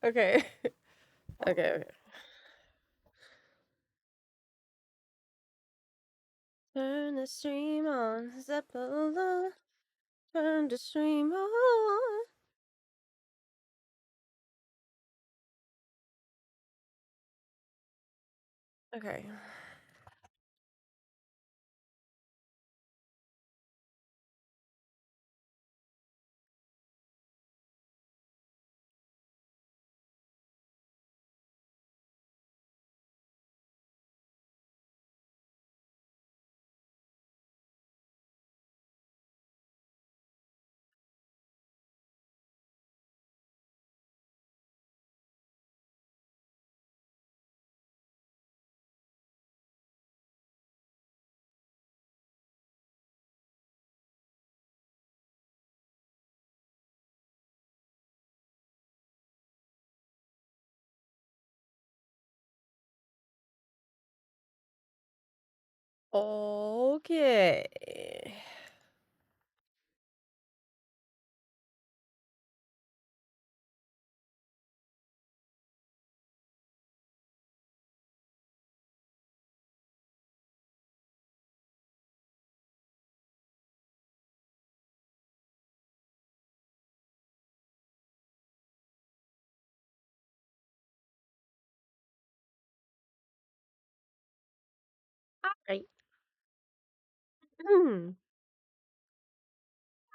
Okay. Okay. Turn the stream on, Zepla. Turn the stream on. Okay. Okay. All right.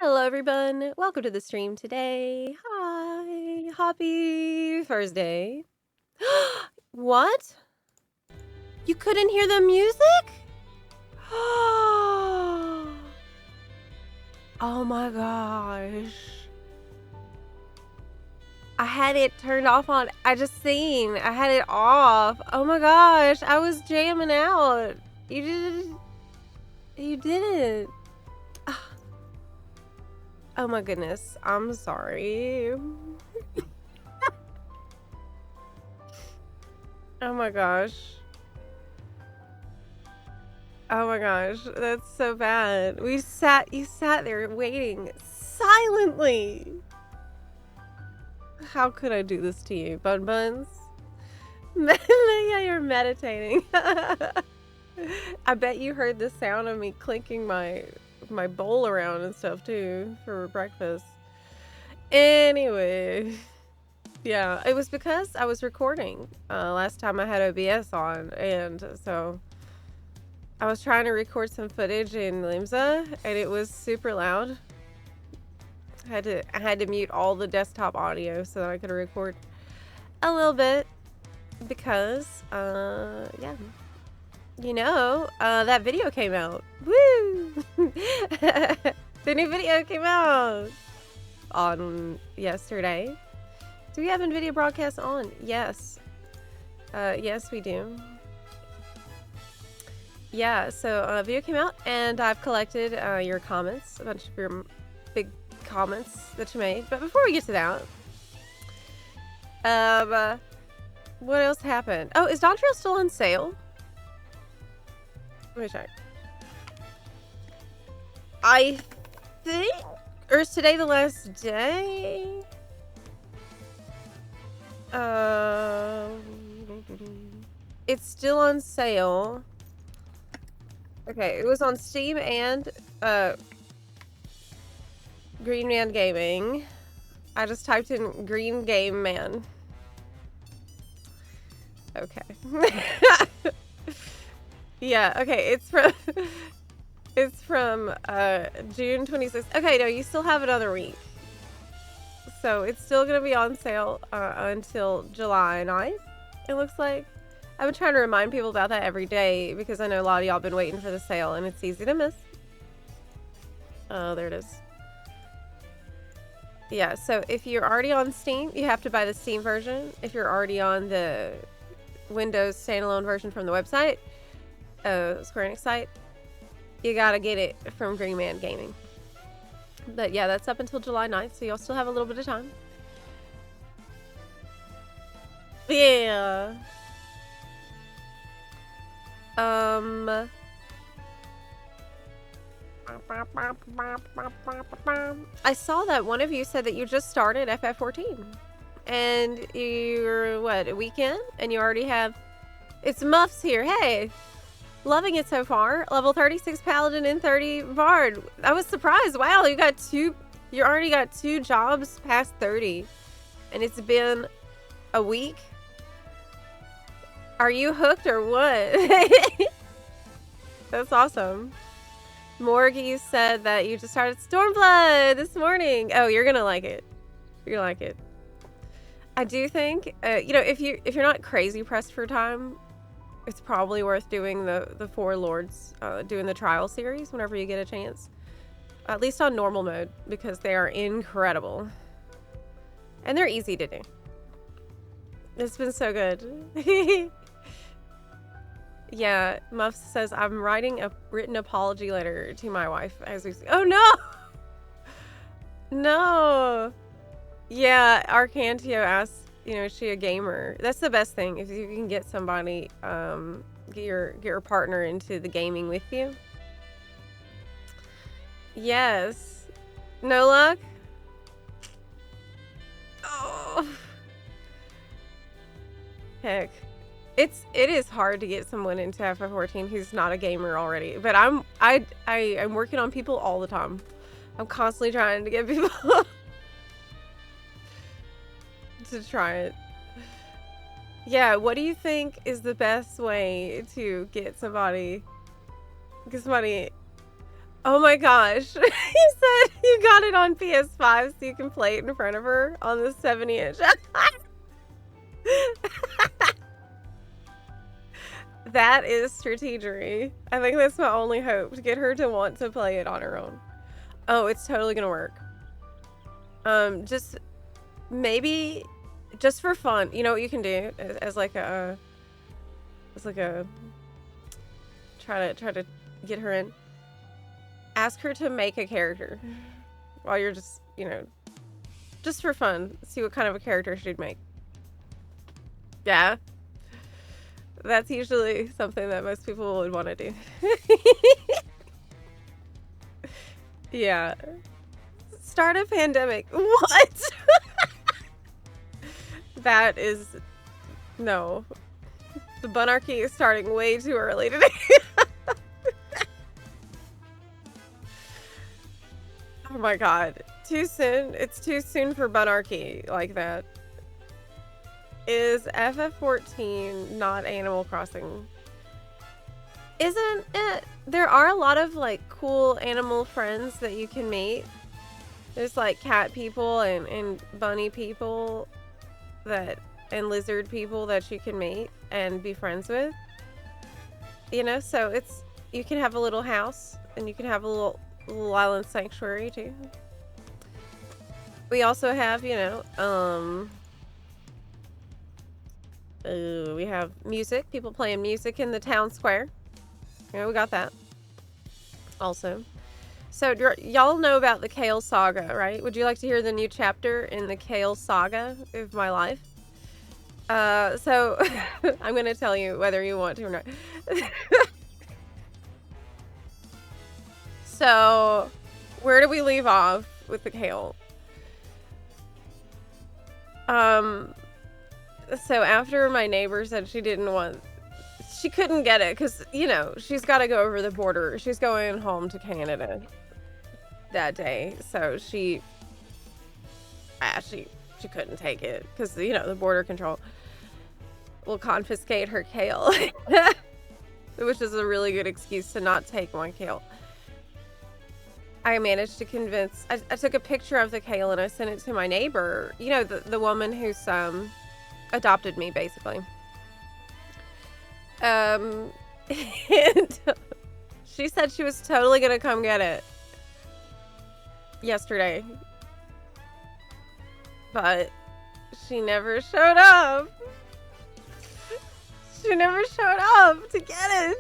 Hello, everyone. Welcome to the stream today. Hi. Happy Thursday. What? You couldn't hear the music? Oh my gosh. I had it turned off on. I just seen. I had it off. Oh my gosh. I was jamming out. You didn't. You didn't. Oh my goodness. I'm sorry. Oh my gosh. Oh my gosh. That's so bad. You sat there waiting silently. How could I do this to you, Bun Buns? Yeah, you're meditating. I bet you heard the sound of me clinking my bowl around and stuff too for breakfast. Anyway, yeah, it was because I was recording last time I had OBS on, and so I was trying to record some footage in Limsa, and it was super loud. I had to mute all the desktop audio so that I could record a little bit because yeah, you know, that video came out. Woo! The new video came out on yesterday. Do we have NVIDIA broadcast on? Yes. Yes, we do. Yeah, so video came out, and I've collected your comments, a bunch of your big comments that you made. But before we get to that, what else happened? Oh, is Dawn Trail still on sale? Let me check. I think, or is today the last day? It's still on sale. Okay, it was on Steam and Green Man Gaming. I just typed in Green Game Man. Okay. Yeah, okay, it's from June 26th. Okay, no, you still have another week. So it's still gonna be on sale until July 9th, it looks like. I've been trying to remind people about that every day because I know a lot of y'all been waiting for the sale and it's easy to miss. Oh, there it is. Yeah, so if you're already on Steam, you have to buy the Steam version. If you're already on the Windows standalone version from the website, Square Enix site, you gotta get it from Green Man Gaming. But yeah, that's up until July 9th, so you'll still have a little bit of time. Yeah. I saw that one of you said that you just started FF14. and you're, what, a weekend? And you already have... It's Muffs here. Hey! Loving it so far. Level 36 Paladin and 30 Bard. I was surprised. Wow, you got two... You already got 2 jobs past 30. And it's been a week? Are you hooked or what? That's awesome. Morgie said that you just started Stormblood this morning. Oh, you're gonna like it. You're gonna like it. I do think, you know, if you're not crazy pressed for time, it's probably worth doing the 4 Lords, doing the trial series whenever you get a chance. At least on normal mode, because they are incredible. And they're easy to do. It's been so good. Yeah, Muff says, I'm writing a written apology letter to my wife as we see. Oh no! No! Yeah, Arcantio asks, you know, is she a gamer? That's the best thing, if you can get somebody, get your partner into the gaming with you. Yes. No luck? Oh. Heck. It is hard to get someone into FF14 who's not a gamer already. But I'm working on people all the time. I'm constantly trying to get people to try it. Yeah, what do you think is the best way to get somebody? Oh my gosh. You said you got it on PS5 so you can play it in front of her on the 70-inch. That is strategery. I think that's my only hope, to get her to want to play it on her own. Oh, it's totally gonna work. Just maybe just for fun. You know what you can do as like a try to get her in. Ask her to make a character while you're just, you know, just for fun. See what kind of a character she'd make. Yeah. That's usually something that most people would want to do. Yeah. Start a pandemic. What? That is... No. The Bunarchy is starting way too early today. Oh my god. Too soon? It's too soon for Bunarchy like that. Is FF14 not Animal Crossing? Isn't it? There are a lot of like cool animal friends that you can meet. There's like cat people and bunny people and lizard people that you can meet and be friends with. You know, so you can have a little house and you can have a little island sanctuary too. We also have, you know, we have music, people playing music in the town square. Yeah, we got that also. So y'all know about the Kale Saga, right? Would you like to hear the new chapter in the Kale Saga of my life? So I'm going to tell you whether you want to or not. So where do we leave off with the Kale? So after my neighbor said she couldn't get it because, you know, she's got to go over the border. She's going home to Canada that day. So she couldn't take it because, you know, the border control will confiscate her kale, which is a really good excuse to not take my kale. I managed to convince, I took a picture of the kale and I sent it to my neighbor, you know, the woman who's, adopted me basically. And she said she was totally gonna come get it yesterday, but she never showed up. She never showed up to get it.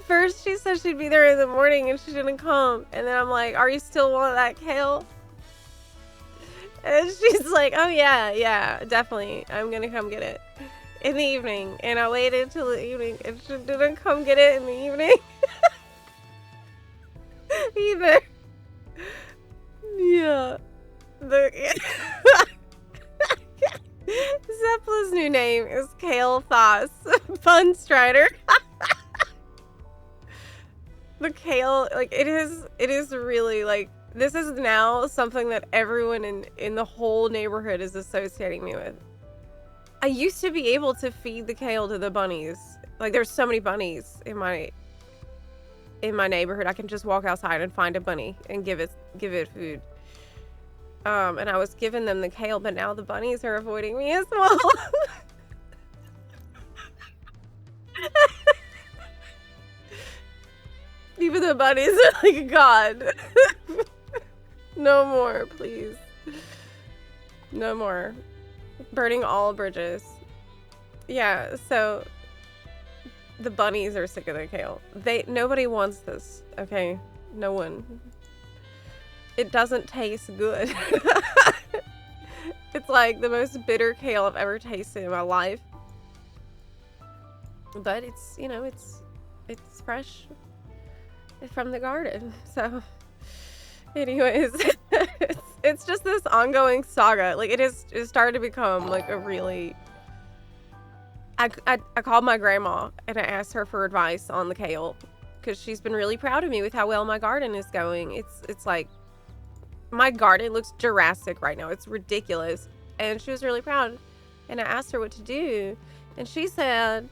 First she said she'd be there in the morning and she didn't come, and then I'm like, are you still want that kale? And she's like, oh yeah, definitely. I'm gonna come get it in the evening. And I waited till the evening and she didn't come get it in the evening. Either. Yeah. Zepla's new name is Kale Thos Fun Strider. The kale, like, it is really, like, this is now something that everyone in the whole neighborhood is associating me with. I used to be able to feed the kale to the bunnies. Like, there's so many bunnies in my neighborhood. I can just walk outside and find a bunny and give it food. And I was giving them the kale, but now the bunnies are avoiding me as well. Even the bunnies are like, God. No more, please. No more. Burning all bridges. Yeah, so the bunnies are sick of the kale. Nobody wants this, okay? No one. It doesn't taste good. It's like the most bitter kale I've ever tasted in my life. But it's, you know, it's fresh from the garden. So anyways, it's just this ongoing saga. Like, it started to become like a really... I called my grandma and I asked her for advice on the kale because she's been really proud of me with how well my garden is going. It's like, my garden looks Jurassic right now. It's ridiculous. And she was really proud. And I asked her what to do. And she said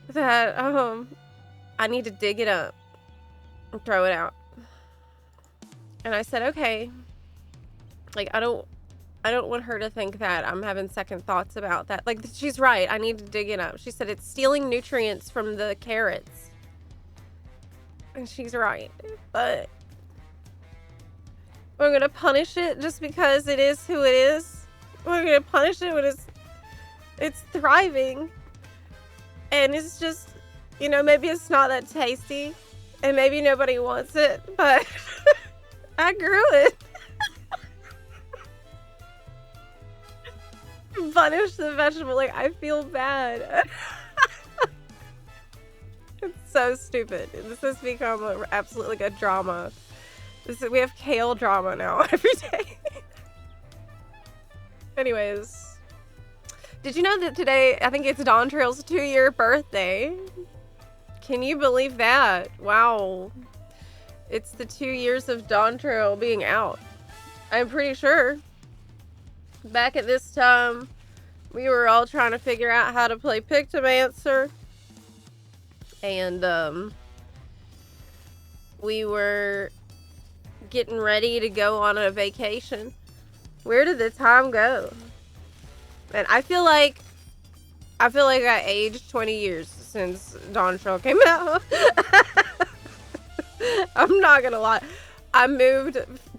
that I need to dig it up and throw it out. And I said, okay. Like, I don't want her to think that I'm having second thoughts about that. Like, she's right. I need to dig it up. She said it's stealing nutrients from the carrots. And she's right. But we're going to punish it just because it is who it is. We're going to punish it when it's thriving. And it's just, you know, maybe it's not that tasty. And maybe nobody wants it. But I grew it. Punish the vegetable. Like, I feel bad. It's so stupid. This has become absolutely like a drama. We have kale drama now every day. Anyways, did you know that today, I think it's Dawn Trail's 2-year birthday? Can you believe that? Wow. It's the 2 years of Dawn Trail being out. I'm pretty sure. Back at this time, we were all trying to figure out how to play Pictomancer. And, we were getting ready to go on a vacation. Where did the time go? And I feel like I aged 20 years since Dawn Trail came out. I'm not gonna lie. I moved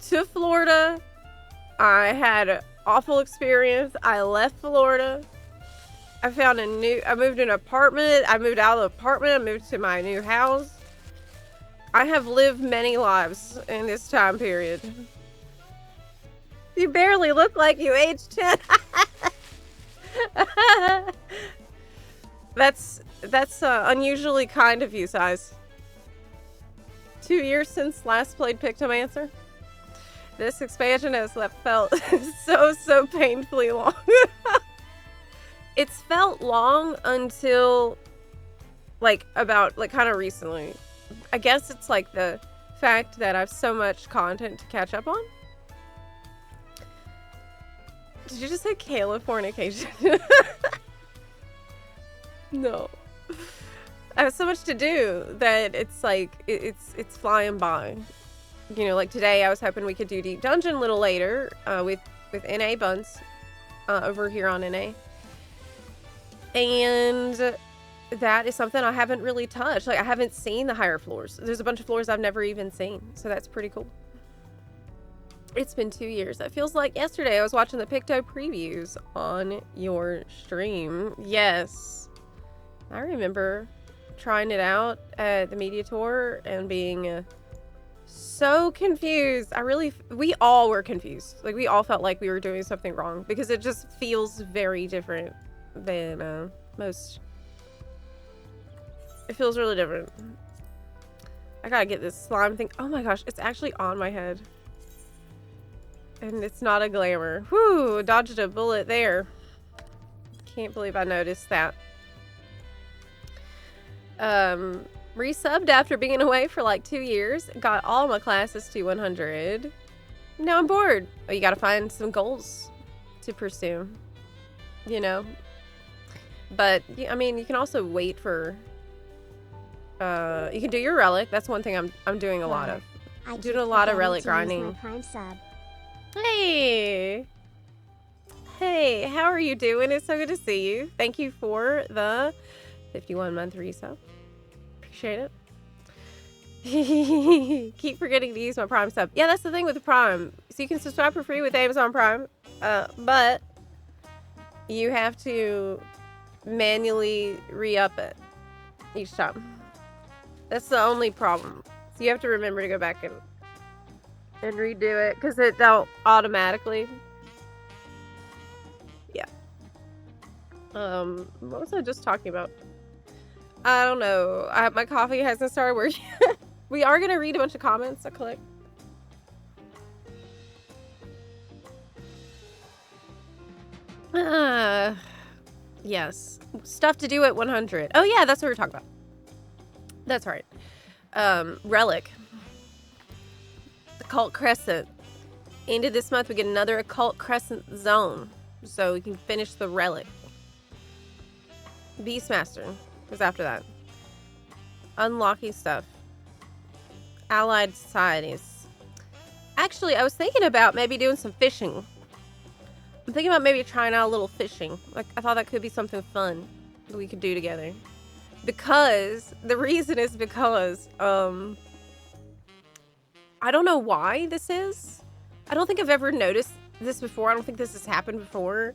to Florida. I had an awful experience. I left Florida. I moved an apartment. I moved out of the apartment. I moved to my new house. I have lived many lives in this time period. You barely look like you aged 10. That's unusually kind of you, Size. 2 years since last played Pictomancer. This expansion has felt so painfully long. It's felt long until kind of recently. I guess it's like the fact that I have so much content to catch up on. Did you just say Californication? No. I have so much to do that it's like it's flying by. You know, like today I was hoping we could do Deep Dungeon a little later with NA Buns over here on NA. And that is something I haven't really touched. Like, I haven't seen the higher floors. There's a bunch of floors I've never even seen. So that's pretty cool. It's been 2 years. It feels like yesterday I was watching the Picto previews on your stream. Yes. I remember trying it out at the media tour and being so confused. We all were confused. Like, we all felt like we were doing something wrong because it just feels very different than most. It feels really different. I gotta get this slime thing. Oh my gosh, it's actually on my head. And it's not a glamour. Whew, dodged a bullet there. Can't believe I noticed that. Resubbed after being away for like 2 years. Got all my classes to 100. Now I'm bored. Oh, you gotta find some goals to pursue. You know? But, I mean, you can also wait for... you can do your relic. That's one thing I'm doing a lot of. I'm doing a lot of relic grinding. Prime sub. Hey! Hey, how are you doing? It's so good to see you. Thank you for the 51-month resub. Appreciate it. Keep forgetting to use my Prime sub. Yeah, that's the thing with the Prime. So you can subscribe for free with Amazon Prime, but you have to manually re-up it each time. That's the only problem. So you have to remember to go back and redo it because it don't automatically. Yeah. What was I just talking about? I don't know. My coffee hasn't started working. We are gonna read a bunch of comments. I click. Yes. Stuff to do at 100. Oh yeah, that's what we were talking about. That's right. Relic. Occult Crescent. End of this month, we get another Occult Crescent zone. So we can finish the relic. Beastmaster was after that. Unlocking stuff. Allied societies. Actually, I was thinking about maybe doing some fishing. I'm thinking about maybe trying out a little fishing. Like, I thought that could be something fun that we could do together. Because, the reason is because, I don't know why this is. I don't think I've ever noticed this before. I don't think this has happened before.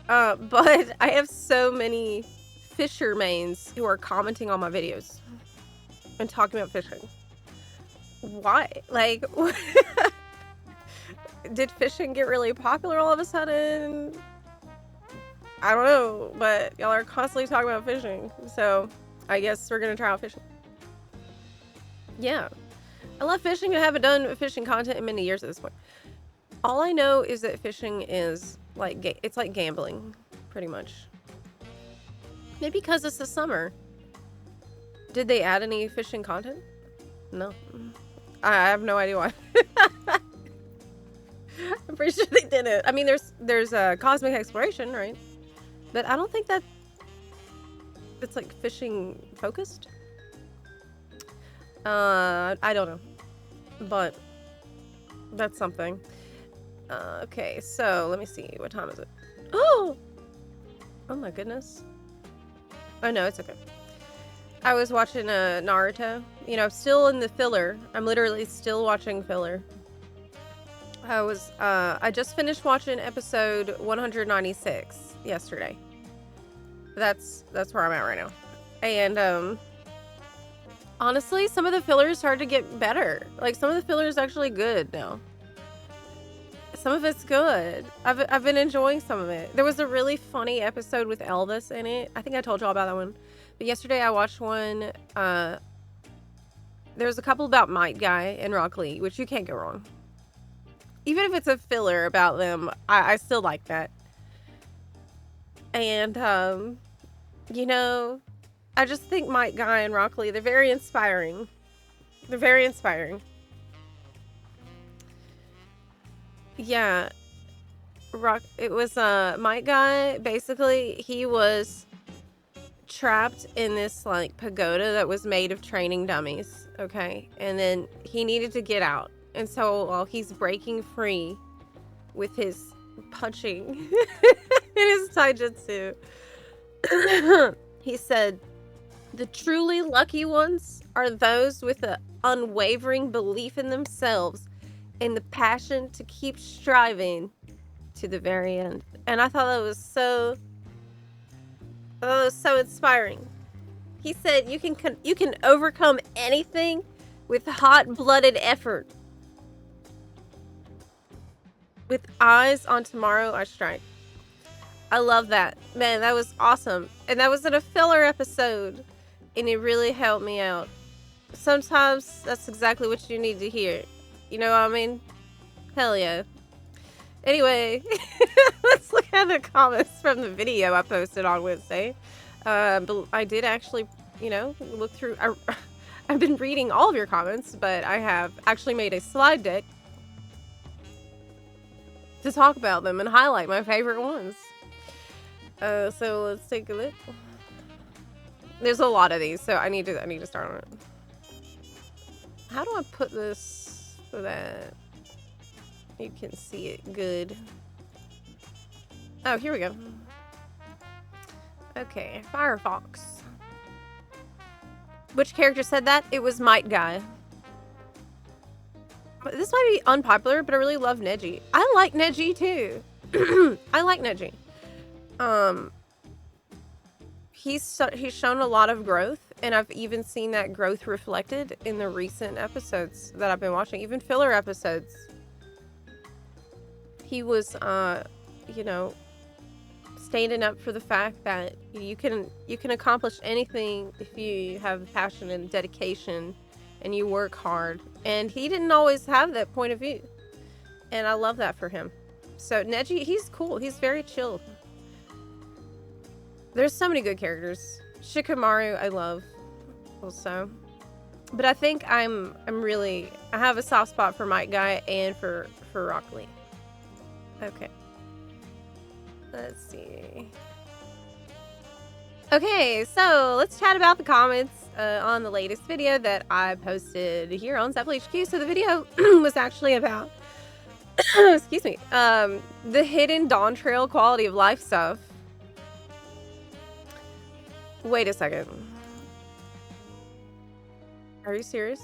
But I have so many fisher mains who are commenting on my videos and talking about fishing. Why? Like, did fishing get really popular all of a sudden? I don't know, but y'all are constantly talking about fishing, so I guess we're gonna try out fishing. Yeah, I love fishing. I haven't done fishing content in many years at this point. All I know is that fishing is like, it's like gambling, pretty much. Maybe because it's the summer. Did they add any fishing content? No. I have no idea why. I'm pretty sure they didn't. I mean, there's a cosmic exploration, right? But I don't think that it's like fishing focused. I don't know, but that's something. Okay, so let me see. What time is it? Oh my goodness. Oh no, it's okay. I was watching Naruto. You know, I'm still in the filler. I'm literally still watching filler. I just finished watching episode 196 yesterday. That's where I'm at right now. And honestly, some of the fillers started to get better. Like, some of the fillers actually good now. Some of it's good. I've been enjoying some of it. There was a really funny episode with Elvis in it. I think I told y'all about that one. But yesterday I watched one. There's a couple about Might Guy and Rock Lee, which you can't go wrong. Even if it's a filler about them, I still like that. And, you know, I just think Might Guy and Rock Lee, they're very inspiring. They're very inspiring. Yeah. It was, Might Guy, basically, he was trapped in this, like, pagoda that was made of training dummies, okay? And then he needed to get out. And so while he's breaking free with his punching and his taijutsu, he said, "The truly lucky ones are those with an unwavering belief in themselves and the passion to keep striving to the very end." And I thought that was so inspiring. He said, you can overcome anything with hot-blooded effort. With eyes on tomorrow, I strike. I love that. Man, that was awesome. And that was in a filler episode. And it really helped me out. Sometimes that's exactly what you need to hear. You know what I mean? Hell yeah. Anyway. Let's look at the comments from the video I posted on Wednesday. But I did actually, look through. I've been reading all of your comments, but I have actually made a slide deck to talk about them and highlight my favorite ones. So let's take a look. There's a lot of these, so I need to start on it. How do I put this so that you can see it good? Oh, here we go. Okay, Firefox. Which character said that? It was Might Guy. This might be unpopular, but I really love Neji. I like Neji too. I like Neji. He's shown a lot of growth, and I've even seen that growth reflected in the recent episodes that I've been watching, even filler episodes. He was, standing up for the fact that you can accomplish anything if you have passion and dedication and you work hard. And he didn't always have that point of view, and I love that for him. So Neji, he's cool. He's very chill. There's so many good characters. Shikamaru, I love also. But I think I have a soft spot for Might Guy and for Rock Lee. Okay. Let's see. Okay, so let's chat about the comments on the latest video that I posted here on Zepla HQ. So the video was actually about, excuse me, the hidden Dawn Trail quality of life stuff. Wait a second. Are you serious?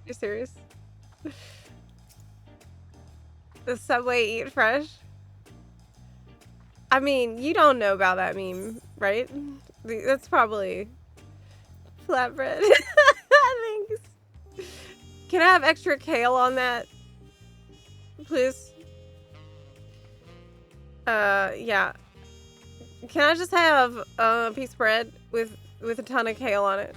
You're serious? The Subway Eat Fresh? I mean, you don't know about that meme, right? That's probably flatbread. Thanks. Can I have extra kale on that? Please? Yeah. Can I just have a piece of bread with a ton of kale on it?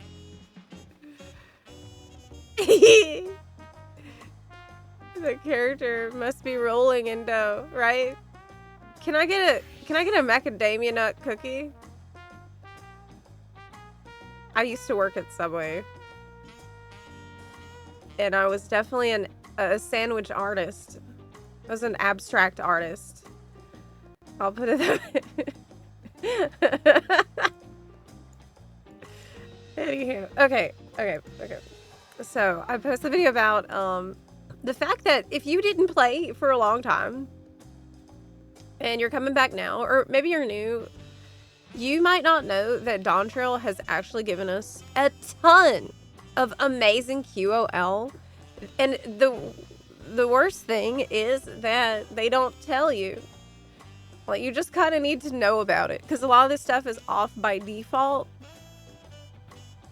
The character must be rolling in dough, right? Can I get a macadamia nut cookie? I used to work at Subway, and I was definitely a sandwich artist. I was an abstract artist. I'll put it that way. Anywho, okay. So I posted a video about the fact that if you didn't play for a long time and you're coming back now, or maybe you're new, you might not know that Dawn Trail has actually given us a ton of amazing QOL. And the worst thing is that they don't tell you. Like, you just kind of need to know about it, because a lot of this stuff is off by default.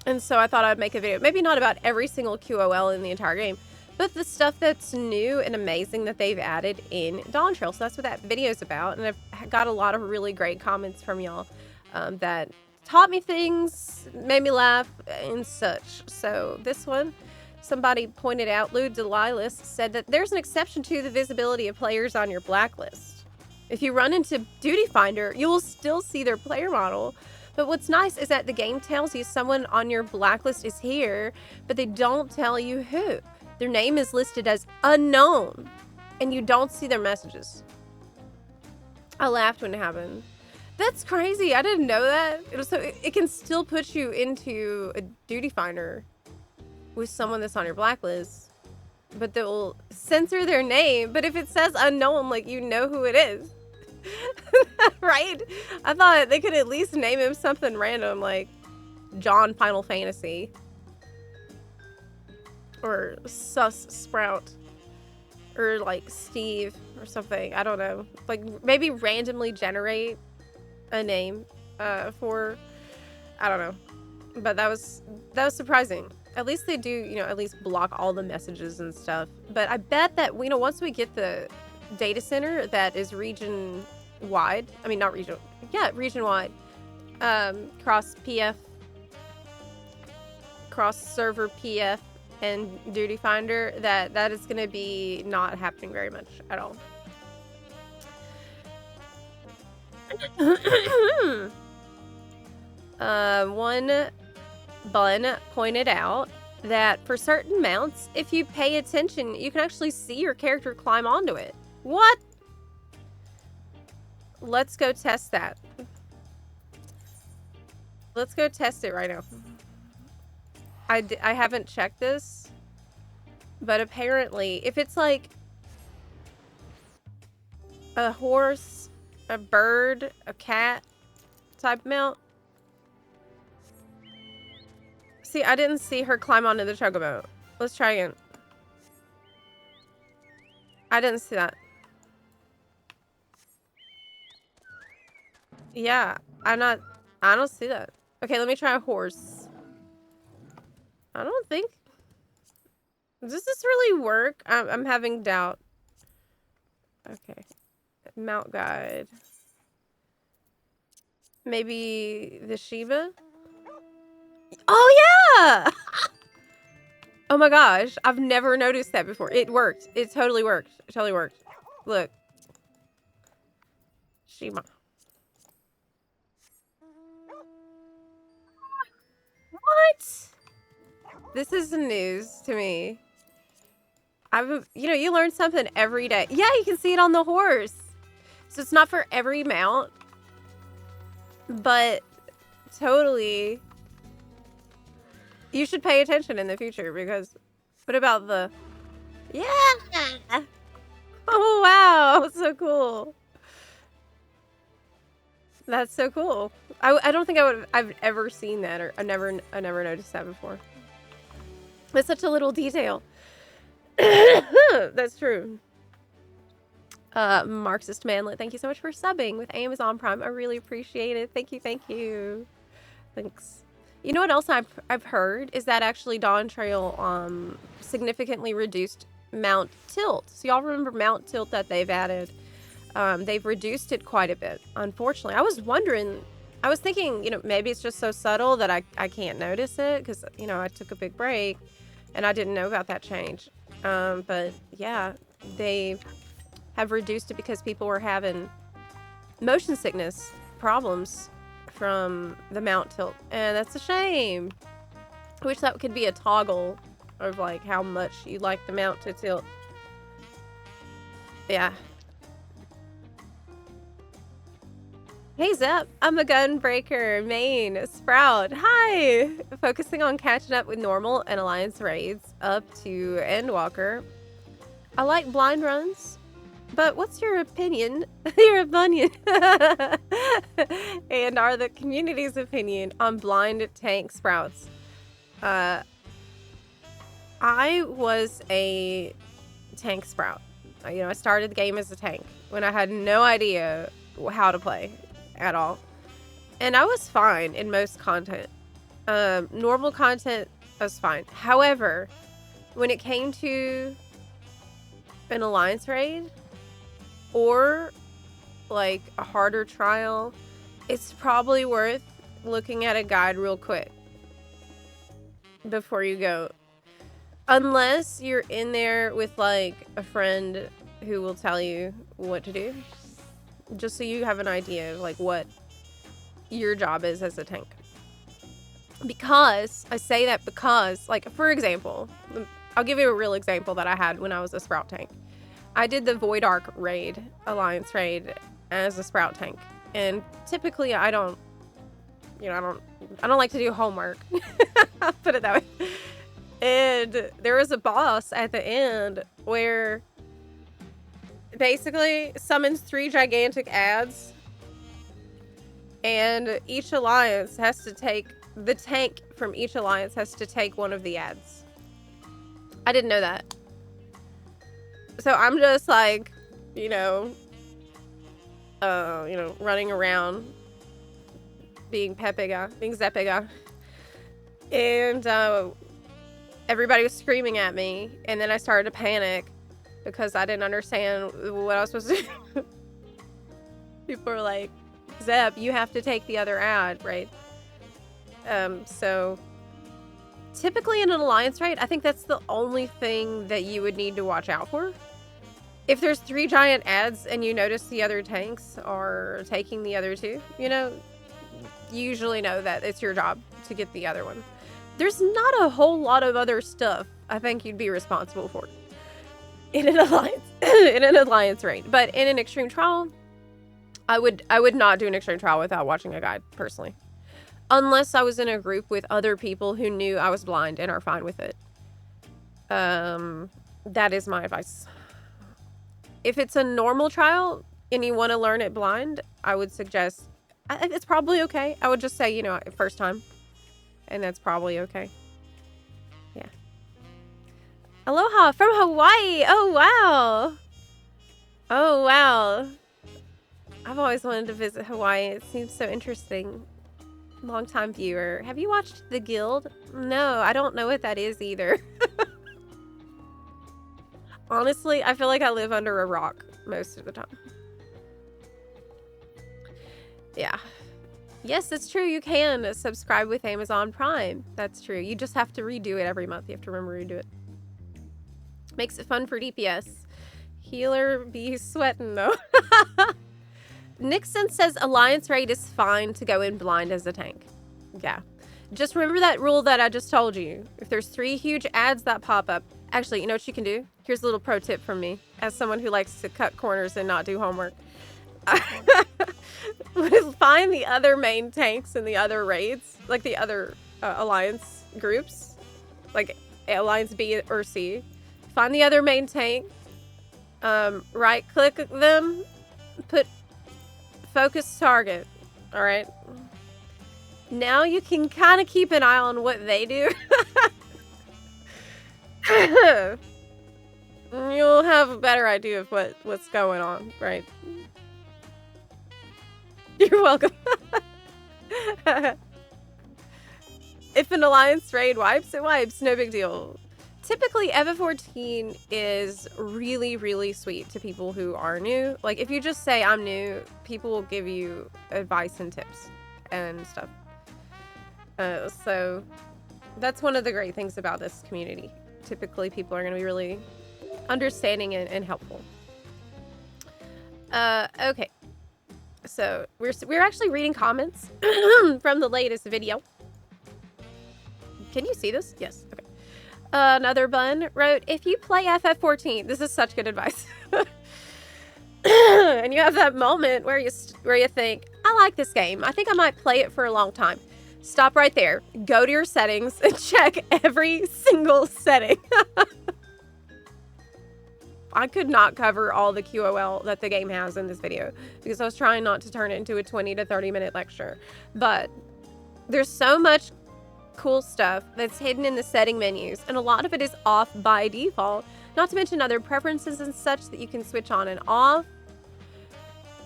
And so I thought I'd make a video, maybe not about every single QOL in the entire game, but the stuff that's new and amazing that they've added in Dawn Trail. So that's what that video is about. And I've got a lot of really great comments from y'all that taught me things, made me laugh, and such. So this one, somebody pointed out, Lou Delilis said that there's an exception to the visibility of players on your blacklist. If you run into Duty Finder, you will still see their player model. But what's nice is that the game tells you someone on your blacklist is here, but they don't tell you who. Their name is listed as unknown, and you don't see their messages. I laughed when it happened. That's crazy. I didn't know that. It can still put you into a Duty Finder with someone that's on your blacklist, but they'll censor their name. But if it says unknown, like, you know who it is. Right? I thought they could at least name him something random, like John Final Fantasy or Sus Sprout or like Steve or something. I don't know. Like, maybe randomly generate a name for, I don't know. But that was surprising. At least they do, at least block all the messages and stuff. But I bet that, once we get the data center that is region-wide, I mean, not regional, yeah, region-wide, cross PF, cross-server PF, and Duty Finder, that is going to be not happening very much at all. One bun pointed out that for certain mounts, if you pay attention, you can actually see your character climb onto it. What? Let's go test that. Let's go test it right now. I haven't checked this, but apparently, if it's like a horse, a bird, a cat type mount. See, I didn't see her climb onto the chocobo. Let's try again. I didn't see that. Yeah, I don't see that. Okay, let me try a horse. I don't think. Does this really work? I'm having doubt. Okay. Mount guide. Maybe the Shiba? Oh, yeah! Oh my gosh, I've never noticed that before. It worked. It totally worked. It totally worked. Look. Shiba. What? This is news to me. You learn something every day. Yeah, you can see it on the horse. So it's not for every mount, but totally you should pay attention in the future because what about the, yeah. Oh, wow. So cool. That's so cool. I don't think I've ever seen that, or I never noticed that before. It's such a little detail. That's true. Marxist Manlet, thank you so much for subbing with Amazon Prime. I really appreciate it. Thank you. Thanks. You know what else I've heard is that actually Dawn Trail significantly reduced mount tilt. So y'all remember mount tilt that they've added? They've reduced it quite a bit. Unfortunately, I was thinking, maybe it's just so subtle that I can't notice it because, I took a big break and I didn't know about that change. But yeah, they have reduced it because people were having motion sickness problems from the mount tilt, and that's a shame. I wish that could be a toggle of like how much you like the mount to tilt. Yeah. Hey Zep, I'm a gunbreaker, main, Sprout, hi! Focusing on catching up with normal and alliance raids up to Endwalker. I like blind runs, but what's your opinion? Your opinion. And are the community's opinion on blind tank Sprouts? I was a tank Sprout. I started the game as a tank when I had no idea how to play at all. And I was fine in most content. Normal content, I was fine. However, when it came to an alliance raid or like a harder trial, it's probably worth looking at a guide real quick before you go. Unless you're in there with like a friend who will tell you what to do. Just so you have an idea of like what your job is as a tank. Because, I say that because, like, for example, I'll give you a real example that I had when I was a Sprout tank. I did the Void Arc raid, Alliance raid, as a Sprout tank. And typically I don't like to do homework. I'll put it that way. And there was a boss at the end where basically summons 3 gigantic adds, and each alliance has to take, the tank from each alliance has to take one of the adds. I didn't know that. So I'm just like, running around being being Zepla. And everybody was screaming at me, and then I started to panic because I didn't understand what I was supposed to do. People were like, Zep, you have to take the other ad, right? So typically in an alliance raid, I think that's the only thing that you would need to watch out for. If there's 3 giant ads and you notice the other tanks are taking the other 2, you know, you usually know that it's your job to get the other one. There's not a whole lot of other stuff I think you'd be responsible for in an alliance in an alliance raid. But in an extreme trial, I would not do an extreme trial without watching a guide, personally. Unless I was in a group with other people who knew I was blind and are fine with it. That is my advice. If it's a normal trial and you want to learn it blind, I would suggest, it's probably okay. I would just say, you know, first time. And that's probably okay. Yeah. Aloha from Hawaii. Oh, wow. Oh, wow. I've always wanted to visit Hawaii. It seems so interesting. Long-time viewer. Have you watched The Guild? No, I don't know what that is either. Honestly, I feel like I live under a rock most of the time. Yeah. Yes, it's true. You can subscribe with Amazon Prime. That's true. You just have to redo it every month. You have to remember to redo it. Makes it fun for DPS. Healer be sweating, though. Nixon says Alliance Raid is fine to go in blind as a tank. Yeah. Just remember that rule that I just told you. If there's 3 huge ads that pop up. Actually, you know what you can do? Here's a little pro tip from me, as someone who likes to cut corners and not do homework. Find the other main tanks in the other raids, like the other alliance groups, like Alliance B or C. Find the other main tank, right click them, put focus target. All right. Now you can kind of keep an eye on what they do. You'll have a better idea of what's going on, right? You're welcome. If an alliance raid wipes, it wipes. No big deal. Typically, EVA 14 is really, really sweet to people who are new. Like, if you just say, I'm new, people will give you advice and tips and stuff. So, that's one of the great things about this community. Typically, people are going to be really understanding and helpful. Okay. So, we're actually reading comments from the latest video. Can you see this? Yes. Okay. Another bun wrote, if you play FF14, this is such good advice. And you have that moment where you think, I like this game. I think I might play it for a long time. Stop right there. Go to your settings and check every single setting. I could not cover all the QOL that the game has in this video because I was trying not to turn it into a 20 to 30 minute lecture. But there's so much cool stuff that's hidden in the setting menus, and a lot of it is off by default, not to mention other preferences and such that you can switch on and off.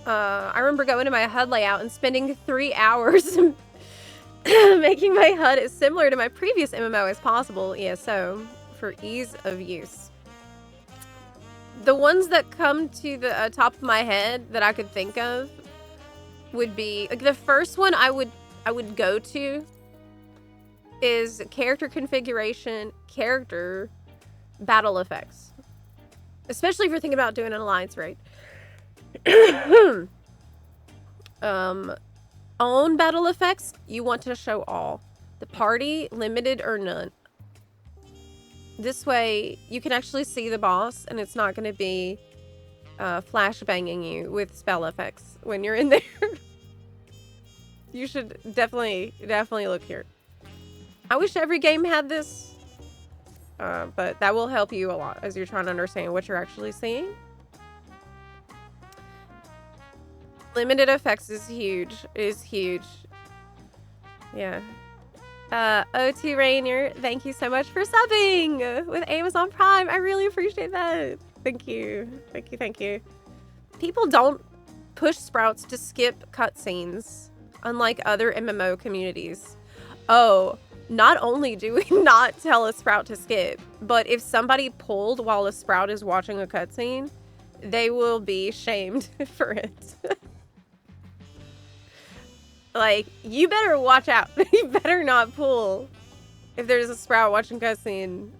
I remember going to my HUD layout and spending 3 hours making my HUD as similar to my previous MMO as possible, ESO, for ease of use. The ones that come to the top of my head that I could think of would be, like, the first one I would go to is character configuration, character, battle effects. Especially if you're thinking about doing an alliance raid. On battle effects, you want to show all. The party, limited or none. This way, you can actually see the boss, and it's not going to be flash banging you with spell effects when you're in there. You should definitely look here. I wish every game had this, but that will help you a lot as you're trying to understand what you're actually seeing. Limited effects is huge. It is huge. Yeah. OT Rainier, thank you so much for subbing with Amazon Prime. I really appreciate that. Thank you. Thank you, thank you. People don't push sprouts to skip cutscenes, unlike other MMO communities. Oh, not only do we not tell a sprout to skip, but if somebody pulled while a sprout is watching a cutscene, they will be shamed for it. Like, you better watch out. You better not pull if there's a sprout watching cutscene.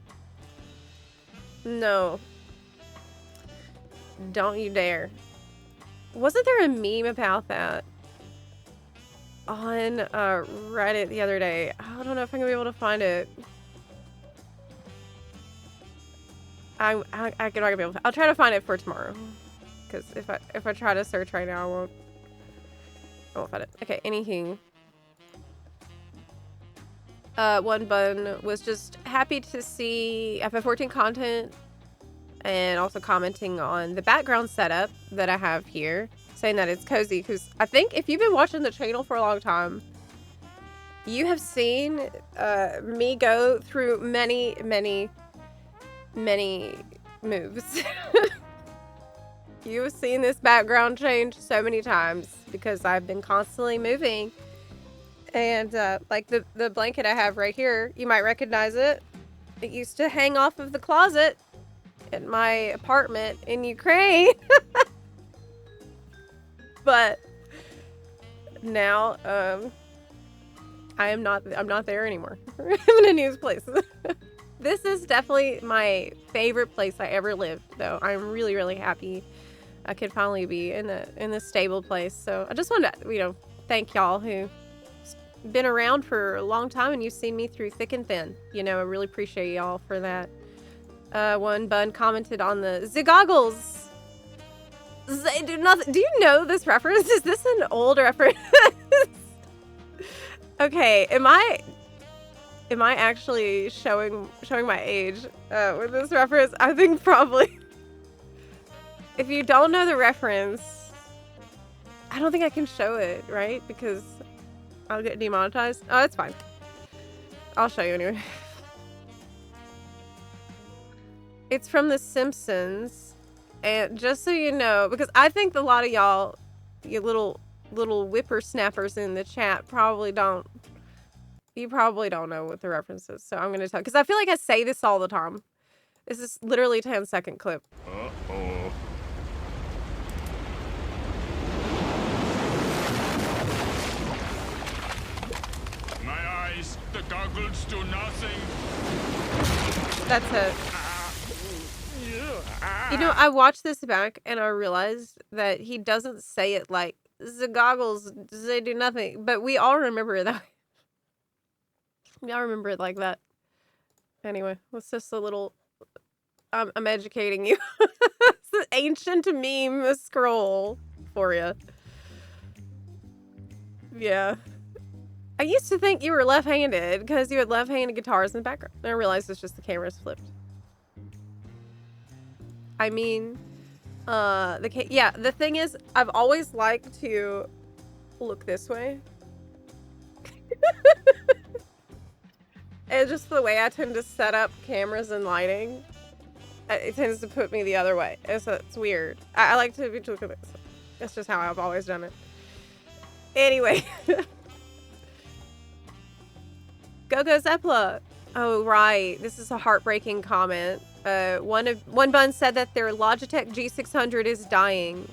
No. Don't you dare. Wasn't there a meme about that on Reddit the other day? I don't know if I'm gonna be able to find it. I'm not gonna be able to. I'll try to find it for tomorrow. Because if I try to search right now, I won't find it. Okay, anywho. One Bun was just happy to see FF14 content and also commenting on the background setup that I have here, saying that it's cozy because I think if you've been watching the channel for a long time, you have seen me go through many moves. You have seen this background change so many times because I've been constantly moving. And like the blanket I have right here, you might recognize it. It used to hang off of the closet in my apartment in Ukraine. But now I'm not there anymore. I'm in a new place. This is definitely my favorite place I ever lived, though. I'm really happy I could finally be in a stable place. So I just wanted to, thank y'all who been around for a long time and you've seen me through thick and thin. I really appreciate y'all for that. One Bun commented on the Zigoggles. They do nothing. Do you know this reference? Is this an old reference? Okay, am I actually showing my age with this reference? I think probably. If you don't know the reference, I don't think I can show it, right? Because I'll get demonetized. Oh, that's fine. I'll show you anyway. It's from The Simpsons. And just so you know, because I think a lot of y'all, you little whippersnappers in the chat probably don't know what the reference is. So I'm going to tell, because I feel like I say this all the time. This is literally a 10-second clip. Uh-oh. My eyes, the goggles do nothing. That's it. I watched this back and I realized that he doesn't say it like, the goggles, they do nothing. But we all remember that. We all remember it like that. Anyway, it's just a little... I'm educating you. It's an ancient meme scroll for you. Yeah. I used to think you were left-handed because you had left-handed guitars in the background. And I realized it's just the camera's flipped. I mean, the thing is, I've always liked to look this way. And just the way I tend to set up cameras and lighting, it tends to put me the other way. It's weird. I like to be looking at this. That's just how I've always done it. Anyway. Go Zepla. Oh, right. This is a heartbreaking comment. One Bun said that their Logitech G600 is dying.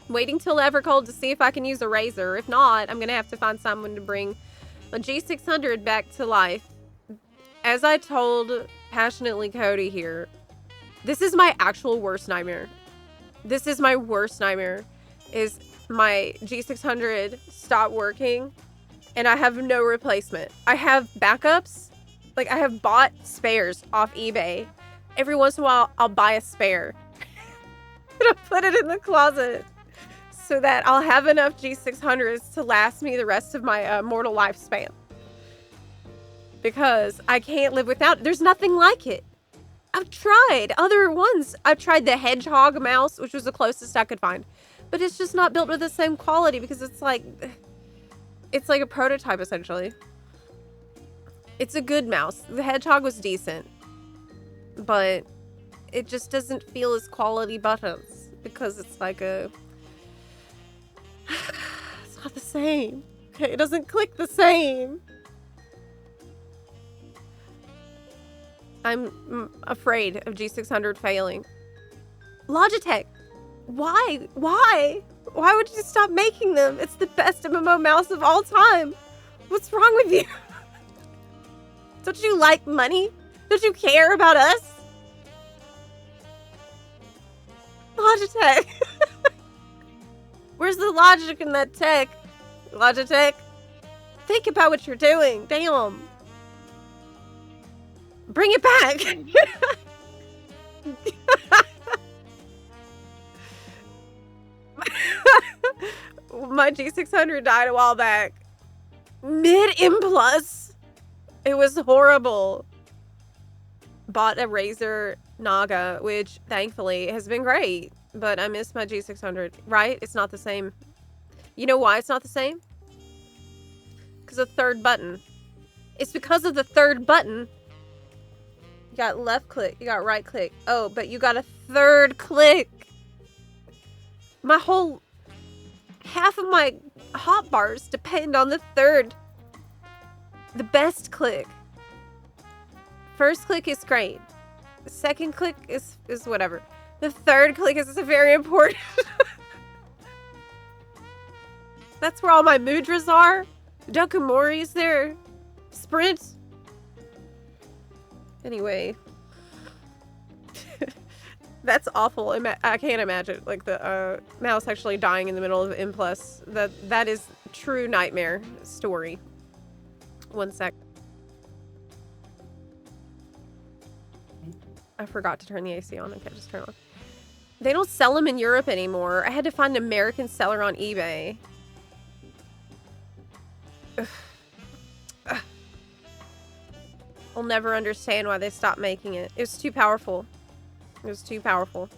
Waiting till Evercold to see if I can use a razor. If not, I'm going to have to find someone to bring a G600 back to life. As I told Passionately Cody here, this is my actual worst nightmare. This is my worst nightmare, is my G600 stop working and I have no replacement. I have backups. Like, I have bought spares off eBay. Every once in a while, I'll buy a spare. And I'll put it in the closet so that I'll have enough G600s to last me the rest of my mortal lifespan. Because I can't live without it. There's nothing like it. I've tried other ones. I've tried the Hedgehog mouse, which was the closest I could find. But it's just not built with the same quality because it's like a prototype, essentially. It's a good mouse. The Hedgehog was decent. But it just doesn't feel as quality buttons because it's like a... It's not the same. Okay, it doesn't click the same. I'm afraid of G600 failing. Logitech! Why? Why? Why would you stop making them? It's the best MMO mouse of all time. What's wrong with you? Don't you like money? Don't you care about us? Logitech. Where's the logic in that tech? Logitech? Think about what you're doing. Damn. Bring it back. My G600 died a while back. Mid-M plus. It was horrible. Bought a Razer Naga, which thankfully has been great. But I miss my G600. Right? It's not the same. You know why it's not the same? Because of the third button. It's because of the third button. You got left click. You got right click. Oh, but you got a third click. My whole... half of my hotbars depend on the third. The best click. First click is great. The second click is whatever. The third click is very important. That's where all my mudras are. Dokumori's there. Sprint. Anyway. That's awful. I can't imagine like the mouse actually dying in the middle of M+. That is true nightmare story. One sec. I forgot to turn the AC on. Okay, just turn it on. They don't sell them in Europe anymore. I had to find an American seller on eBay. Ugh. Ugh. I'll never understand why they stopped making it. It was too powerful. It was too powerful.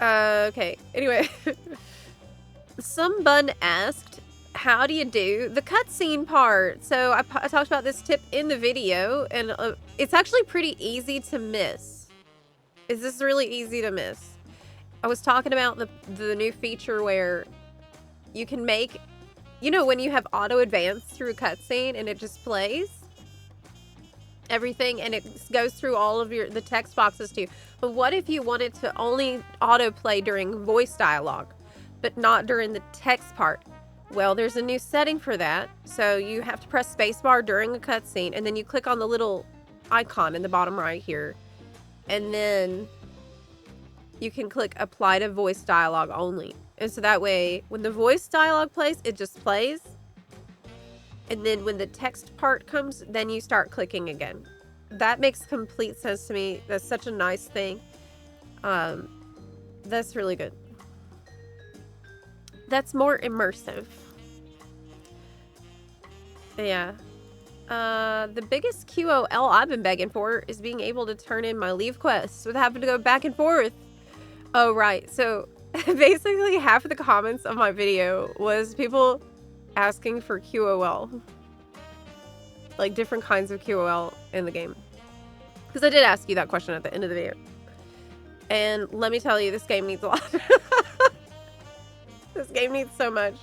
Okay. Anyway. Some bun asked, how do you do the cutscene part? So I talked about this tip in the video, and it's actually pretty easy to miss. Is this really easy to miss? I was talking about the new feature where you can make, you know, when you have auto advance through a cutscene and it just plays everything and it goes through all of the text boxes too. But what if you wanted to only autoplay during voice dialogue, but not during the text part? Well, there's a new setting for that. So you have to press spacebar during a cutscene, and then you click on the little icon in the bottom right here. And then you can click apply to voice dialogue only. And so that way, when the voice dialogue plays, it just plays. And then when the text part comes, then you start clicking again. That makes complete sense to me. That's such a nice thing. That's really good. That's more immersive. Yeah. The biggest QOL I've been begging for is being able to turn in my leave quests without having to go back and forth. Oh, right. So basically half of the comments of my video was people asking for QOL. Like different kinds of QOL in the game. Because I did ask you that question at the end of the video. And let me tell you, this game needs a lot. This game needs so much.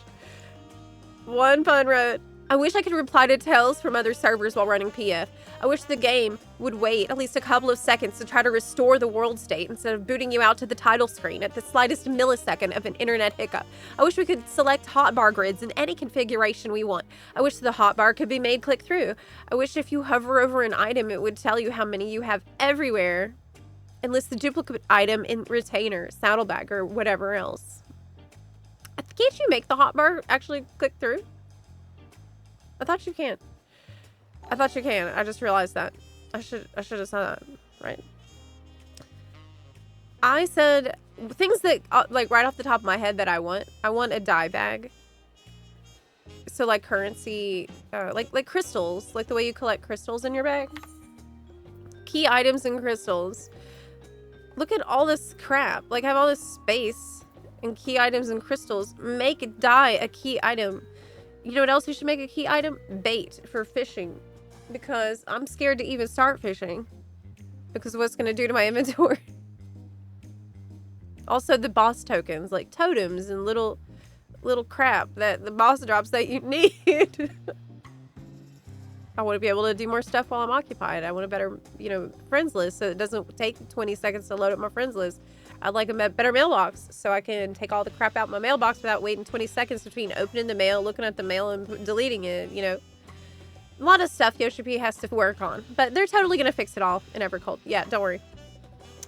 One pun wrote, I wish I could reply to tells from other servers while running PF. I wish the game would wait at least a couple of seconds to try to restore the world state instead of booting you out to the title screen at the slightest millisecond of an internet hiccup. I wish we could select hotbar grids in any configuration we want. I wish the hotbar could be made click through. I wish if you hover over an item, it would tell you how many you have everywhere and list the duplicate item in retainer, saddlebag, or whatever else. Can't you make the hotbar actually click through? I thought you can. I thought you can. I just realized that. I should have said that, right? I said things that like right off the top of my head that I want. I want a dye bag. So like currency, like crystals, like the way you collect crystals in your bag. Key items and crystals. Look at all this crap. Like I have all this space and key items and crystals. Make dye a key item. You know what else you should make a key item? Bait for fishing. Because I'm scared to even start fishing. Because of what's going to do to my inventory. Also the boss tokens, like totems and little crap that the boss drops that you need. I want to be able to do more stuff while I'm occupied. I want a better, friends list so it doesn't take 20 seconds to load up my friends list. I'd like a better mailbox so I can take all the crap out my mailbox without waiting 20 seconds between opening the mail, looking at the mail, and deleting it, A lot of stuff Yoshi P has to work on. But they're totally going to fix it all in Evercold. Yeah, don't worry.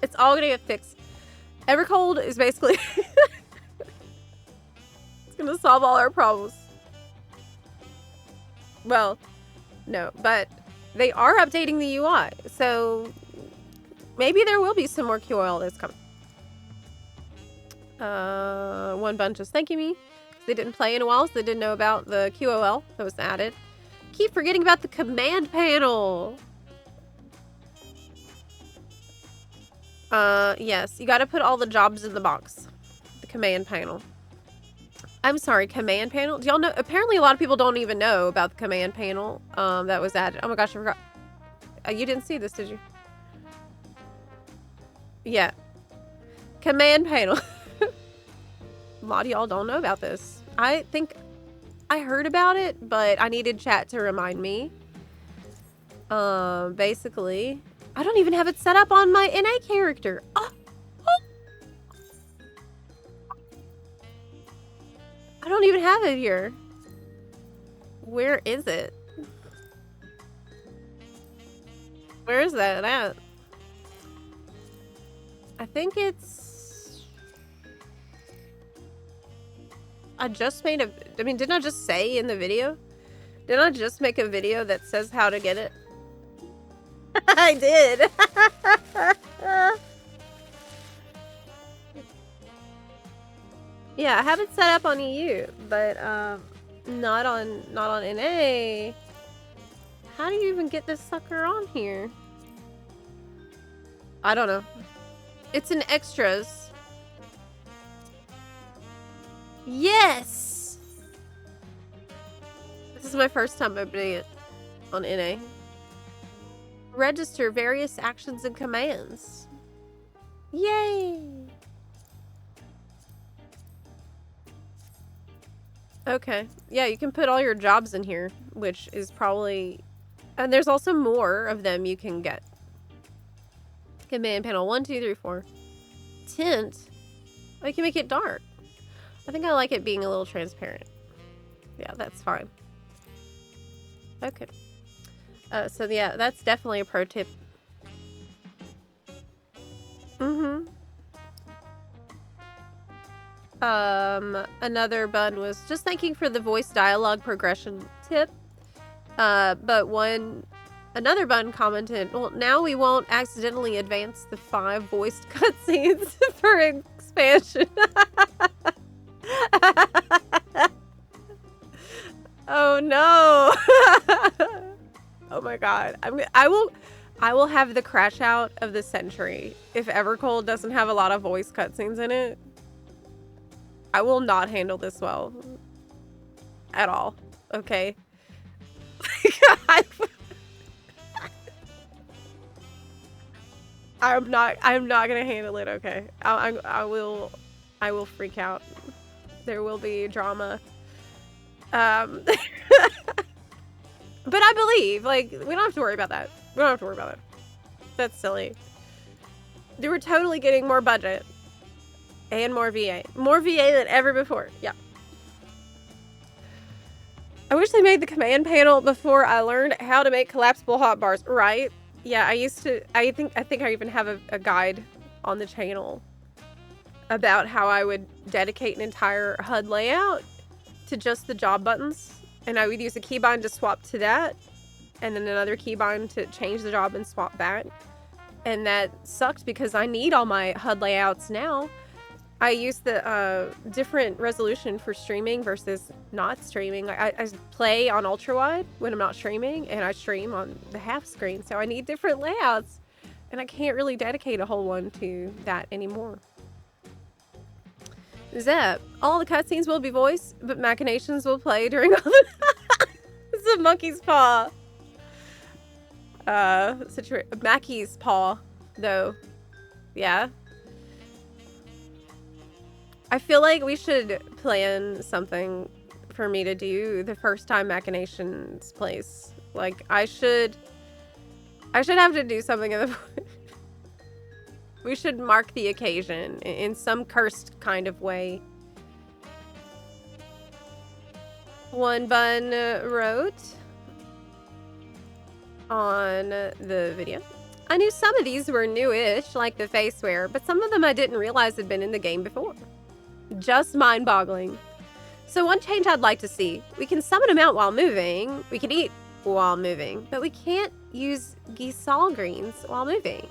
It's all gonna get fixed. Evercold is basically it's gonna solve all our problems. Well, no, but they are updating the UI, so maybe there will be some more QOL that's coming. One bunch is thanking me. They didn't play in a while, so they didn't know about the QOL that was added. Keep forgetting about the command panel. Yes, you gotta put all the jobs in the box. The command panel. I'm sorry, command panel? Do y'all know? Apparently a lot of people don't even know about the command panel, that was added. Oh my gosh, I forgot. You didn't see this, did you? Yeah. Command panel. A lot of y'all don't know about this. I think I heard about it, but I needed chat to remind me. Basically, I don't even have it set up on my NA character. Oh. I don't even have it here. Where is it? Where is that at? I think it's... I just made a... I mean, didn't I just say in the video? Didn't I just make a video that says how to get it? I did. Yeah, I have it set up on EU, but not on NA. How do you even get this sucker on here? I don't know. It's in extras. Yes! This is my first time opening it on NA. Register various actions and commands. Yay! Okay. Yeah, you can put all your jobs in here, which is probably... And there's also more of them you can get. Command panel 1, 2, 3, 4. Tint. Oh, you can make it dark. I think I like it being a little transparent. Yeah, that's fine. Okay. So yeah, that's definitely a pro tip. Mm-hmm. Another bun was just thanking for the voice dialogue progression tip. But another bun commented, well, now we won't accidentally advance the 5 voiced cutscenes for expansion. Oh no. Oh my god. I will have the crash out of the century if Evercold doesn't have a lot of voice cutscenes in it. I will not handle this well. At all. Okay? I'm not gonna handle it, okay? I will freak out. There will be drama. But I believe, like, we don't have to worry about that. We don't have to worry about it. That's silly. They were totally getting more budget. And more VA. More VA than ever before. Yeah. I wish they made the command panel before I learned how to make collapsible hotbars. Right? Yeah, I think I even have a guide on the channel about how I would dedicate an entire HUD layout to just the job buttons. And I would use a keybind to swap to that. And then another keybind to change the job and swap back. And that sucked because I need all my HUD layouts now. I use the different resolution for streaming versus not streaming. Like I play on ultra wide when I'm not streaming, and I stream on the half screen. So I need different layouts, and I can't really dedicate a whole one to that anymore. Zep, all the cutscenes will be voiced, but machinations will play during all the... It's a monkey's paw. Mackey's paw, though. Yeah. I feel like we should plan something for me to do the first time Machinations plays. Like, I should have to do something in the... We should mark the occasion in some cursed kind of way. One Bun wrote on the video, I knew some of these were newish, like the faceware, but some of them I didn't realize had been in the game before. Just mind-boggling. So one change I'd like to see. We can summon them out while moving. We can eat while moving, but we can't use Gisal greens while moving.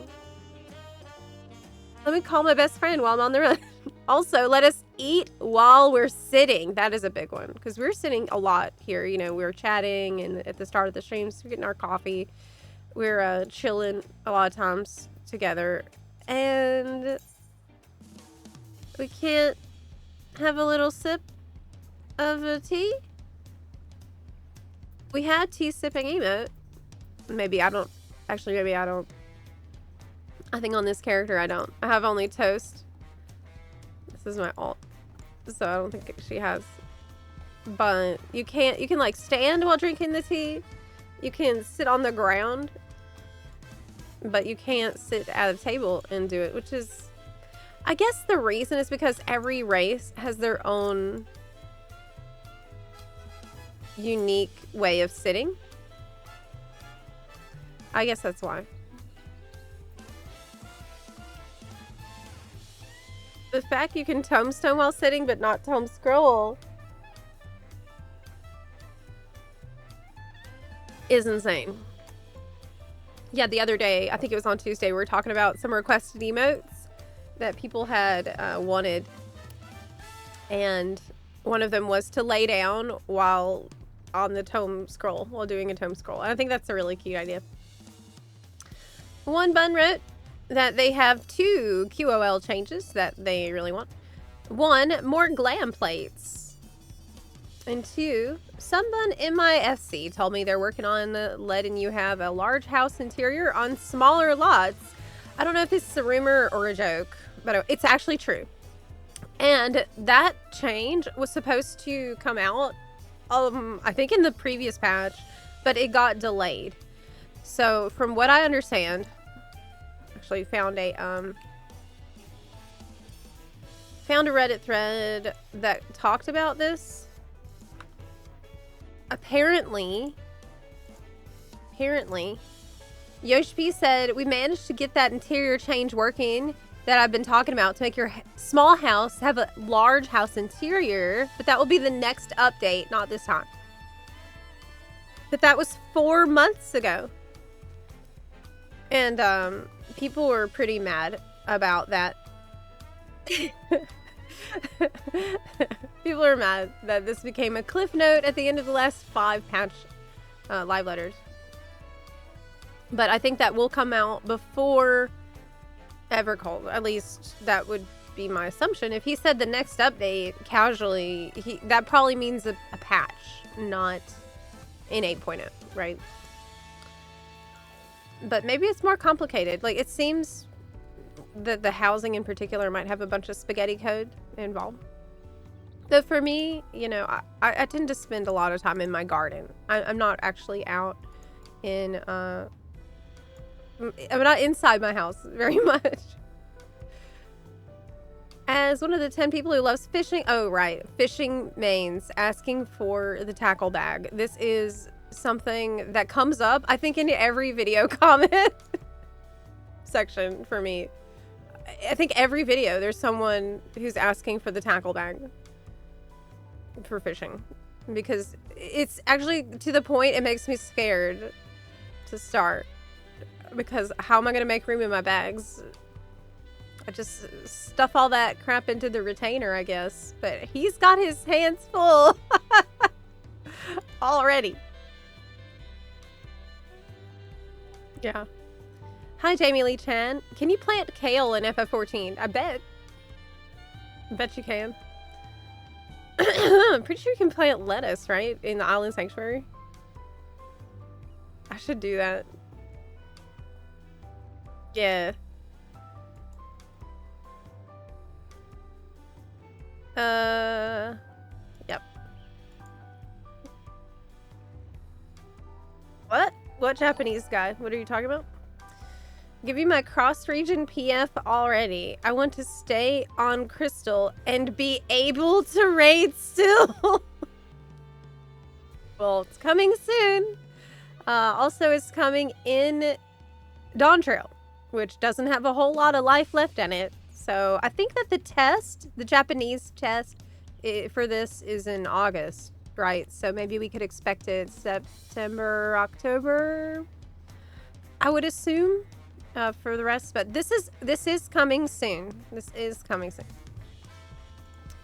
Let me call my best friend while I'm on the run. Also, let us eat while we're sitting. That is a big one because we're sitting a lot here. You know, we're chatting and at the start of the streams, we're getting our coffee. We're chilling a lot of times together, and we can't have a little sip of a tea. We had tea sipping emote. Maybe I don't. Actually, maybe I don't. I think on this character I don't. I have only toast. This is my alt, so I don't think she has. But you can't. You can like stand while drinking the tea. You can sit on the ground, but you can't sit at a table and do it, which is, I guess the reason is because every race has their own unique way of sitting. I guess that's why. The fact you can tombstone while sitting but not tome scroll is insane. Yeah, the other day, I think it was on Tuesday, we were talking about some requested emotes that people had wanted. And one of them was to lay down while on the tome scroll, while doing a tome scroll. And I think that's a really cute idea. One bun wrote that they have 2 QOL changes that they really want. 1, more glam plates. And 2, someone in my SC told me they're working on letting you have a large house interior on smaller lots. I don't know if this is a rumor or a joke, but it's actually true. And that change was supposed to come out, I think in the previous patch, but it got delayed. So from what I understand, actually found a Reddit thread that talked about this. Apparently, Yoshi said, we managed to get that interior change working that I've been talking about to make your small house have a large house interior, but that will be the next update, not this time. But that was 4 months ago. And people were pretty mad about that. People are mad that this became a cliff note at the end of the last 5 patch live letters. But I think that will come out before Evercold. At least that would be my assumption. If he said the next update casually, that probably means a patch, not in 8.0, right? But maybe it's more complicated. Like, it seems that the housing in particular might have a bunch of spaghetti code involved. Though for me, you know, I tend to spend a lot of time in my garden. I'm not actually out in, I'm not inside my house very much. As one of the 10 people who loves fishing, oh right, fishing mains asking for the tackle bag. This is something that comes up, I think, in every video comment section for me. I think every video there's someone who's asking for the tackle bag for fishing, because it's actually to the point it makes me scared to start, because how am I going to make room in my bags? I just stuff all that crap into the retainer, I guess, but he's got his hands full already. Yeah. Hi, Jamie Lee Chan. Can you plant kale in FF14? I bet you can. I'm pretty sure you can plant lettuce, right? In the Island Sanctuary. I should do that. Yeah. Yep. What? What Japanese guy? What are you talking about? Give you my cross-region PF already. I want to stay on Crystal and be able to raid still. Well, it's coming soon. Also, it's coming in Dawn Trail, which doesn't have a whole lot of life left in it. So I think that the Japanese test for this is in August, right? So maybe we could expect it September, October, I would assume, for the rest. But this is coming soon. This is coming soon.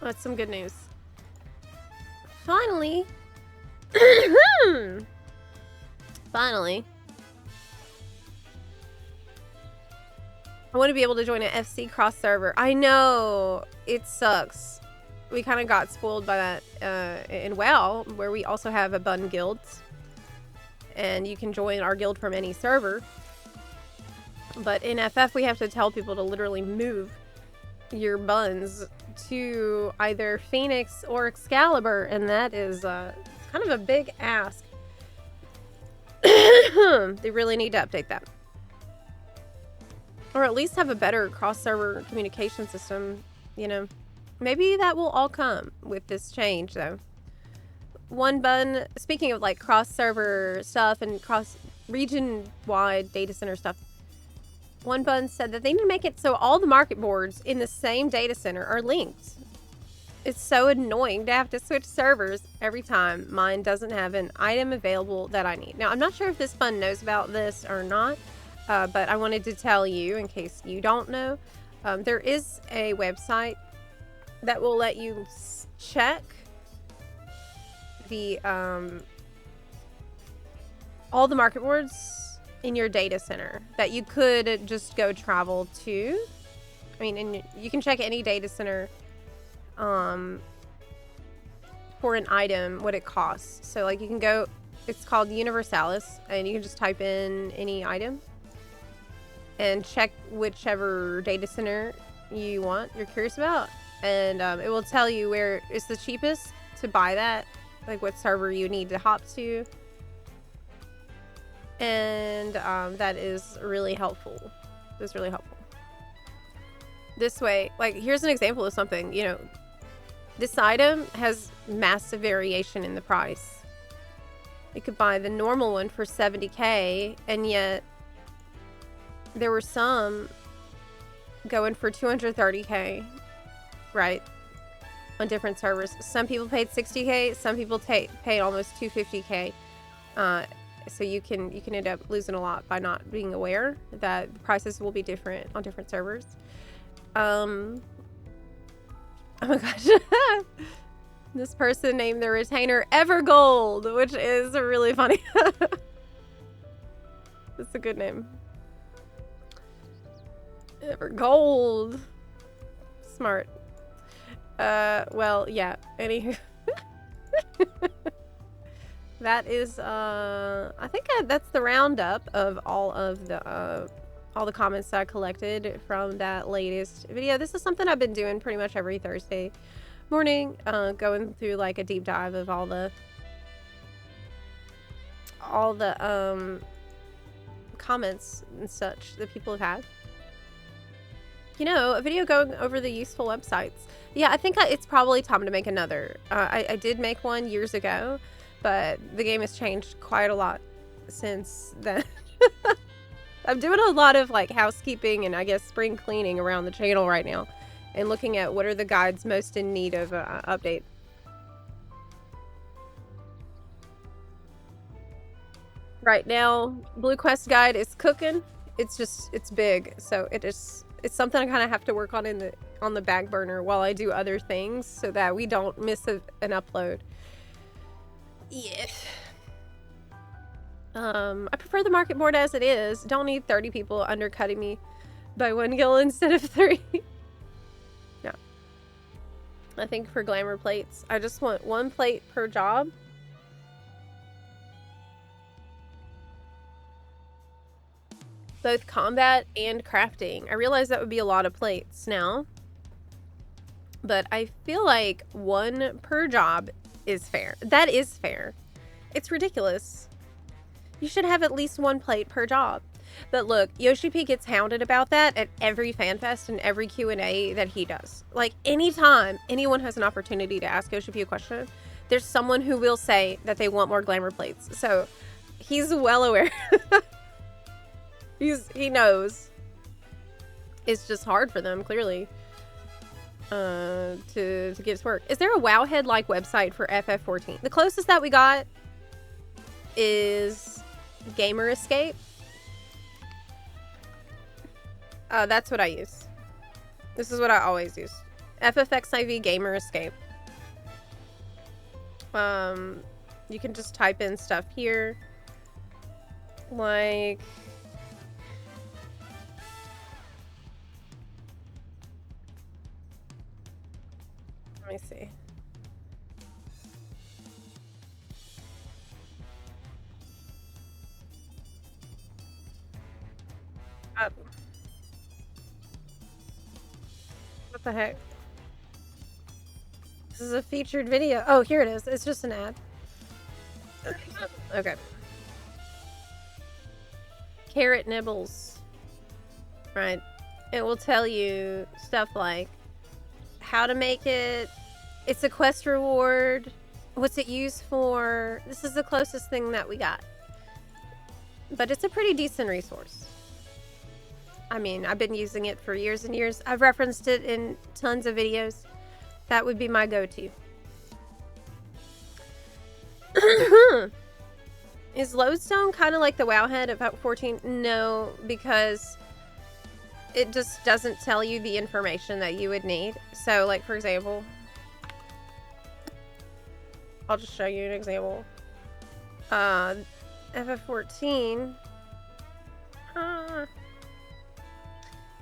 That's some good news. Finally. Finally. I want to be able to join an FC cross server. I know, it sucks. We kind of got spoiled by that in WoW, where we also have a bun guild. And you can join our guild from any server. But in FF, we have to tell people to literally move your buns to either Phoenix or Excalibur. And that is kind of a big ask. They really need to update that. Or at least have a better cross-server communication system, you know. Maybe that will all come with this change, though. One bun, speaking of like cross-server stuff and cross-region-wide data center stuff, one bun said that they need to make it so all the market boards in the same data center are linked. It's so annoying to have to switch servers every time mine doesn't have an item available that I need. Now, I'm not sure if this bun knows about this or not. But I wanted to tell you, in case you don't know, there is a website that will let you check the all the market boards in your data center that you could just go travel to. I mean, and you can check any data center for an item, what it costs. So, like, you can go, it's called Universalis, and you can just type in any item and check whichever data center you're curious about, and it will tell you where it's the cheapest to buy that, like what server you need to hop to, and that is really helpful. It's really helpful. This way, like, here's an example of something, you know, this item has massive variation in the price. You could buy the normal one for 70k, and yet there were some going for 230k, right? On different servers. Some people paid 60k, some people paid almost 250k. So you can end up losing a lot by not being aware that the prices will be different on different servers. Oh my gosh. This person named their retainer Evergold, which is really funny. It's a good name. Evergold. Smart. Well, yeah. Anywho. That is, I think that's the roundup of all the comments that I collected from that latest video. This is something I've been doing pretty much every Thursday morning, going through like a deep dive of all the comments and such that people have had. You know, a video going over the useful websites. Yeah, I think it's probably time to make another. I did make one years ago, but the game has changed quite a lot since then. I'm doing a lot of like housekeeping and I guess spring cleaning around the channel right now, and looking at what are the guides most in need of update. Right now, Blue Quest guide is cooking. It's big, so it's something I kind of have to work on on the back burner while I do other things, so that we don't miss an upload. Yeah. I prefer the market board as it is. Don't need 30 people undercutting me by 1 gil instead of 3. No. I think for glamour plates, I just want 1 plate per job. Both combat and crafting. I realize that would be a lot of plates now, but I feel like 1 per job is fair. That is fair. It's ridiculous. You should have at least 1 plate per job. But look, Yoshi P gets hounded about that at every FanFest and every Q&A that he does. Like, anytime anyone has an opportunity to ask Yoshi P a question, there's someone who will say that they want more glamour plates. So he's well aware. He knows. It's just hard for them, clearly, to get it to work. Is there a Wowhead-like website for FF14? The closest that we got is Gamer Escape. That's what I use. This is what I always use. FFXIV Gamer Escape. You can just type in stuff here. Like... Let me see. What the heck? This is a featured video. Oh, here it is. It's just an ad. Okay. Carrot nibbles. Right. It will tell you stuff like how to make it. It's a quest reward. What's it used for? This is the closest thing that we got. But it's a pretty decent resource. I mean, I've been using it for years and years. I've referenced it in tons of videos. That would be my go-to. Is Lodestone kind of like the Wowhead of 14? No, because it just doesn't tell you the information that you would need. So, like, for example, I'll just show you an example. FF14.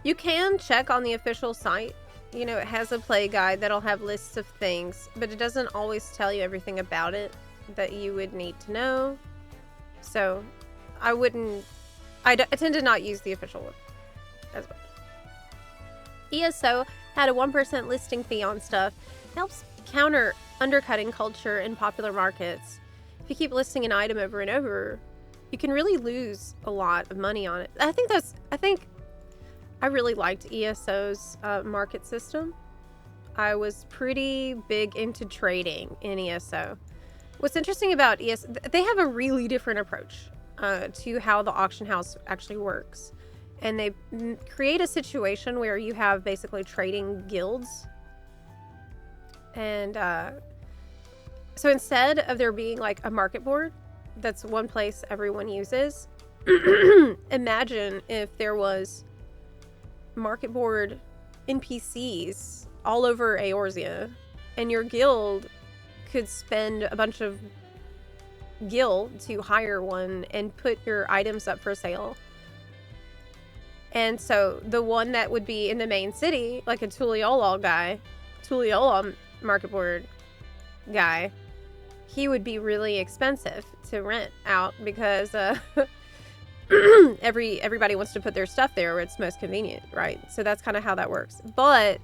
You can check on the official site. You know, it has a play guide that'll have lists of things, but it doesn't always tell you everything about it that you would need to know. So, I tend to not use the official one as much. ESO had a 1% listing fee on stuff. Helps counter undercutting culture in popular markets. If you keep listing an item over and over, you can really lose a lot of money on it. I think I really liked ESO's market system. I was pretty big into trading in ESO. What's interesting about ESO, they have a really different approach to how the auction house actually works. And they create a situation where you have basically trading guilds. And so instead of there being like a market board, that's one place everyone uses. Imagine if there was market board NPCs all over Eorzea, and your guild could spend a bunch of gil to hire one and put your items up for sale. And so the one that would be in the main city, like a Tuliyola market board guy, he would be really expensive to rent out because everybody wants to put their stuff there where it's most convenient, right? So that's kind of how that works. But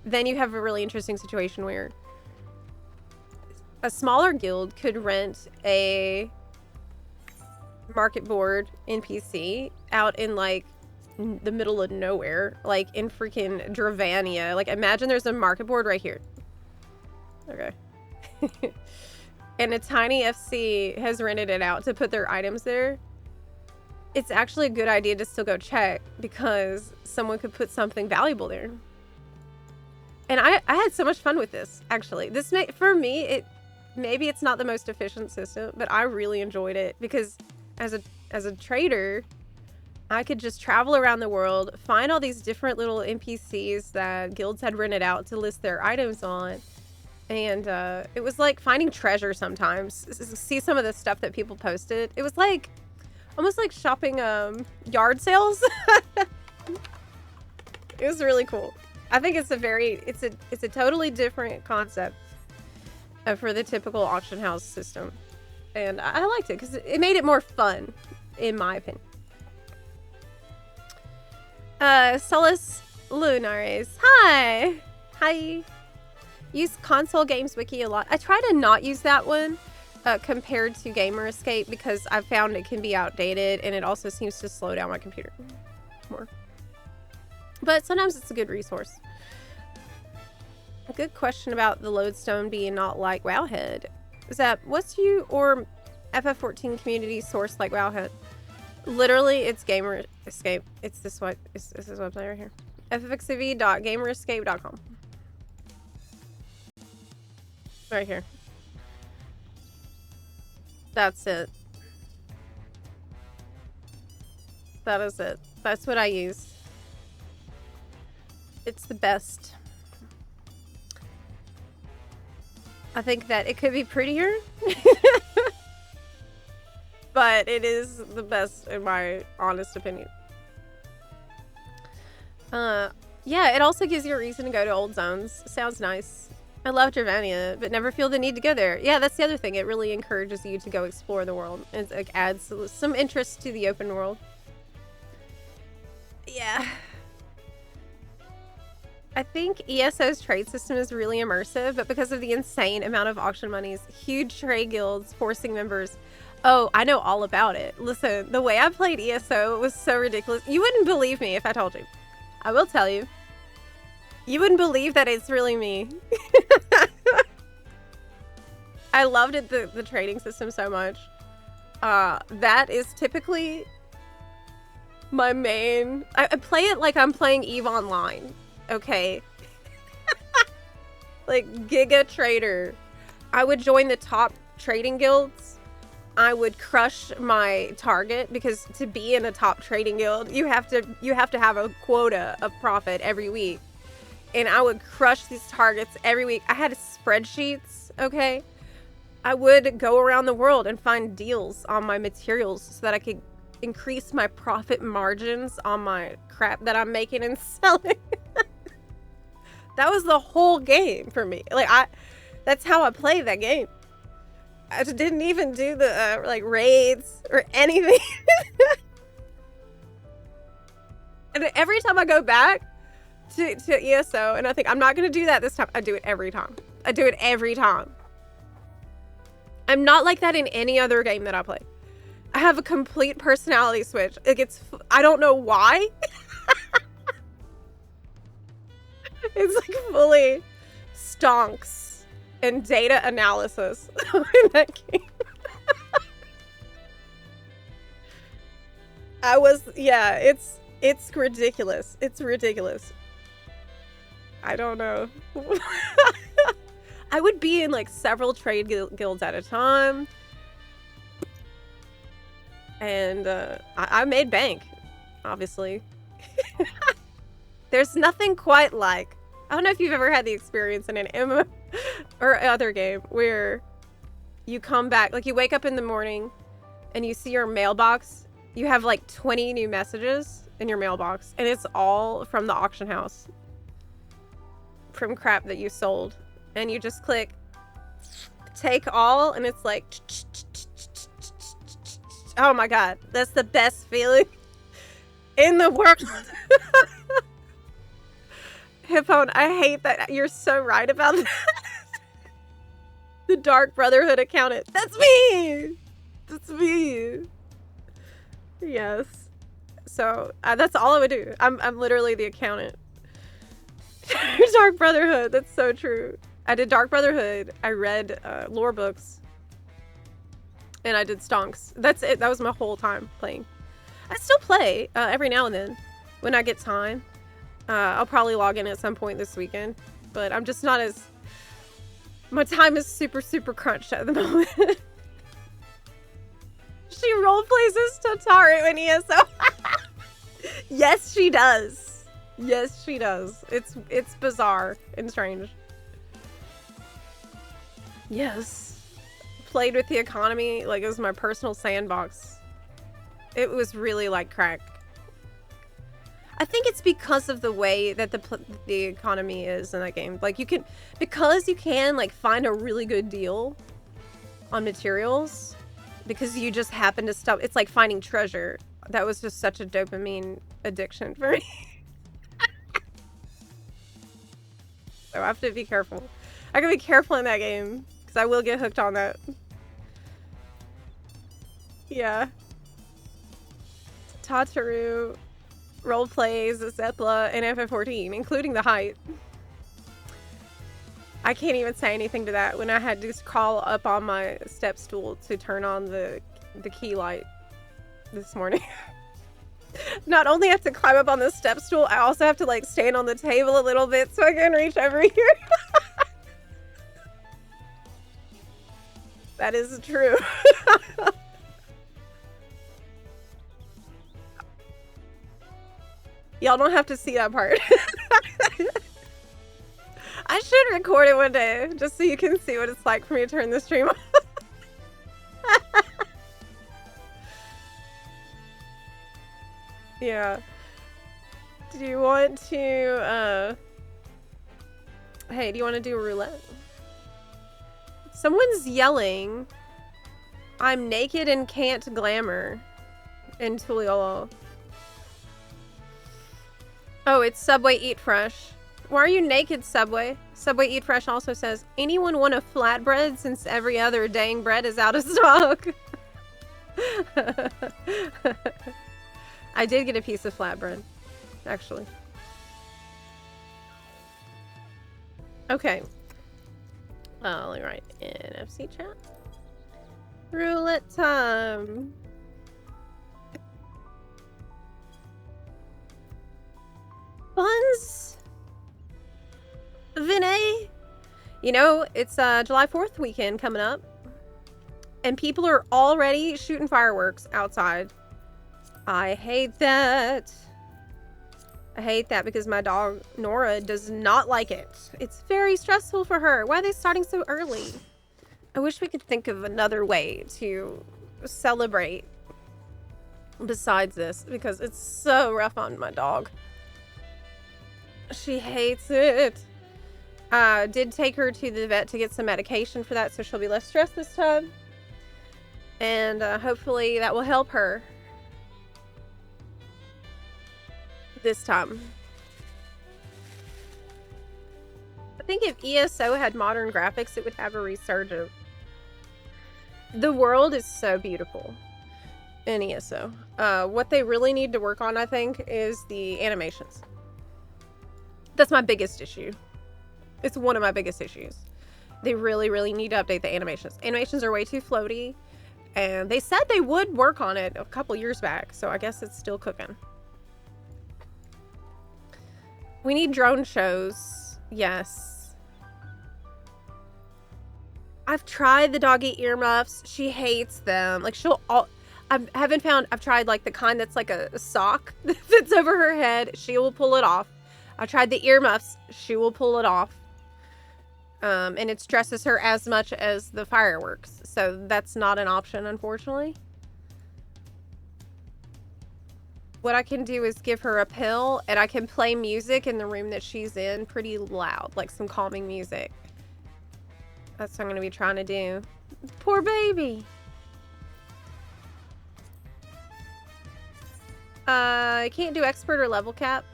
then you have a really interesting situation where a smaller guild could rent a market board NPC out in like the middle of nowhere, like in freaking Dravania. Like imagine there's a market board right here. Okay. And a tiny FC has rented it out to put their items there. It's actually a good idea to still go check because someone could put something valuable there. And I had so much fun with this, actually. For me, maybe it's not the most efficient system, but I really enjoyed it because as a trader, I could just travel around the world, find all these different little NPCs that guilds had rented out to list their items on. And it was like finding treasure sometimes. See some of the stuff that people posted. It was like almost like shopping yard sales. It was really cool. I think it's a totally different concept for the typical auction house system. And I liked it because it made it more fun, in my opinion. Solus Lunares. Hi! Hi! Use console games wiki a lot. I try to not use that one compared to Gamer Escape because I've found it can be outdated and it also seems to slow down my computer more. But sometimes it's a good resource. A good question about the lodestone being not like Wowhead. Zep, what's you or FF14 community source like Wowhead? Literally, it's Gamer Escape. It's this one. It's this website right here. ffxcv.gamerescape.com. Right here. That's it. That is it. That's what I use. It's the best. I think that it could be prettier. But it is the best in my honest opinion. Yeah, it also gives you a reason to go to old zones. Sounds nice. I love Gervania, but never feel the need to go there. Yeah, that's the other thing. It really encourages you to go explore the world. It like adds some interest to the open world. Yeah. I think ESO's trade system is really immersive, but because of the insane amount of auction monies, huge trade guilds forcing members. Oh, I know all about it. Listen, the way I played ESO was so ridiculous. You wouldn't believe me if I told you. I will tell you. You wouldn't believe that it's really me. I loved it, the trading system so much. That is typically my main... I play it like I'm playing EVE Online. Okay. Like Giga Trader. I would join the top trading guilds. I would crush my target because to be in a top trading guild, you have to have a quota of profit every week. And I would crush these targets every week. I had spreadsheets, okay? I would go around the world and find deals on my materials so that I could increase my profit margins on my crap that I'm making and selling. That was the whole game for me. Like that's how I played that game. I just didn't even do the like raids or anything. And every time I go back to ESO and I think I'm not going to do that this time, I do it every time. I do it every time. I'm not like that in any other game that I play. I have a complete personality switch. I don't know why. It's like fully stonks and data analysis in that game. Yeah, it's ridiculous. It's ridiculous. I don't know. I would be in like several trade guilds at a time. And I made bank, obviously. There's nothing quite like, I don't know if you've ever had the experience in an MMO or other game where you come back, like you wake up in the morning and you see your mailbox. You have like 20 new messages in your mailbox and it's all from the auction house. From crap that you sold. And you just click take all and it's like, oh my God, that's the best feeling in the world. Hippone, I hate that. You're so right about that. The Dark Brotherhood accountant. That's me! That's me! Yes. So, that's all I would do. I'm literally the accountant. Dark Brotherhood. That's so true. I did Dark Brotherhood. I read lore books. And I did stonks. That's it. That was my whole time playing. I still play every now and then when I get time. I'll probably log in at some point this weekend, but I'm just not as... My time is super, super crunched at the moment. She roleplays as Totari in ESO. Yes, she does. Yes, she does. It's bizarre and strange. Yes. Played with the economy like it was my personal sandbox. It was really like crack. I think it's because of the way that the economy is in that game. Like because you can like find a really good deal on materials because you just happen to stop. It's like finding treasure. That was just such a dopamine addiction for me. So I have to be careful. I gotta be careful in that game because I will get hooked on that. Yeah. Tataru roleplays Zepla and FF14, including the height. I can't even say anything to that when I had to crawl up on my step stool to turn on the key light. this morning. Not only have to climb up on the step stool, I also have to like stand on the table a little bit so I can reach over here. That is true. Y'all don't have to see that part. I should record it one day just so you can see what it's like for me to turn the stream on. Yeah. Do you want to, hey, do you want to do a roulette? Someone's yelling, I'm naked and can't glamour. In Tulio. Oh, it's Subway Eat Fresh. Why are you naked, Subway? Subway Eat Fresh also says, anyone want a flatbread since every other dang bread is out of stock? I did get a piece of flatbread, actually. Okay. Let me write NFC chat. Roulette time. Buns. Vinay. You know, it's July 4th weekend coming up. And people are already shooting fireworks outside. I hate that. I hate that because my dog, Nora, does not like it. It's very stressful for her. Why are they starting so early? I wish we could think of another way to celebrate besides this because it's so rough on my dog. She hates it. Did take her to the vet to get some medication for that so she'll be less stressed this time. And hopefully that will help her. This time. I think if ESO had modern graphics, it would have a resurgence. The world is so beautiful in ESO. What they really need to work on, I think, is the animations. That's my biggest issue. It's one of my biggest issues. They really, really need to update the animations. Animations are way too floaty, and they said they would work on it a couple years back, so I guess it's still cooking. We need drone shows. Yes. I've tried the doggy earmuffs. She hates them. Like I've tried like the kind that's like a sock that fits over her head. She will pull it off. I tried the earmuffs. She will pull it off. And it stresses her as much as the fireworks. So that's not an option, unfortunately. What I can do is give her a pill, and I can play music in the room that she's in pretty loud, like some calming music. That's what I'm going to be trying to do. Poor baby. I can't do expert or level cap.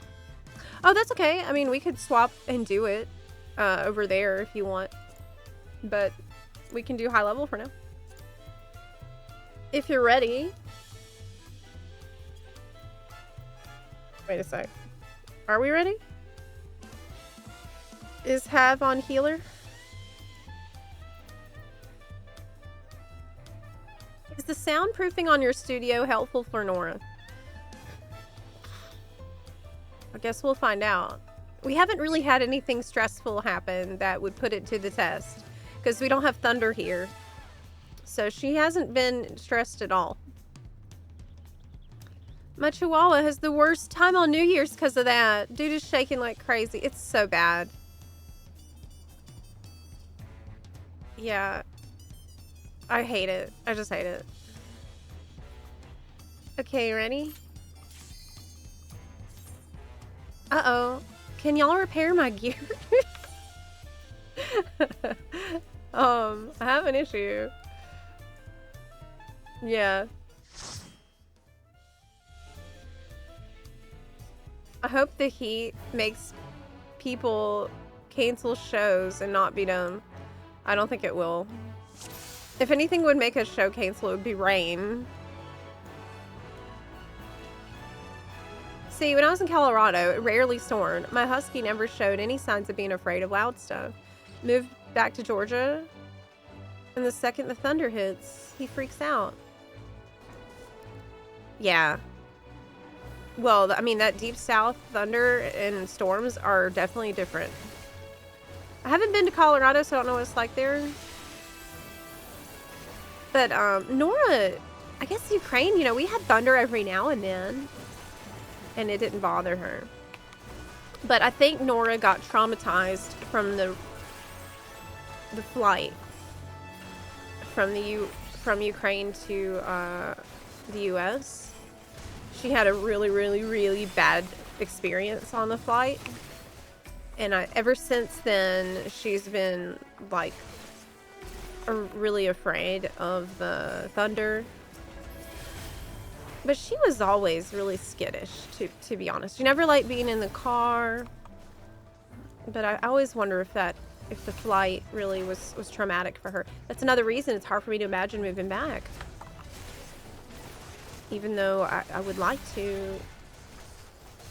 Oh, that's okay. I mean, we could swap and do it over there if you want. But we can do high level for now. If you're ready. Wait a sec. Are we ready? Is Have on healer? Is the soundproofing on your studio helpful for Nora? I guess we'll find out. We haven't really had anything stressful happen that would put it to the test. Because we don't have thunder here. So she hasn't been stressed at all. My chihuahua has the worst time on New Year's because of that. Dude is shaking like crazy. It's so bad. Yeah. I hate it. I just hate it. Okay, ready? Uh-oh. Can y'all repair my gear? I have an issue. Yeah. I hope the heat makes people cancel shows and not be dumb. I don't think it will. If anything would make a show cancel, it would be rain. See, when I was in Colorado, it rarely stormed. My husky never showed any signs of being afraid of loud stuff. Moved back to Georgia, and the second the thunder hits, he freaks out. Yeah. Well, I mean, that deep south thunder and storms are definitely different. I haven't been to Colorado, so I don't know what it's like there. But, Nora, I guess Ukraine, you know, we had thunder every now and then, and it didn't bother her. But I think Nora got traumatized from the flight from from Ukraine to the US. She had a really, really, really bad experience on the flight. And ever since then, she's been, like, really afraid of the thunder. But she was always really skittish, to be honest. She never liked being in the car. But I always wonder if the flight really was traumatic for her. That's another reason it's hard for me to imagine moving back. Even though I would like to.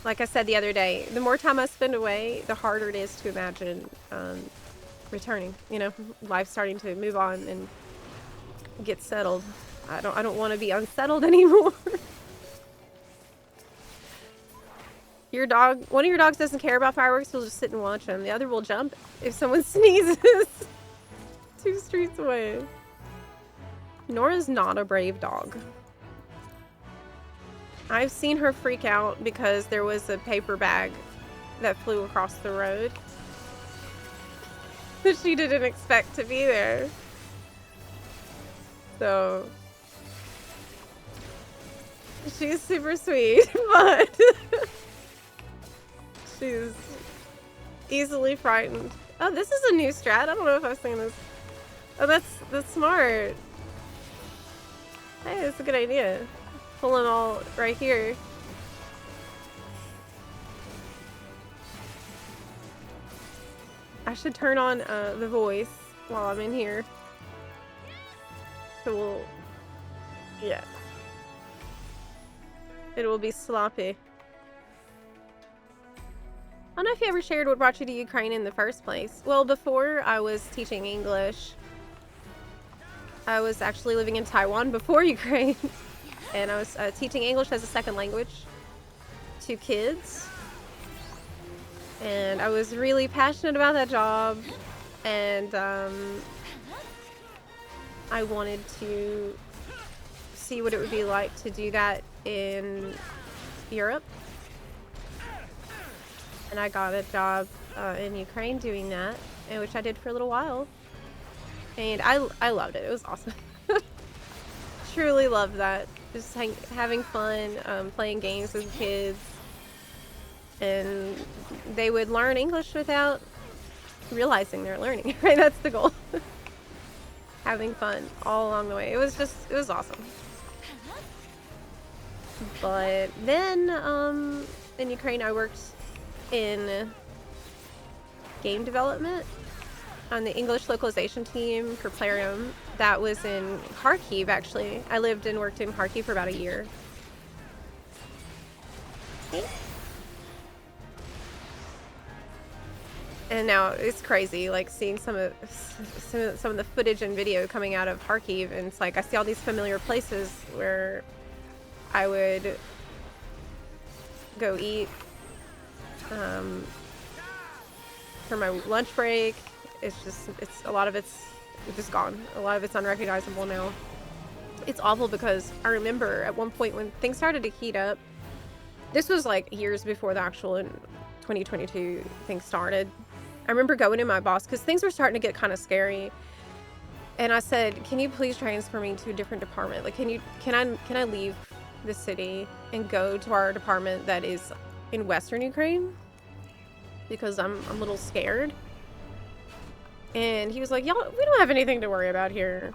Like I said the other day, the more time I spend away, the harder it is to imagine returning. You know, life starting to move on and get settled. I don't want to be unsettled anymore. One of your dogs doesn't care about fireworks, he'll just sit and watch them. The other will jump if someone sneezes 2 streets away. Nora's not a brave dog. I've seen her freak out because there was a paper bag that flew across the road that she didn't expect to be there. So she's super sweet, but she's easily frightened. Oh, this is a new strat. I don't know if I've seen this. Oh, that's smart. Hey, that's a good idea. Pull them all right here. I should turn on the voice while I'm in here. So we'll... yeah. It will be sloppy. I don't know if you ever shared what brought you to Ukraine in the first place. Well, before I was teaching English, I was actually living in Taiwan before Ukraine. And I was teaching English as a second language to kids. And I was really passionate about that job. And I wanted to see what it would be like to do that in Europe. And I got a job in Ukraine doing that, which I did for a little while. And I loved it. It was awesome. Truly loved that. Just having fun, playing games with kids. And they would learn English without realizing they're learning, right? That's the goal. Having fun all along the way. It was awesome. But then, in Ukraine, I worked in game development on the English localization team for Plarium. That was in Kharkiv, actually. I lived and worked in Kharkiv for about a year. And now it's crazy, like seeing some of the footage and video coming out of Kharkiv, and it's like I see all these familiar places where I would go eat for my lunch break. It's a lot of it's just gone. A lot of it's unrecognizable now. It's awful because I remember at one point when things started to heat up. This was like years before the actual 2022 thing started. I remember going to my boss because things were starting to get kind of scary, and I said, "Can you please transfer me to a different department? Like, can I leave the city and go to our department that is in Western Ukraine because I'm a little scared?" And he was like, "Y'all, we don't have anything to worry about here.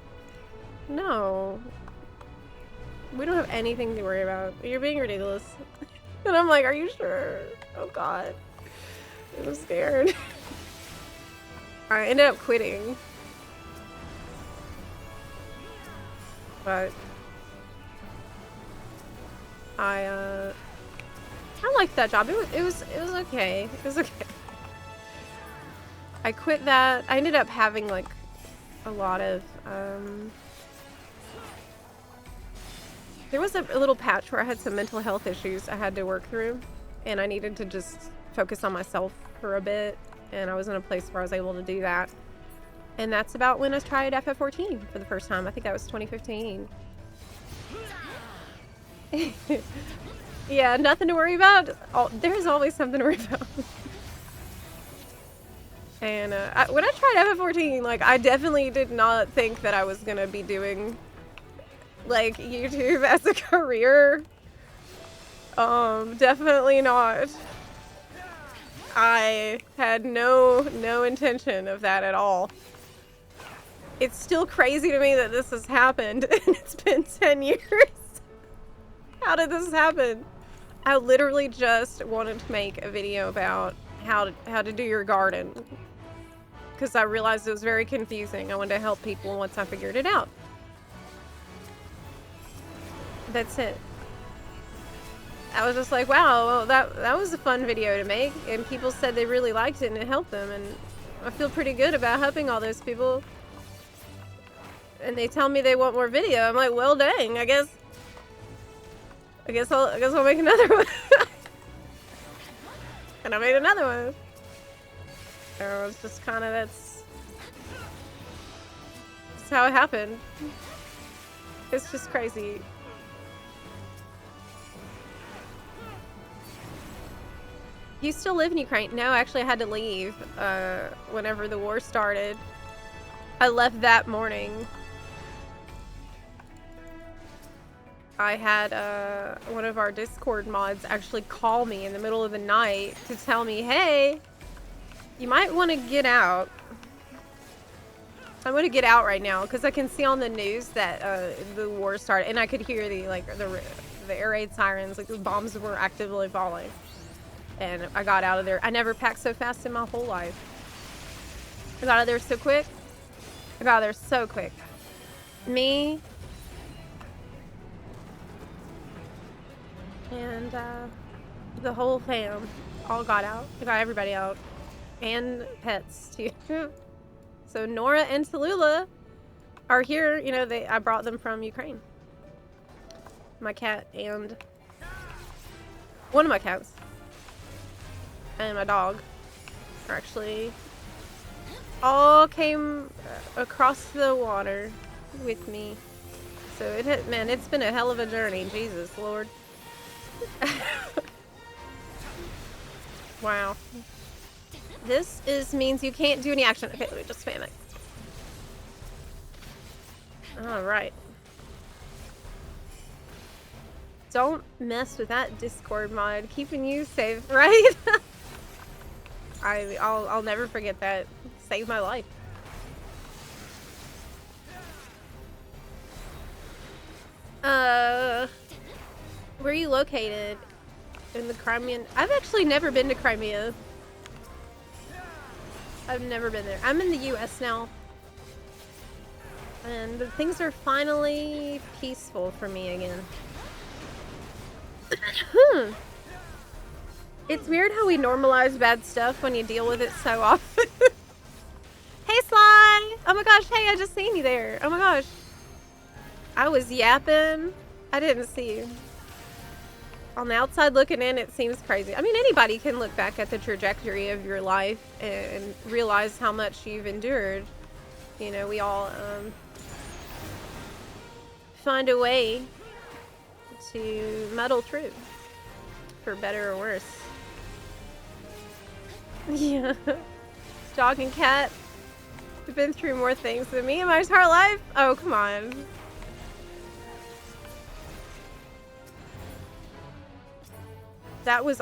No, we don't have anything to worry about. You're being ridiculous." And I'm like, "Are you sure?" Oh God, I was scared. I ended up quitting, but I liked that job. It was okay. It was okay. I quit that. I ended up having like a lot of There was a little patch where I had some mental health issues I had to work through, and I needed to just focus on myself for a bit, and I was in a place where I was able to do that. And that's about when I tried FF14 for the first time. I think that was 2015. Yeah, nothing to worry about. There's always something to worry about. And when I tried FF14, like, I definitely did not think that I was gonna be doing, like, YouTube as a career. Definitely not. I had no intention of that at all. It's still crazy to me that this has happened, and it's been 10 years. How did this happen? I literally just wanted to make a video about how to do your garden, because I realized it was very confusing. I wanted to help people once I figured it out. That's it. I was just like, wow, well, that was a fun video to make, and people said they really liked it and it helped them, and I feel pretty good about helping all those people. And they tell me they want more video. I'm like, well, dang, I guess I'll make another one. And I made another one. So it's just kind of that's how it happened. It's just crazy. You still live in Ukraine? No, actually I had to leave whenever the war started. I left that morning. I had one of our Discord mods actually call me in the middle of the night to tell me, hey, you might want to get out. I'm going to get out right now because I can see on the news that the war started, and I could hear the air raid sirens, like the bombs were actively falling. And I got out of there. I never packed so fast in my whole life. I got out of there so quick. I got out of there so quick. Me and the whole fam all got out. I got everybody out. And pets too. So Nora and Tallulah are here. You know, I brought them from Ukraine. My cat and one of my cats and my dog are actually all came across the water with me. So it's been a hell of a journey. Jesus Lord. Wow. This means you can't do any action. Okay, let me just spam it. Alright. Don't mess with that Discord mod. Keeping you safe, right? I'll never forget that. Saved my life. Where are you located? In the Crimean? I've actually never been to Crimea. I've never been there. I'm in the US now. And things are finally peaceful for me again. It's weird how we normalize bad stuff when you deal with it so often. Hey Sly! Oh my gosh, hey, I just seen you there. Oh my gosh. I was yapping. I didn't see you. On the outside looking in, it seems crazy. I mean, anybody can look back at the trajectory of your life and realize how much you've endured. You know, we all find a way to muddle through, for better or worse. Yeah. Dog and cat have been through more things than me in my entire life. Oh, come on. That was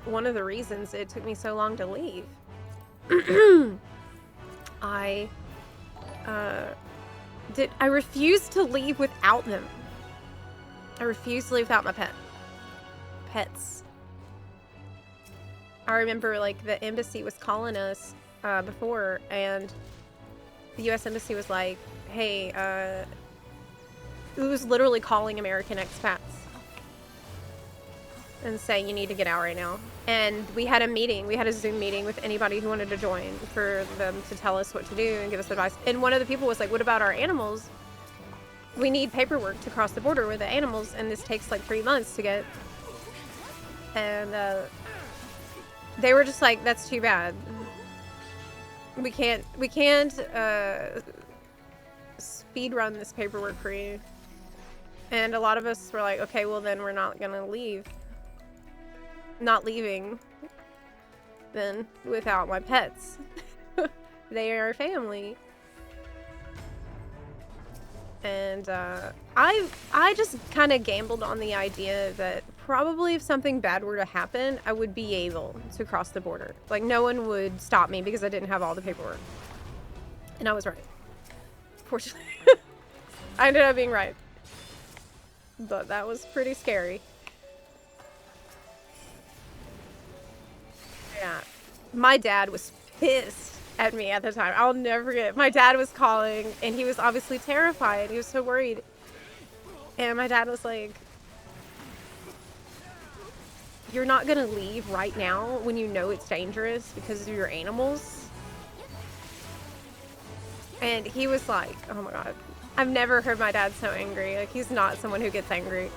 one of the reasons it took me so long to leave. I refused to leave without them. I refused to leave without my pets. I remember, like, the embassy was calling us before, and the U.S. embassy was like, hey, it was literally calling American expats and saying, you need to get out right now. And we had a meeting. We had a Zoom meeting with anybody who wanted to join for them to tell us what to do and give us advice. And one of the people was like, what about our animals? we need paperwork to cross the border with the animals, and this takes like 3 months to get. And they were just like, that's too bad. We can't speed run this paperwork for you. And a lot of us were like, okay, well then we're not gonna leave. Not leaving then without my pets. They are family. And I just kind of gambled on the idea that probably if something bad were to happen, I would be able to cross the border. Like, no one would stop me because I didn't have all the paperwork. And I was right. Fortunately. I ended up being right. But that was pretty scary. Yeah. My dad was pissed at me at the time. I'll never forget. My dad was calling, and he was obviously terrified. He was so worried. And my dad was like, you're not gonna leave right now when you know it's dangerous because of your animals? And he was like, oh my god. I've never heard my dad so angry. Like, he's not someone who gets angry.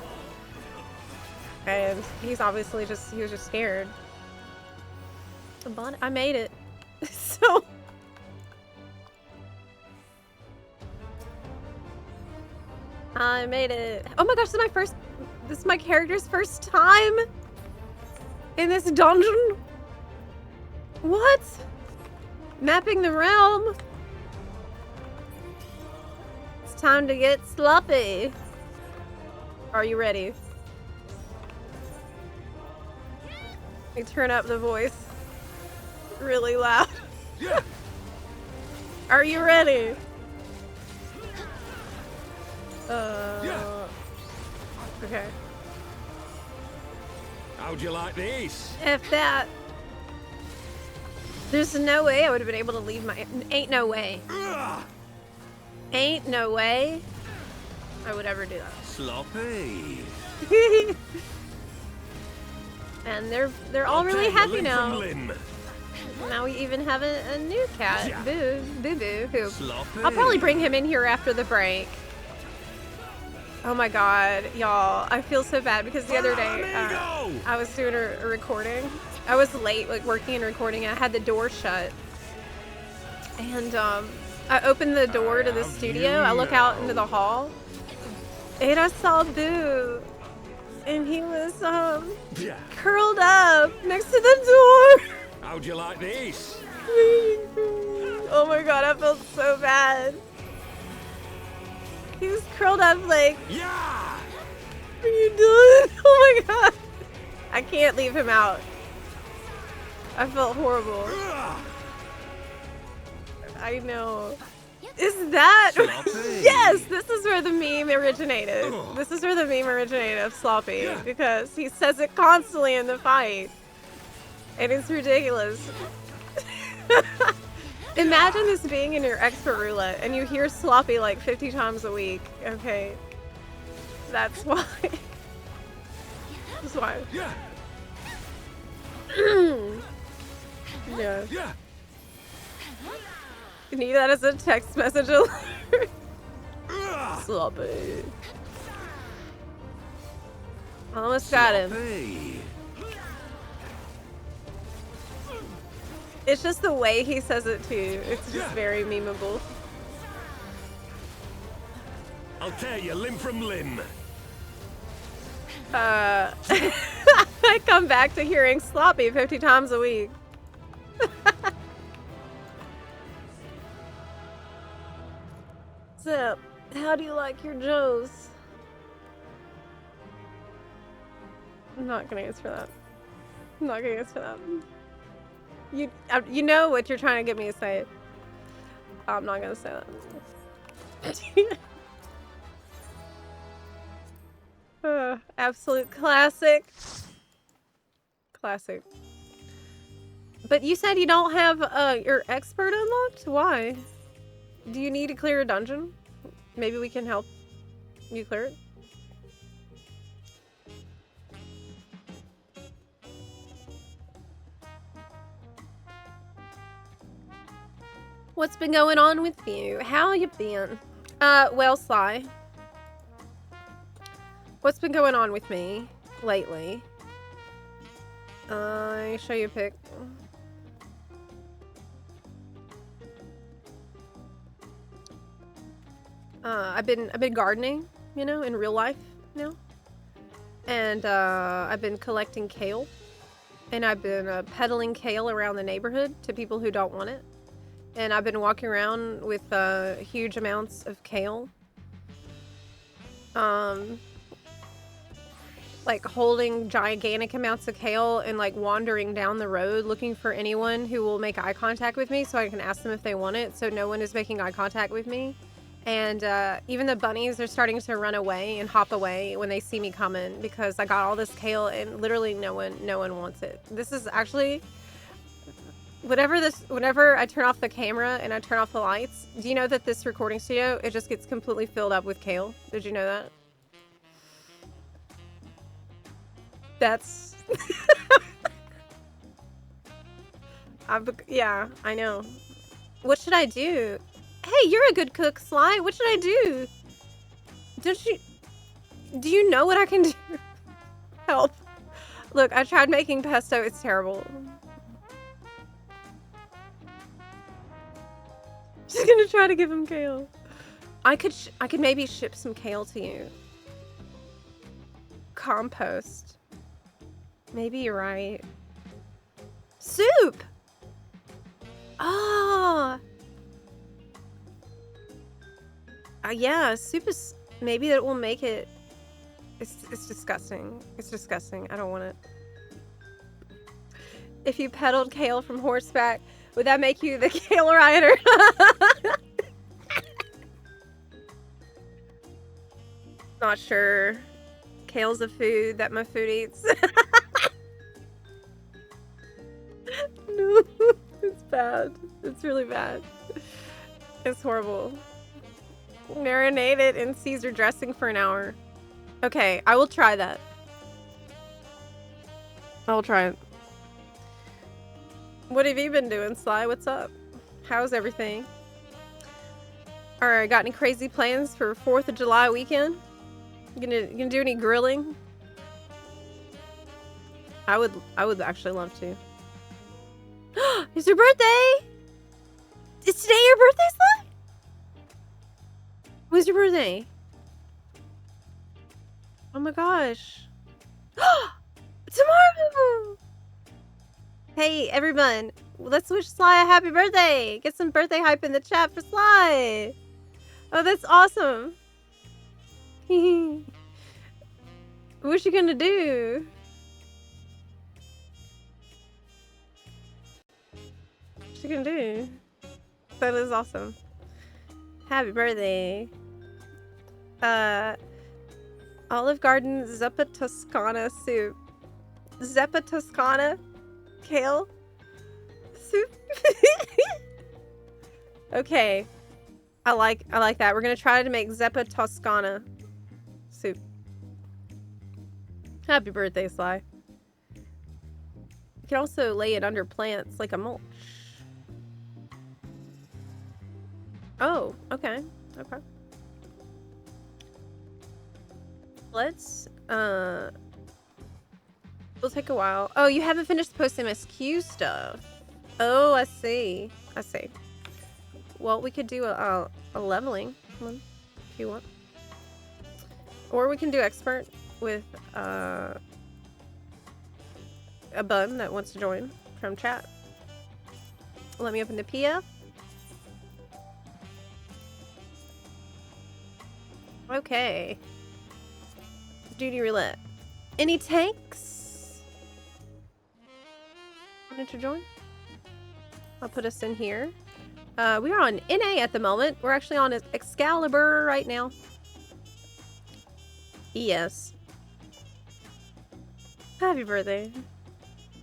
And he's obviously he was just scared. But I made it. So I made it. Oh my gosh, this is my character's first time in this dungeon. What? Mapping the realm. It's time to get sloppy. Are you ready? I turn up the voice really loud. Are you ready? Okay. How'd you like this? If that. There's no way I would have been able to leave my. Ain't no way. Ain't no way I would ever do that. Sloppy. And they're all really happy now. Now we even have a new cat, Boo Boo, who Sloppy. I'll probably bring him in here after the break. Oh my god, y'all, I feel so bad because the other day I was doing a recording. I was late, like working and recording, and I had the door shut. And I opened the door to the studio. I look out into the hall, and I saw Boo, and he was curled up next to the door. How'd you like this? Oh my god, I felt so bad. He was curled up like, yeah! what are you doing? Oh my god. I can't leave him out. I felt horrible. I know. Is that? Yes, this is where the meme originated. This is where the meme originated of Sloppy, because he says it constantly in the fight. And it's ridiculous. Imagine this being in your expert roulette and you hear Sloppy like 50 times a week. Okay. That's why. That's why. Yeah. Yeah. You need that as a text message alert. Sloppy. Almost got him. Sloppy. It's just the way he says it too. It's just very memeable. I'll tear you limb from limb. I come back to hearing Sloppy 50 times a week. Zep, how do you like your Joes? I'm not gonna answer that. I'm not gonna answer that. You know what you're trying to get me to say. I'm not gonna say that. Absolute classic. Classic. But you said you don't have your expert unlocked? Why? Do you need to clear a dungeon? Maybe we can help you clear it? What's been going on with you? How you been? Well, Sly, What's been going on with me lately? Show you a pic. I've been gardening, you know, in real life now. And I've been collecting kale. And I've been peddling kale around the neighborhood to people who don't want it. And I've been walking around with huge amounts of kale. Like holding gigantic amounts of kale and like wandering down the road looking for anyone who will make eye contact with me so I can ask them if they want it, so no one is making eye contact with me. And even the bunnies are starting to run away and hop away when they see me coming because I got all this kale and literally no one wants it. This is actually whenever I turn off the camera and I turn off the lights, do you know that this recording studio, it just gets completely filled up with kale? Did you know that? That's yeah, I know. What should I do? Hey, you're a good cook, Sly. What should I do? Do you know what I can do? Help. Look, I tried making pesto. It's terrible. Just gonna try to give him kale. I could maybe ship some kale to you. Compost. Maybe you're right. Soup! Ah! Yeah, soup is... Maybe that will make it... It's disgusting. It's disgusting. I don't want it. If you peddled kale from horseback, would that make you the kale rider? Not sure. Kale's a food that my food eats. No, it's bad. It's really bad. It's horrible. Marinate it in Caesar dressing for an hour. Okay, I will try that. I'll try it. What have you been doing, Sly? What's up? How's everything? Alright, got any crazy plans for 4th of July weekend? You gonna do any grilling? I would actually love to. It's your birthday! Is today your birthday, Sly? When's your birthday? Oh my gosh. Tomorrow! Hey, everyone. Let's wish Sly a happy birthday. Get some birthday hype in the chat for Sly. Oh, that's awesome. What's you gonna do? What's you gonna do? That is awesome. Happy birthday. Olive Garden Zeppa Toscana soup. Zeppa Toscana? Kale? Soup? Okay. I like that. We're gonna try to make Zeppa Toscana soup. Happy birthday, Sly. You can also lay it under plants like a mulch. Oh, okay. Okay. Let's, it'll take a while. Oh, you haven't finished the post-MSQ stuff. Oh, I see. I see. Well, we could do a leveling one if you want. Or we can do expert with, a bun that wants to join from chat. Let me open the PF. Okay. Duty roulette. Any tanks? Wanted to join? I'll put us in here. We are on NA at the moment. We're actually on Excalibur right now. Yes. Happy birthday.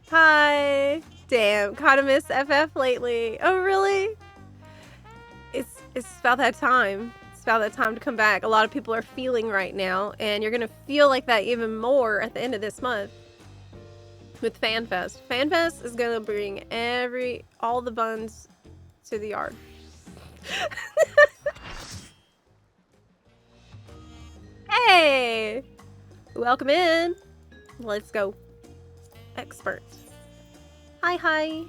Hi. Damn, kinda miss FF lately. Oh, really? It's about that time. It's about that time to come back. A lot of people are feeling right now, and you're gonna feel like that even more at the end of this month with FanFest. FanFest is gonna bring all the buns to the yard. Hey! Welcome in. Let's go. Expert. Hi, hi.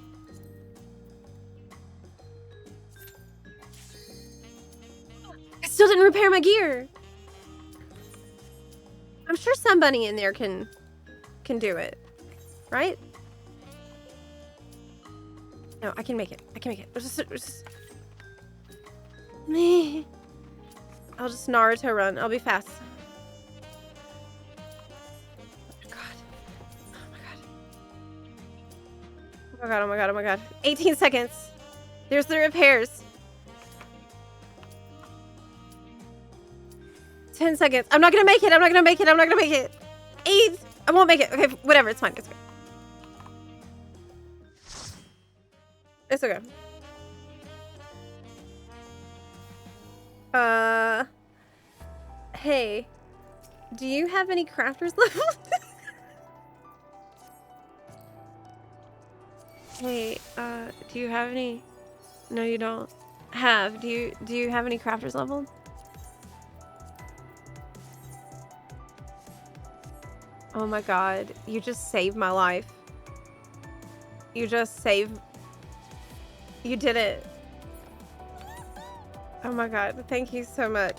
I still didn't repair my gear. I'm sure somebody in there can do it, right? No, I can make it. I can make it. Me. I'll just Naruto run. I'll be fast. Oh my god. Oh my god. Oh my god. Oh my god. 18 seconds. There's the repairs. 10 seconds. I'm not gonna make it. I'm not gonna make it. I'm not gonna make it. 8. I won't make it. Okay, whatever. It's fine. It's okay. It's okay. Hey. Do you have any crafters left? Hey, do you have any? No, you don't. Do you have any crafters leveled? Oh my god, you just saved my life. You did it. Oh my god, thank you so much.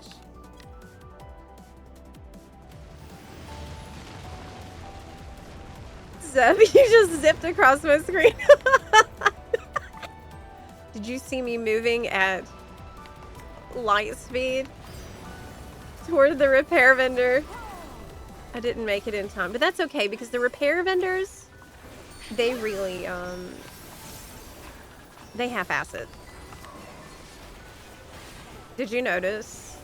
Zep, you just zipped across my screen. Did you see me moving at light speed toward the repair vendor? I didn't make it in time, but that's okay because the repair vendors, they really, they half-ass it. Did you notice?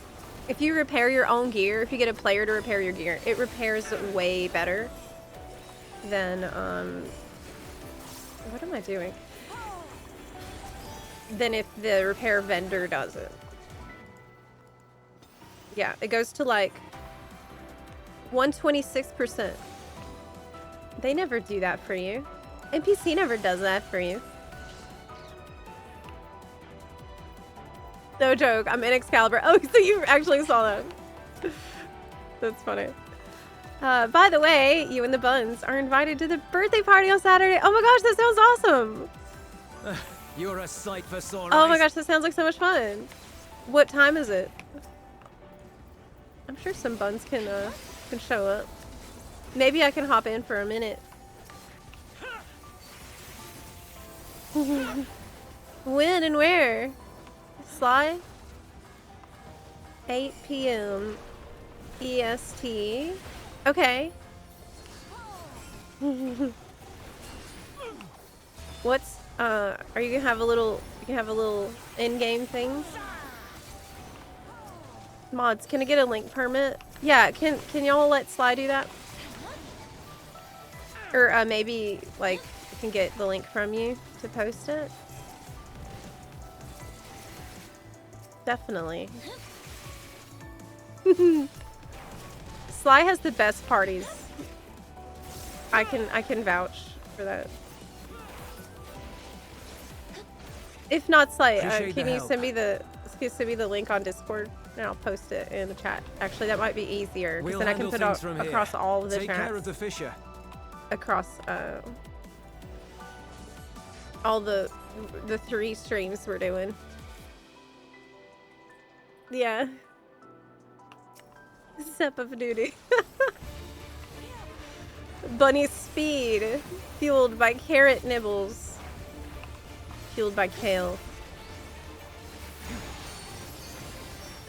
If you repair your own gear, if you get a player to repair your gear, it repairs way better than, what am I doing? Than if the repair vendor does it. Yeah, it goes to like 126%. They never do that for you. NPC never does that for you. No joke, I'm in Excalibur. Oh, so you actually saw that. That's funny. By the way, you and the Buns are invited to the birthday party on Saturday. Oh my gosh, that sounds awesome. You're a sight for sore eyes. Oh my gosh, that sounds like so much fun. What time is it? I'm sure some Buns can show up. Maybe I can hop in for a minute. When and where? Sly? 8 p.m. EST. Okay. What's are you gonna have a little in-game thing? Mods, can I get a link permit? Yeah, can y'all let Sly do that? Or maybe like I can get the link from you to post it? Definitely. Sly has the best parties. I can vouch for that. If not, Sly, can you send me the link on Discord and I'll post it in the chat. Actually, that might be easier because then I can put it across all of the chats. Take care of the Fisher. Across all the 3 streams we're doing. Yeah. Step of duty. Bunny speed. Fueled by carrot nibbles. Fueled by kale.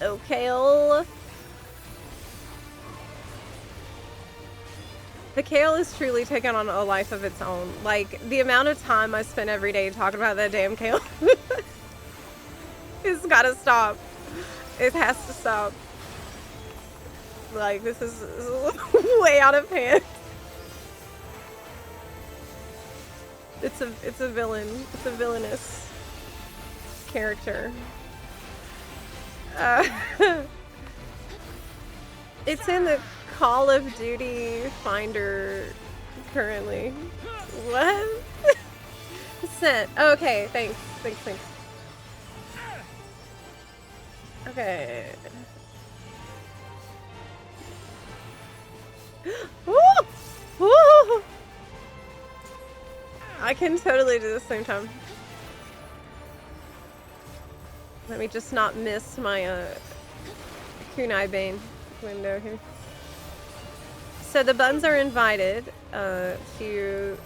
Oh, kale. The kale is truly taking on a life of its own. Like, the amount of time I spend every day talking about that damn kale. It's gotta stop. It has to stop. Like, this is way out of hand. It's a villain. It's a villainous character. It's in the Call of Duty Finder currently. What? Sent. Okay, thanks. Okay. Woo! Woo! I can totally do this same time. Let me just not miss my kunai bane window here. So the buns are invited to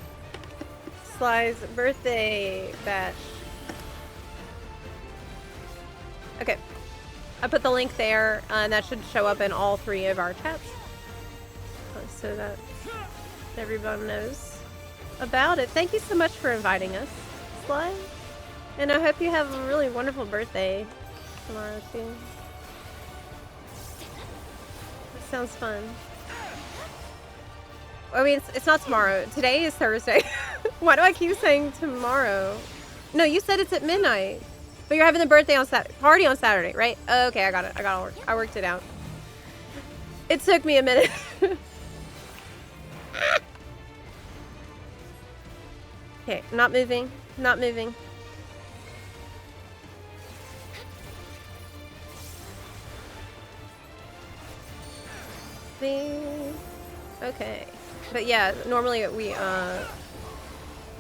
Sly's birthday bash. Okay, I put the link there, and that should show up in all 3 of our chats, so that everyone knows about it. Thank you so much for inviting us, Sly, and I hope you have a really wonderful birthday tomorrow too. That sounds fun. I mean, it's not tomorrow. Today is Thursday. Why do I keep saying tomorrow? No, you said it's at midnight. But you're having the birthday on Saturday, party on Saturday, right? Okay, I got it. I worked it out. It took me a minute. Okay, not moving. Not moving. Okay. But yeah, normally we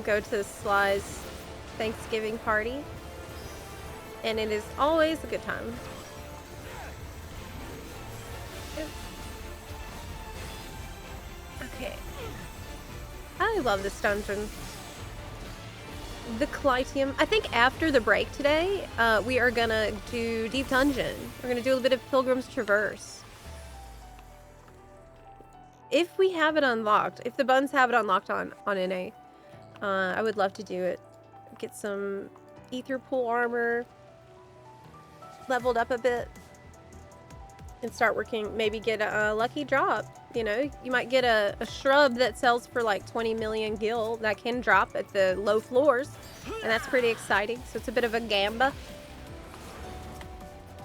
go to Sly's Thanksgiving party, and it is always a good time. Okay. I love this dungeon. The Clytium. I think after the break today, we are gonna do Deep Dungeon. We're gonna do a little bit of Pilgrim's Traverse. If we have it unlocked, if the buns have it unlocked on NA, I would love to do it. Get some Ether Pool armor, leveled up a bit, and start working. Maybe get a lucky drop. You know, you might get a shrub that sells for like 20 million gil that can drop at the low floors, and that's pretty exciting. So it's a bit of a gamba.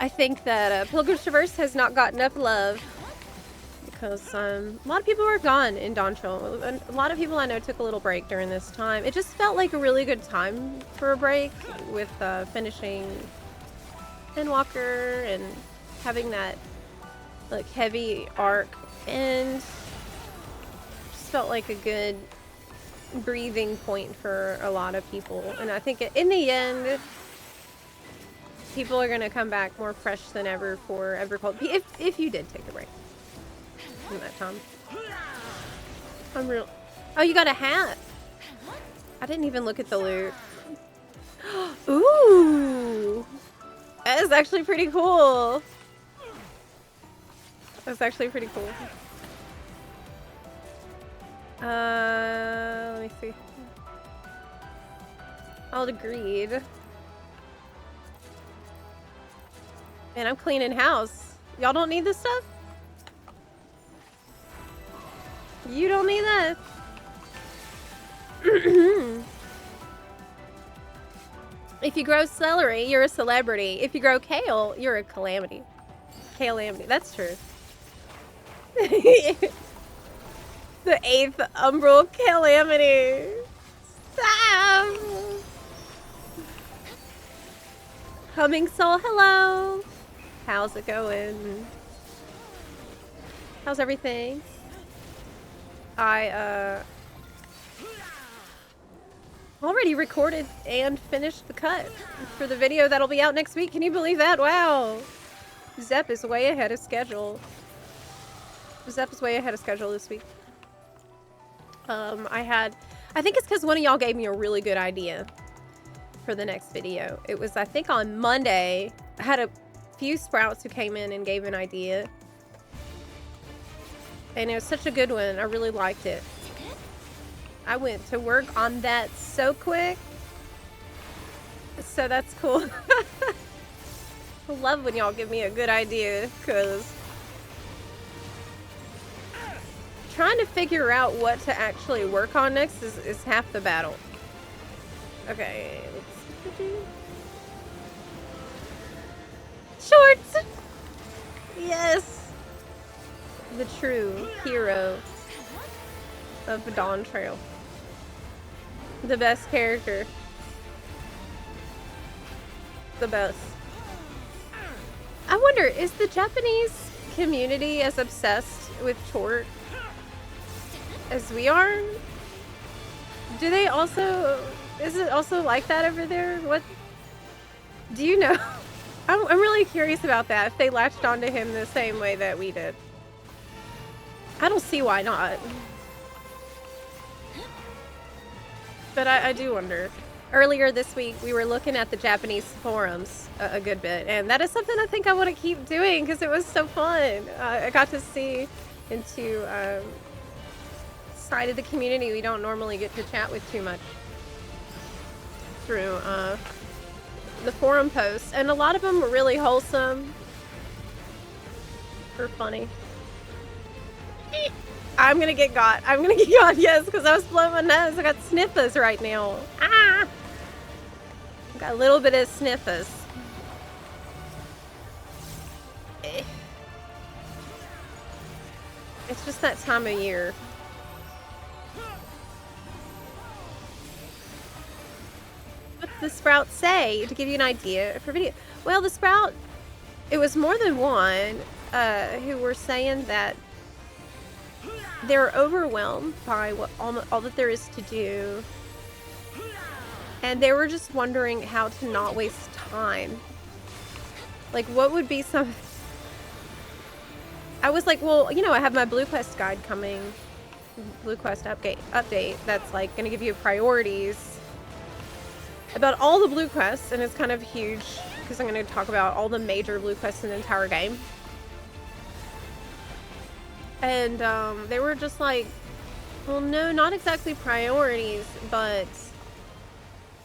I think that Pilgrim's Traverse has not got enough love, because a lot of people were gone in Dontrell. A lot of people I know took a little break during this time. It just felt like a really good time for a break, with finishing Endwalker and having that like heavy arc, and just felt like a good breathing point for a lot of people. And I think in the end, people are gonna come back more fresh than ever for Evercold, if you did take a break in that time. I'm real. Oh, you got a hat. I didn't even look at the loot. Ooh, that is actually pretty cool. That's actually pretty cool. Let me see. All agreed. Man, I'm cleaning house. Y'all don't need this stuff? You don't need that. If you grow celery, you're a celebrity. If you grow kale, you're a calamity. Calamity. That's true. The 8th umbral calamity. Stop. Humming soul, hello. How's it going? How's everything? I already recorded and finished the cut for the video that'll be out next week. Can you believe that? Wow. Zep is way ahead of schedule. Zep is way ahead of schedule this week. I think it's because one of y'all gave me a really good idea for the next video. It was, I think, on Monday. I had a few sprouts who came in and gave an idea, and it was such a good one. I really liked it. I went to work on that so quick, so that's cool. I love when y'all give me a good idea, because trying to figure out what to actually work on next is half the battle. Okay, let's see. Shorts! Yes! The true hero of Dawn Trail. The best character. The best. I wonder, is the Japanese community as obsessed with Chort as we are? Do they also... Is it also like that over there? What... Do you know? I'm really curious about that, if they latched onto him the same way that we did. I don't see why not. But I do wonder. Earlier this week, we were looking at the Japanese forums a good bit, and that is something I think I want to keep doing because it was so fun. I got to see into side of the community we don't normally get to chat with too much through the forum posts, and a lot of them were really wholesome or funny. I'm gonna get got. I'm gonna get got, yes, because I was blowing my nose. I got sniffers right now. Ah! Got a little bit of sniffers. It's just that time of year. What did the Sprout say, to give you an idea for video? Well, the Sprout, it was more than one who were saying that they're overwhelmed by all that there is to do. And they were just wondering how to not waste time. Like, what would be some... I was like, well, you know, I have my Blue Quest guide coming. Blue Quest update that's, like, going to give you priorities about all the Blue Quests. And it's kind of huge, because I'm going to talk about all the major Blue Quests in the entire game. And they were just like, well, no, not exactly priorities, but...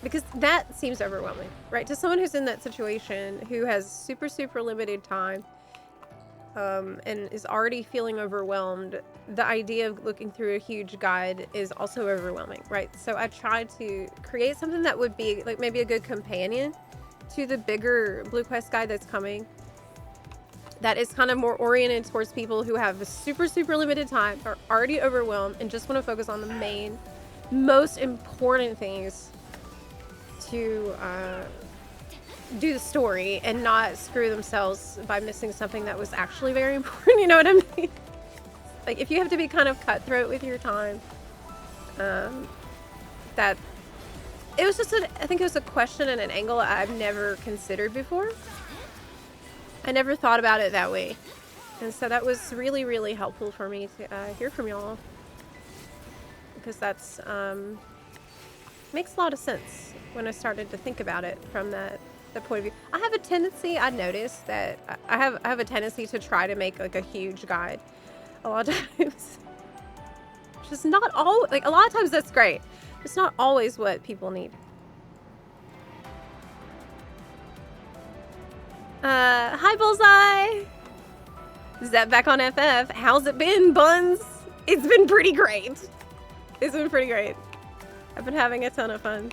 Because that seems overwhelming, right? To someone who's in that situation, who has super, super limited time, and is already feeling overwhelmed, the idea of looking through a huge guide is also overwhelming, right? So I tried to create something that would be like maybe a good companion to the bigger Blue Quest guide that's coming. That is kind of more oriented towards people who have a super, super limited time, are already overwhelmed, and just want to focus on the main, most important things to do the story and not screw themselves by missing something that was actually very important. You know what I mean? Like, if you have to be kind of cutthroat with your time, that it was just I think it was a question and an angle I've never considered before. I never thought about it that way, and so that was really, really helpful for me to hear from y'all, because that's makes a lot of sense when I started to think about it from that point of view. I have a tendency, I noticed that I have a tendency to try to make like a huge guide a lot of times. Just not all, like a lot of times that's great. It's not always what people need. Hi Bullseye! Zep back on FF. How's it been, Buns? It's been pretty great. It's been pretty great. I've been having a ton of fun.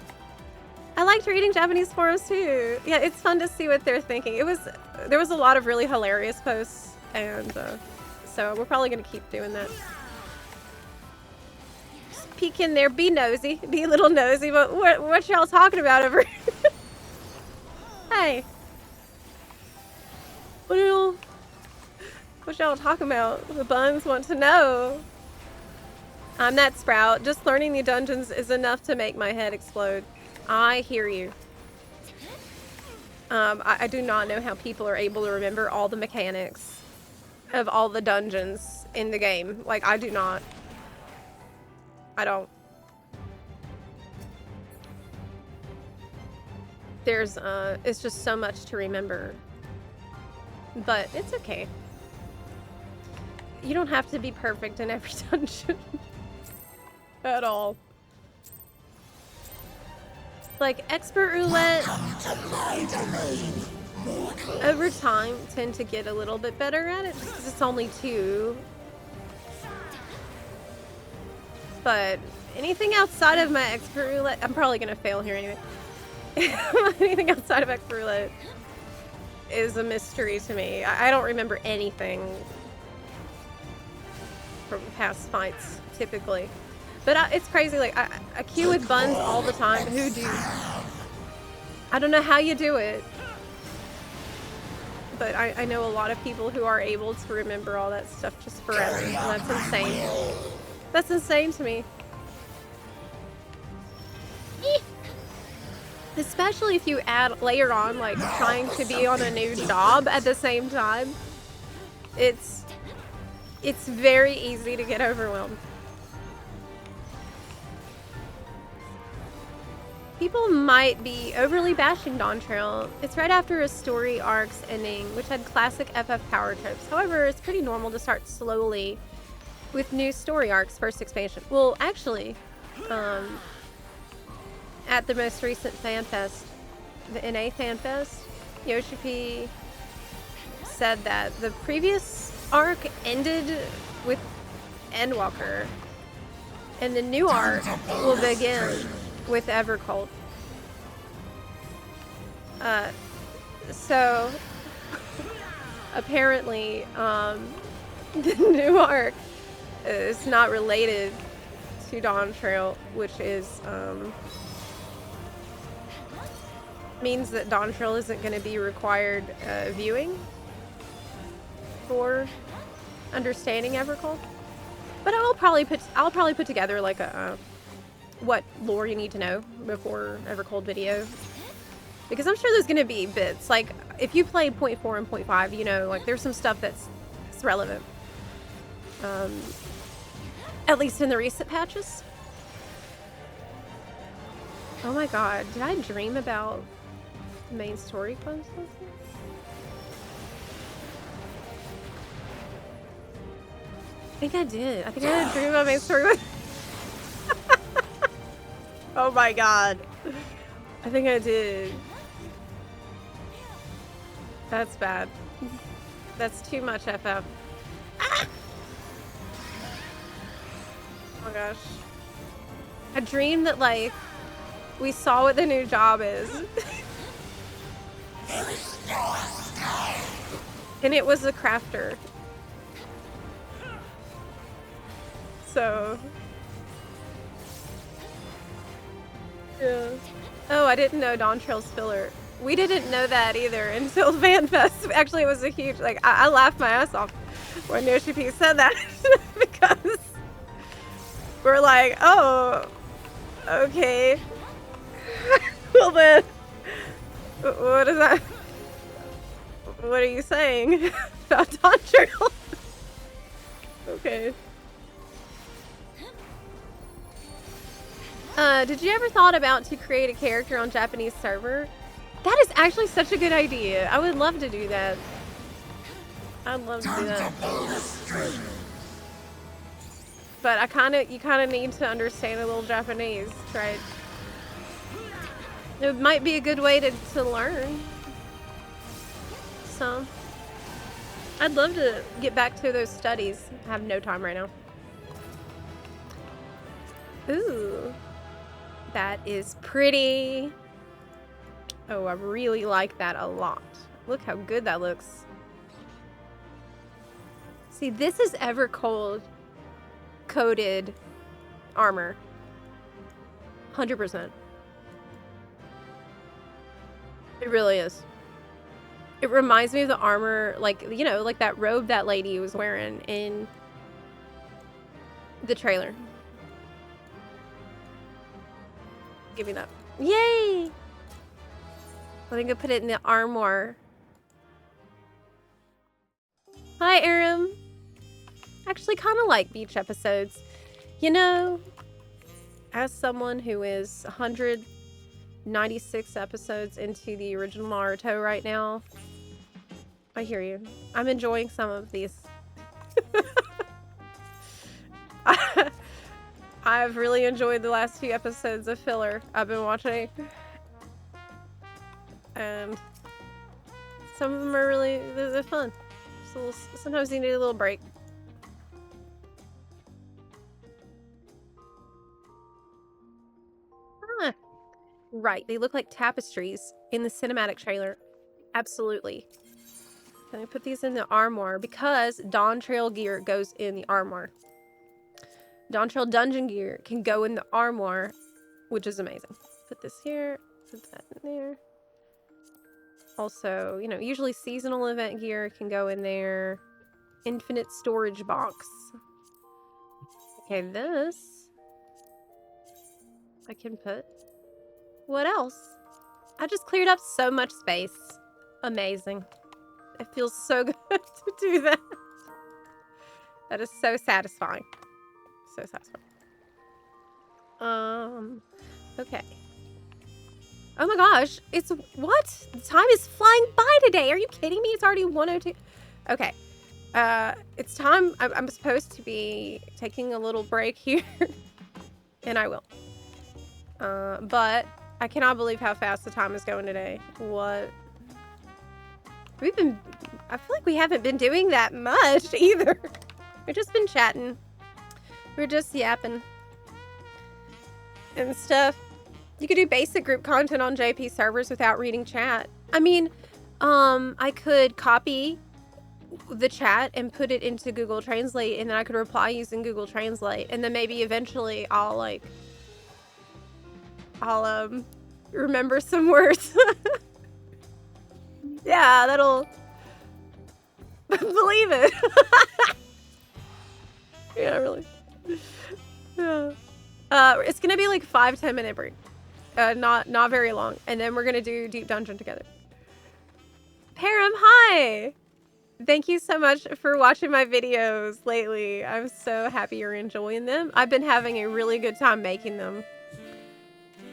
I liked reading Japanese forums too. Yeah, it's fun to see what they're thinking. There was a lot of really hilarious posts, and so we're probably gonna keep doing that. Just peek in there, be nosy, be a little nosy. But what y'all talking about over here? Hey, what y'all talking about? The Buns want to know. I'm that Sprout. Just learning the dungeons is enough to make my head explode. I hear you. I do not know how people are able to remember all the mechanics of all the dungeons in the game. Like, I do not. I don't. It's just so much to remember. But it's okay. You don't have to be perfect in every dungeon. At all. Like, expert roulette, over time, tend to get a little bit better at it, just because it's only 2. But anything outside of my expert roulette, I'm probably going to fail here anyway. Anything outside of expert roulette is a mystery to me. I don't remember anything from past fights, typically. But it's crazy, like, I queue with Buns all the time. Who do? I don't know how you do it. But I know a lot of people who are able to remember all that stuff just forever. And that's insane. That's insane to me. Eeh. Especially if you layer on like trying to be on a new job at the same time. It's very easy to get overwhelmed. People might be overly bashing Dawn Trail. It's right after a story arc's ending, which had classic FF power tropes. However, it's pretty normal to start slowly with new story arcs first expansion. Well, actually, at the most recent fan fest, the NA fan fest, Yoshi P said that the previous arc ended with Endwalker, and the new arc will begin with Evercold. So apparently, the new arc is not related to Dawn Trail, which is means that Dawn Trail isn't going to be required viewing for understanding Evercold. But I'll probably put together like a what lore you need to know before Evercold video, because I'm sure there's going to be bits like if you played 0.4 and 0.5, you know, like there's some stuff that's relevant, at least in the recent patches. Oh my god, did I dream about main story quests? I think I did. I think I had a dream about main story. Oh my god. I think I did. That's bad. That's too much FF. Ah! Oh my gosh. I dreamed that, like, we saw what the new job is. And it was a crafter. So... yeah. Oh, I didn't know Dawn Trail's filler. We didn't know that either until FanFest. Actually, it was a huge, like, I laughed my ass off when Yoshi P said that because we're like, oh, okay. Well then, what is that? What are you saying about Dawn Trail? Okay. Did you ever thought about to create a character on Japanese server? That is actually such a good idea. I would love to do that. I'd love to do that. But you kind of need to understand a little Japanese, right? It might be a good way to learn. So, I'd love to get back to those studies. I have no time right now. Ooh. That is pretty. Oh, I really like that a lot. Look how good that looks. See, this is Evercold coated armor. 100%. It really is. It reminds me of the armor, like, you know, like that robe that lady was wearing in the trailer. Give me that. Yay! I think I put it in the armoire. Hi, Aram. Actually, kind of like beach episodes. You know, as someone who is 196 episodes into the original Naruto right now, I hear you. I'm enjoying some of these. I've really enjoyed the last few episodes of filler I've been watching. And some of them are really, they're fun. So sometimes you need a little break. Ah, right, they look like tapestries in the cinematic trailer. Absolutely. Let me put these in the armoire because Dawn Trail gear goes in the armoire. Dawn Trail dungeon gear can go in the armoire, which is amazing. Put this here, put that in there. Also, you know, usually seasonal event gear can go in there. Infinite storage box. Okay, this I can put. What else? I just cleared up so much space. Amazing. It feels so good to do that. That is so satisfying. So satisfying. Okay. Oh my gosh, it's what? The time is flying by today. Are you kidding me? It's already 1:02. Okay. It's time. I'm supposed to be taking a little break here, and I will. But I cannot believe how fast the time is going today. What? I feel like we haven't been doing that much either. We've just been chatting. We're just yapping and stuff. You could do basic group content on JP servers without reading chat. I mean, I could copy the chat and put it into Google Translate, and then I could reply using Google Translate, and then maybe eventually I'll remember some words. Yeah, that'll believe it. Yeah, really. Yeah. It's gonna be like 5-10 minute break. Not very long, and then we're gonna do Deep Dungeon together. Param, hi! Thank you so much for watching my videos lately. I'm so happy you're enjoying them. I've been having a really good time making them.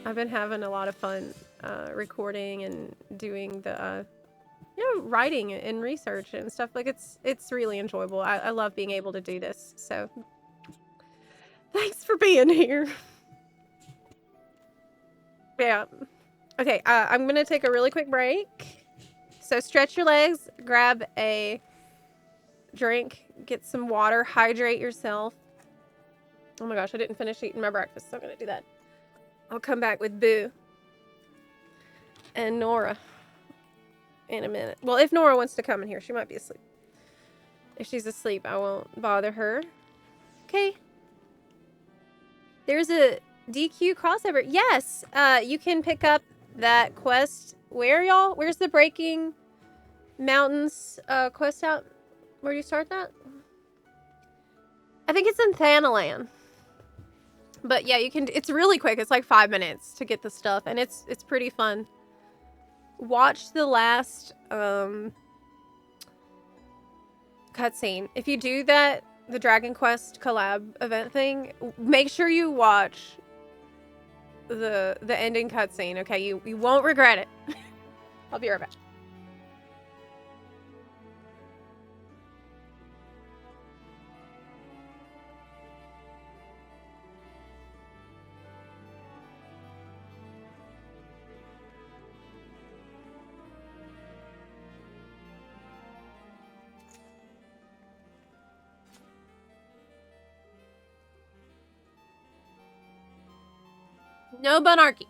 I've been having a lot of fun recording and doing the writing and research and stuff. Like it's really enjoyable. I love being able to do this. So thanks for being here. Yeah. Okay, I'm gonna take a really quick break. So stretch your legs, grab a drink, get some water, hydrate yourself. Oh my gosh, I didn't finish eating my breakfast, so I'm gonna do that. I'll come back with Boo and Nora in a minute. Well, if Nora wants to come in here, she might be asleep. If she's asleep, I won't bother her. Okay. There's a DQ crossover. Yes, you can pick up that quest. Where, y'all? Where's the Breaking Mountains quest out? Where do you start that? I think it's in Thanalan. But yeah, you can. It's really quick. It's like 5 minutes to get the stuff, and it's pretty fun. Watch the last cutscene. If you do that, the Dragon Quest collab event thing, make sure you watch the ending cutscene. Okay, you won't regret it. I'll be right back. No bunarchy.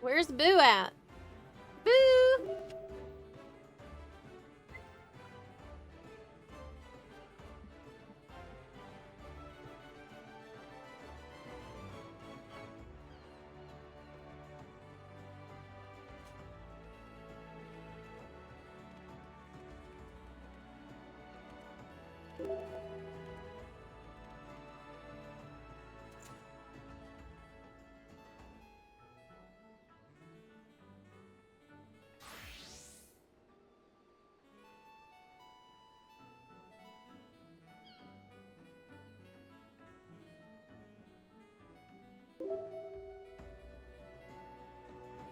Where's Boo at? Boo!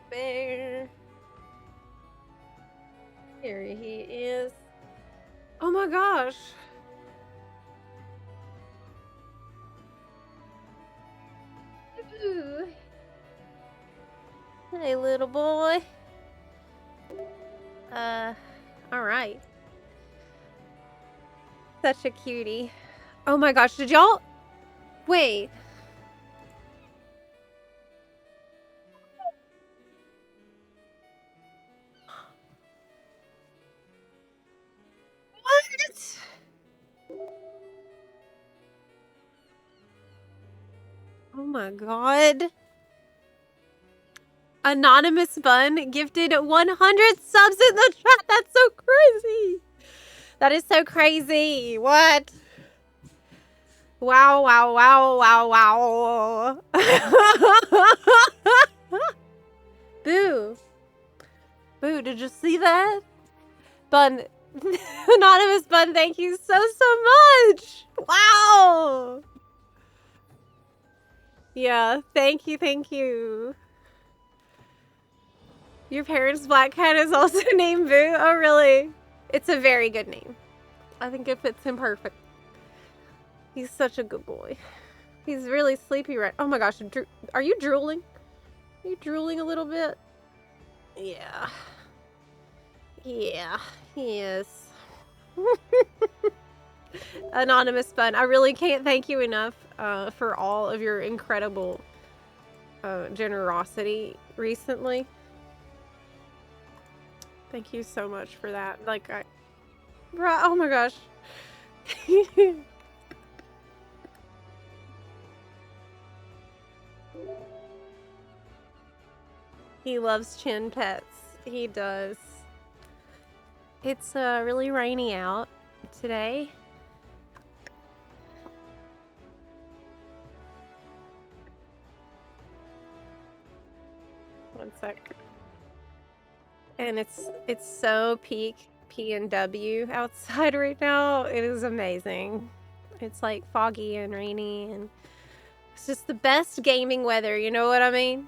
Bear. Here he is. Oh my gosh. Ooh. Hey, little boy. All right. Such a cutie. Oh my gosh, did y'all... Wait. What? Oh my god. Anonymous Bun gifted 100 subs in the chat. That's so crazy. That is so crazy. What? Wow, wow, wow, wow, wow. Boo. Boo, did you see that? Bun. Anonymous Bun, thank you so much. Wow. Yeah, thank you, thank you. Your parents' black cat is also named Boo? Oh, really? It's a very good name. I think it fits him perfect. He's such a good boy. He's really sleepy right... Oh my gosh, are you drooling? Are you drooling a little bit? Yeah. Yeah, he is. Anonymous Fun. I really can't thank you enough for all of your incredible generosity recently. Thank you so much for that. Like, oh my gosh. He loves chin pets. He does. It's really rainy out today. One sec. And it's so peak PNW outside right now. It is amazing. It's like foggy and rainy, and it's just the best gaming weather, you know what I mean?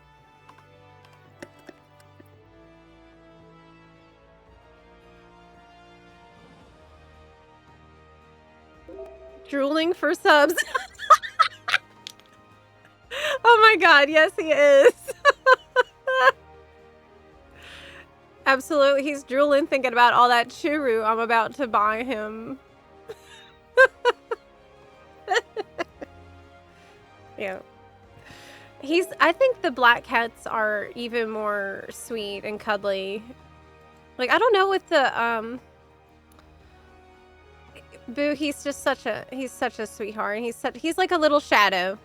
Drooling for subs. Oh my god, yes he is. Absolutely, he's drooling thinking about all that churu I'm about to buy him. Yeah. I think the black cats are even more sweet and cuddly. Like, I don't know what the, Boo, he's such a sweetheart. He's like a little shadow.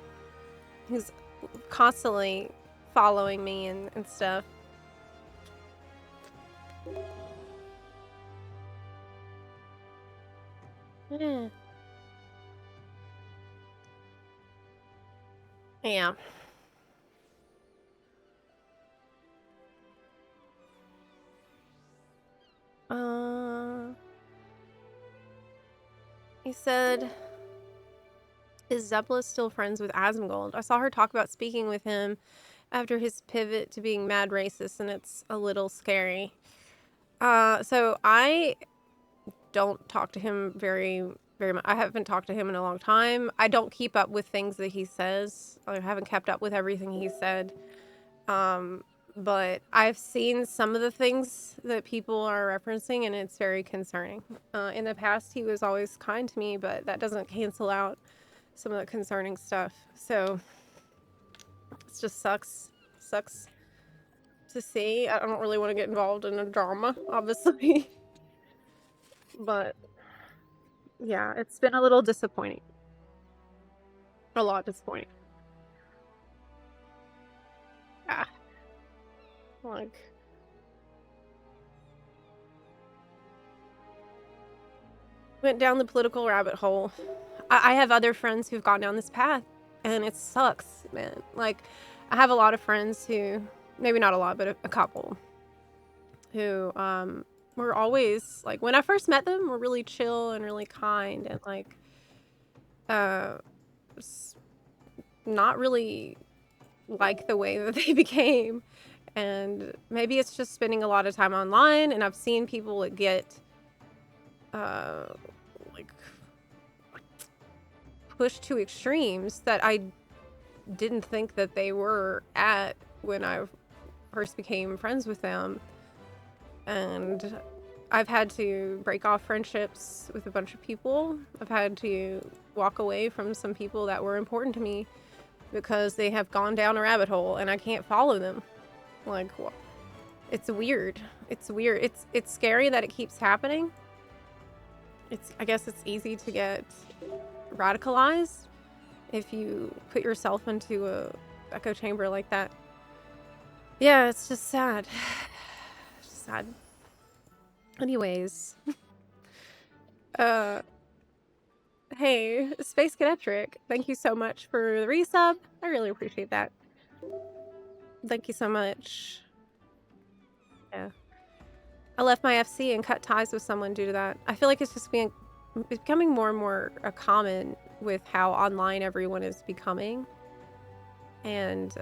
He's constantly following me and stuff. Yeah. Yeah. He said, is Zepla still friends with Asmongold? I saw her talk about speaking with him after his pivot to being mad racist, and it's a little scary. So I don't talk to him very much. I haven't talked to him in a long time. I don't keep up with things that he says. I haven't kept up with everything he said. But I've seen some of the things that people are referencing, and it's very concerning. In the past, he was always kind to me, but that doesn't cancel out some of the concerning stuff. So it just sucks to see. I don't really want to get involved in a drama, obviously. But yeah, it's been a little disappointing. A lot disappointing. Yeah. Like, went down the political rabbit hole. I have other friends who've gone down this path, and it sucks, man. Like, I have a lot of friends who, maybe not a lot, but a couple, who were always, like, when I first met them, were really chill and really kind, and, like, not really like the way that they became. And maybe it's just spending a lot of time online, and I've seen people that get like pushed to extremes that I didn't think that they were at when I first became friends with them. And I've had to break off friendships with a bunch of people. I've had to walk away from some people that were important to me because they have gone down a rabbit hole and I can't follow them. Like, it's weird. It's weird. It's scary that it keeps happening. I guess it's easy to get radicalized if you put yourself into a echo chamber like that. Yeah, it's just sad. It's just sad. Anyways. Hey, Space Cadetric, thank you so much for the resub. I really appreciate that. Thank you so much. Yeah. I left my FC and cut ties with someone due to that. I feel like it's just becoming more and more common with how online everyone is becoming. And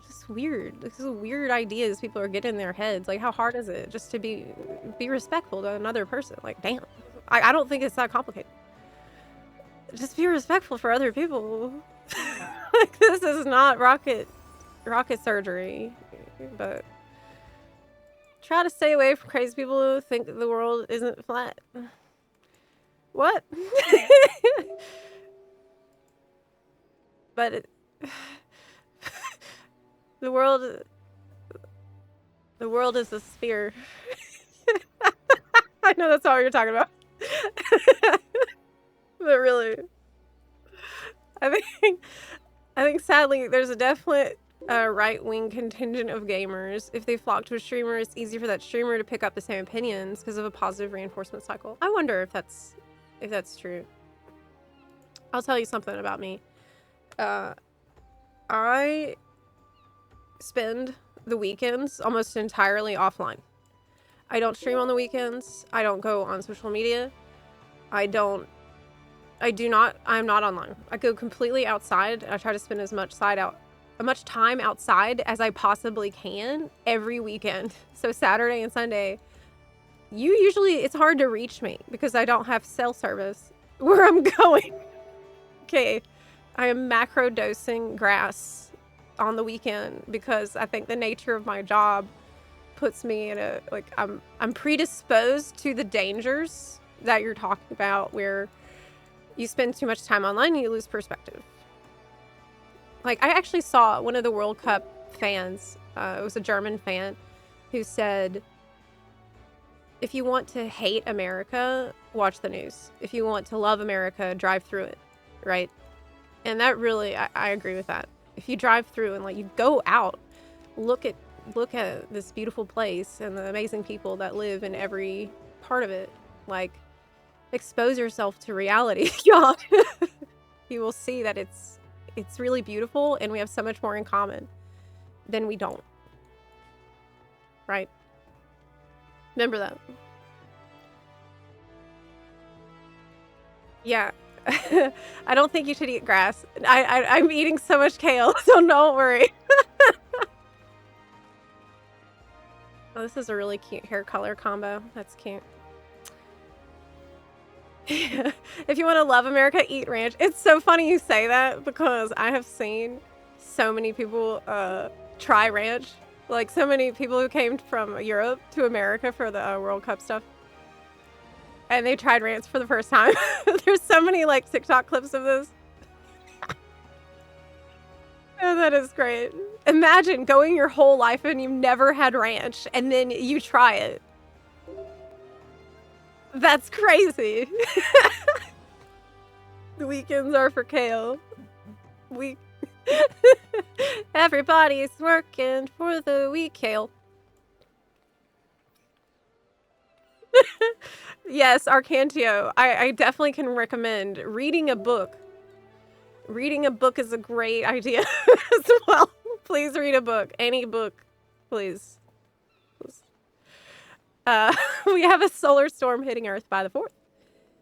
just weird. This is weird ideas people are getting in their heads. Like, how hard is it just to be respectful to another person? Like, damn. I don't think it's that complicated. Just be respectful for other people. Like, this is not rocket surgery. But try to stay away from crazy people who think that the world isn't flat. What? But the world the world is a sphere. I know that's all you're talking about. But really, I think sadly there's a definite right-wing contingent of gamers. If they flock to a streamer, it's easy for that streamer to pick up the same opinions because of a positive reinforcement cycle. I wonder if that's true. I'll tell you something about me. I spend the weekends almost entirely offline. I don't stream on the weekends. I don't go on social media. I'm not online. I go completely outside. I try to spend as much time outside as I possibly can every weekend. So Saturday and Sunday, it's hard to reach me because I don't have cell service where I'm going. Okay. I am macro dosing grass on the weekend because I think the nature of my job puts me in I'm predisposed to the dangers that you're talking about where you spend too much time online and you lose perspective. Like, I actually saw one of the World Cup fans, it was a German fan, who said, if you want to hate America, watch the news. If you want to love America, drive through it, right? And that really, I agree with that. If you drive through and you go out, look at this beautiful place and the amazing people that live in every part of it, expose yourself to reality, y'all. You will see that it's really beautiful and we have so much more in common than we don't. Right? Remember that. Yeah. I don't think you should eat grass. I'm eating so much kale, so don't worry. Oh, this is a really cute hair color combo. That's cute. If you want to love America, eat ranch. It's so funny you say that because I have seen so many people try ranch. Like, so many people who came from Europe to America for the World Cup stuff. And they tried ranch for the first time. There's so many TikTok clips of this. Oh, that is great. Imagine going your whole life and you've never had ranch and then you try it. That's crazy. The weekends are for kale. Everybody's working for the week kale. Yes, Arcantio. I definitely can recommend reading a book. Reading a book is a great idea as well. Please read a book. Any book, please. We have a solar storm hitting Earth by the 4th.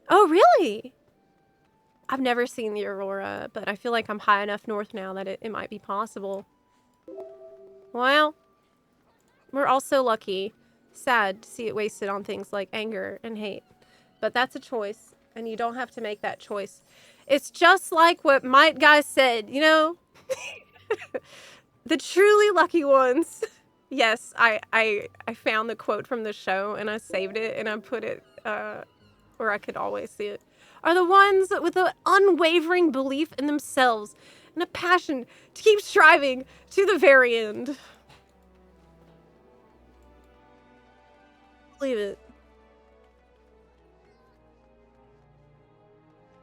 Oh, really? I've never seen the aurora, but I feel like I'm high enough north now that it might be possible. Well, we're also lucky. Sad to see it wasted on things like anger and hate. But that's a choice, and you don't have to make that choice. It's just like what Might Guy said, you know? The truly lucky ones. Yes, I found the quote from the show, and I saved it, and I put it where I could always see it. Are the ones with an unwavering belief in themselves and a passion to keep striving to the very end. Believe it.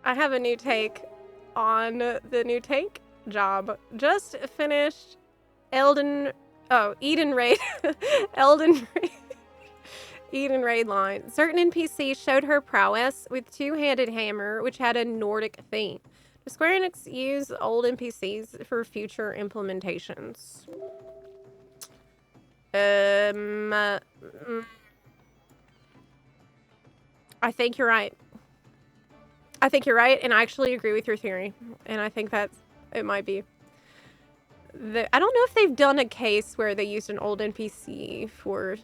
I have a new take on the new take job. Just finished Eden Raid. Eden Raid line. Certain NPCs showed her prowess with two-handed hammer, which had a Nordic theme. Does Square Enix use old NPCs for future implementations? I think you're right. I think you're right, and I actually agree with your theory. And I think that it might be. I don't know if they've done a case where they used an old NPC for...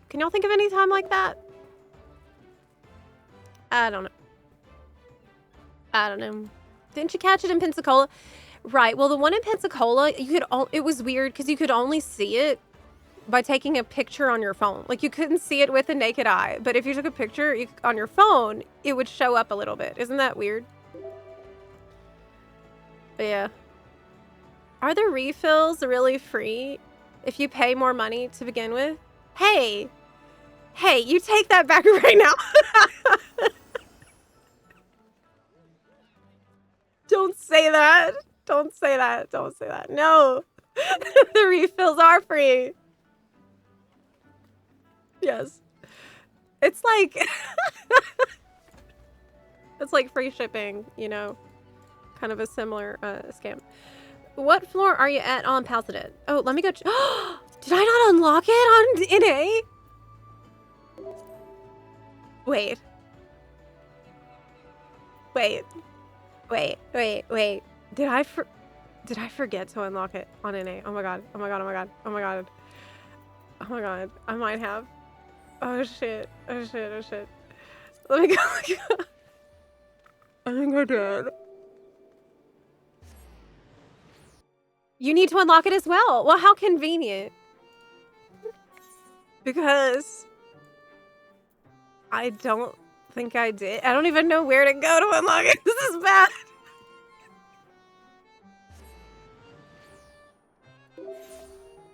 Can y'all think of any time like that? I don't know. Didn't you catch it in Pensacola? Right. Well, the one in Pensacola, it was weird because you could only see it by taking a picture on your phone. Like, you couldn't see it with the naked eye, but if you took a picture on your phone, it would show up a little bit. Isn't that weird? But yeah. Are the refills really free if you pay more money to begin with? Hey! Hey, you take that back right now. Don't say that. Don't say that. Don't say that. No. The refills are free. Yes. It's like it's like free shipping, you know. Kind of a similar scam. What floor are you at on Palsadit? Oh, let me go. Did I not unlock it on NA? Wait. Wait. Wait. Wait. Wait. Did I forget to unlock it on NA? Oh my god. Oh my god. Oh my god. Oh my god. Oh my god. I might have. Oh shit. Oh shit. Oh shit. Let me go. I think I did. You need to unlock it as well. Well, how convenient. Because I don't think I did. I don't even know where to go to unlock it. This is bad.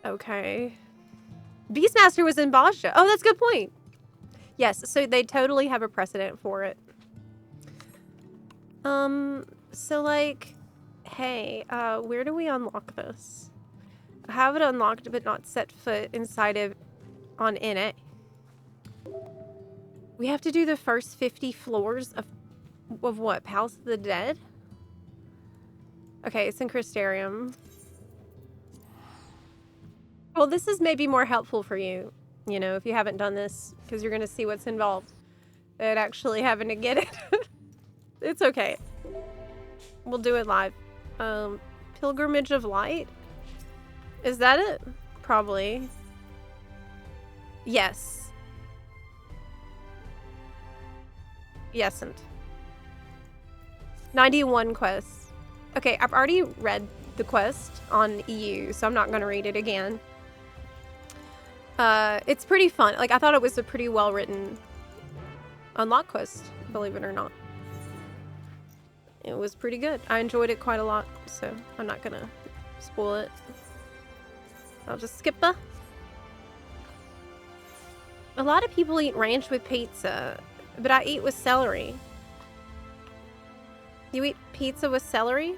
Okay. Beastmaster was in Basha. Oh, that's a good point. Yes, so they totally have a precedent for it. So like, hey, where do we unlock this? I have it unlocked but not set foot inside of on NA. We have to do the first 50 floors of what? Palace of the Dead? Okay, it's in Crystarium. Well, this is maybe more helpful for you, you know, if you haven't done this, because you're going to see what's involved. But actually having to get it. It's okay. We'll do it live. Pilgrimage of Light? Is that it? Probably. Yes. Yesn't. 91 quests. Okay, I've already read the quest on EU, so I'm not going to read it again. It's pretty fun. Like, I thought it was a pretty well-written unlock quest, believe it or not. It was pretty good. I enjoyed it quite a lot, so I'm not going to spoil it. I'll just skip the. A lot of people eat ranch with pizza, but I eat with celery. You eat pizza with celery?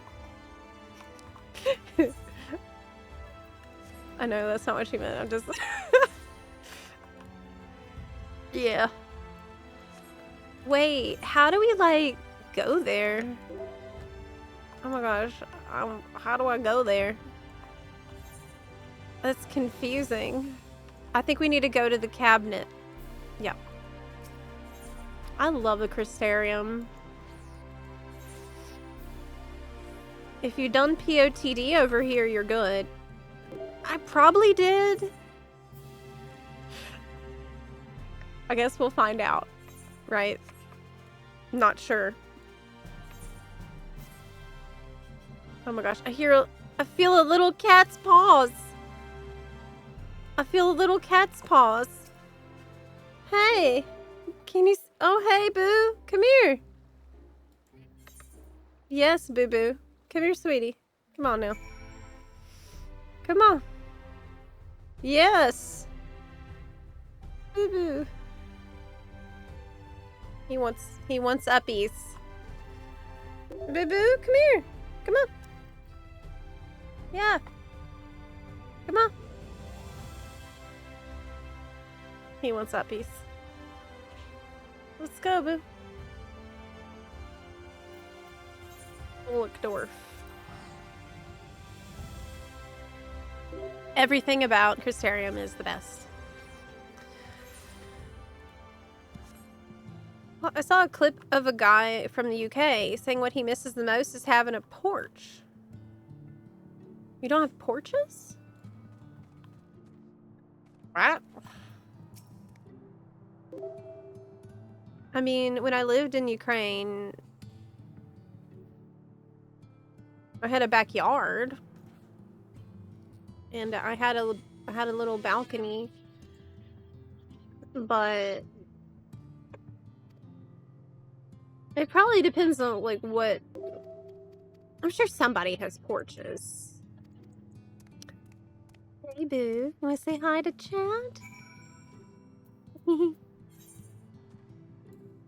I know, that's not what you meant. I'm just... Yeah. Wait, how do we, like, go there? Oh my gosh. How do I go there? That's confusing. I think we need to go to the cabinet. Yep. I love the Crystarium. If you done POTD over here, you're good. I probably did. I guess we'll find out, right? Not sure. Oh my gosh, I feel a little cat's paws. I feel a little cat's paws. Hey, can you, oh hey boo, come here. Yes, boo boo. Come here, sweetie. Come on now. Come on. Yes. Boo boo. He wants uppies. Boo boo, come here. Come on. Yeah. Come on. He wants uppies. Let's go, boo. Dwarf. Everything about Crystarium is the best. Well, I saw a clip of a guy from the UK saying what he misses the most is having a porch. You don't have porches? What? I mean, when I lived in Ukraine, I had a backyard. And I had a I had a little balcony, but it probably depends on like what. I'm sure somebody has porches. Hey boo, wanna say hi to chat? You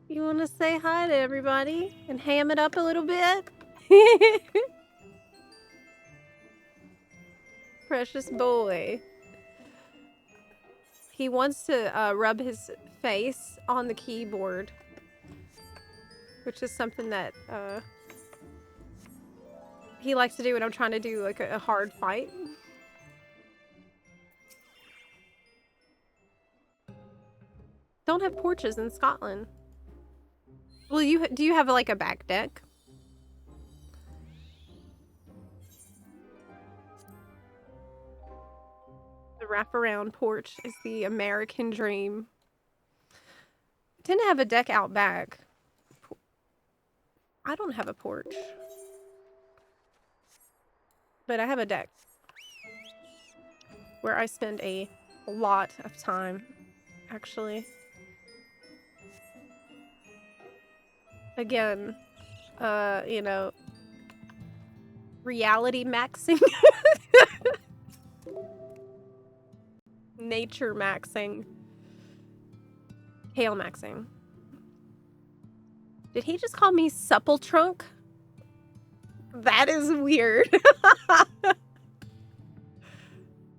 wanna say hi to everybody and ham it up a little bit? Precious boy. He wants to rub his face on the keyboard, which is something that he likes to do when I'm trying to do like a hard fight. Don't have porches in Scotland. Well, do you have like a back deck? The wraparound porch is the American dream. I tend to have a deck out back. I don't have a porch, but I have a deck where I spend a lot of time, actually. Again, you know, reality maxing. Nature maxing. Hail maxing. Did he just call me supple trunk? That is weird.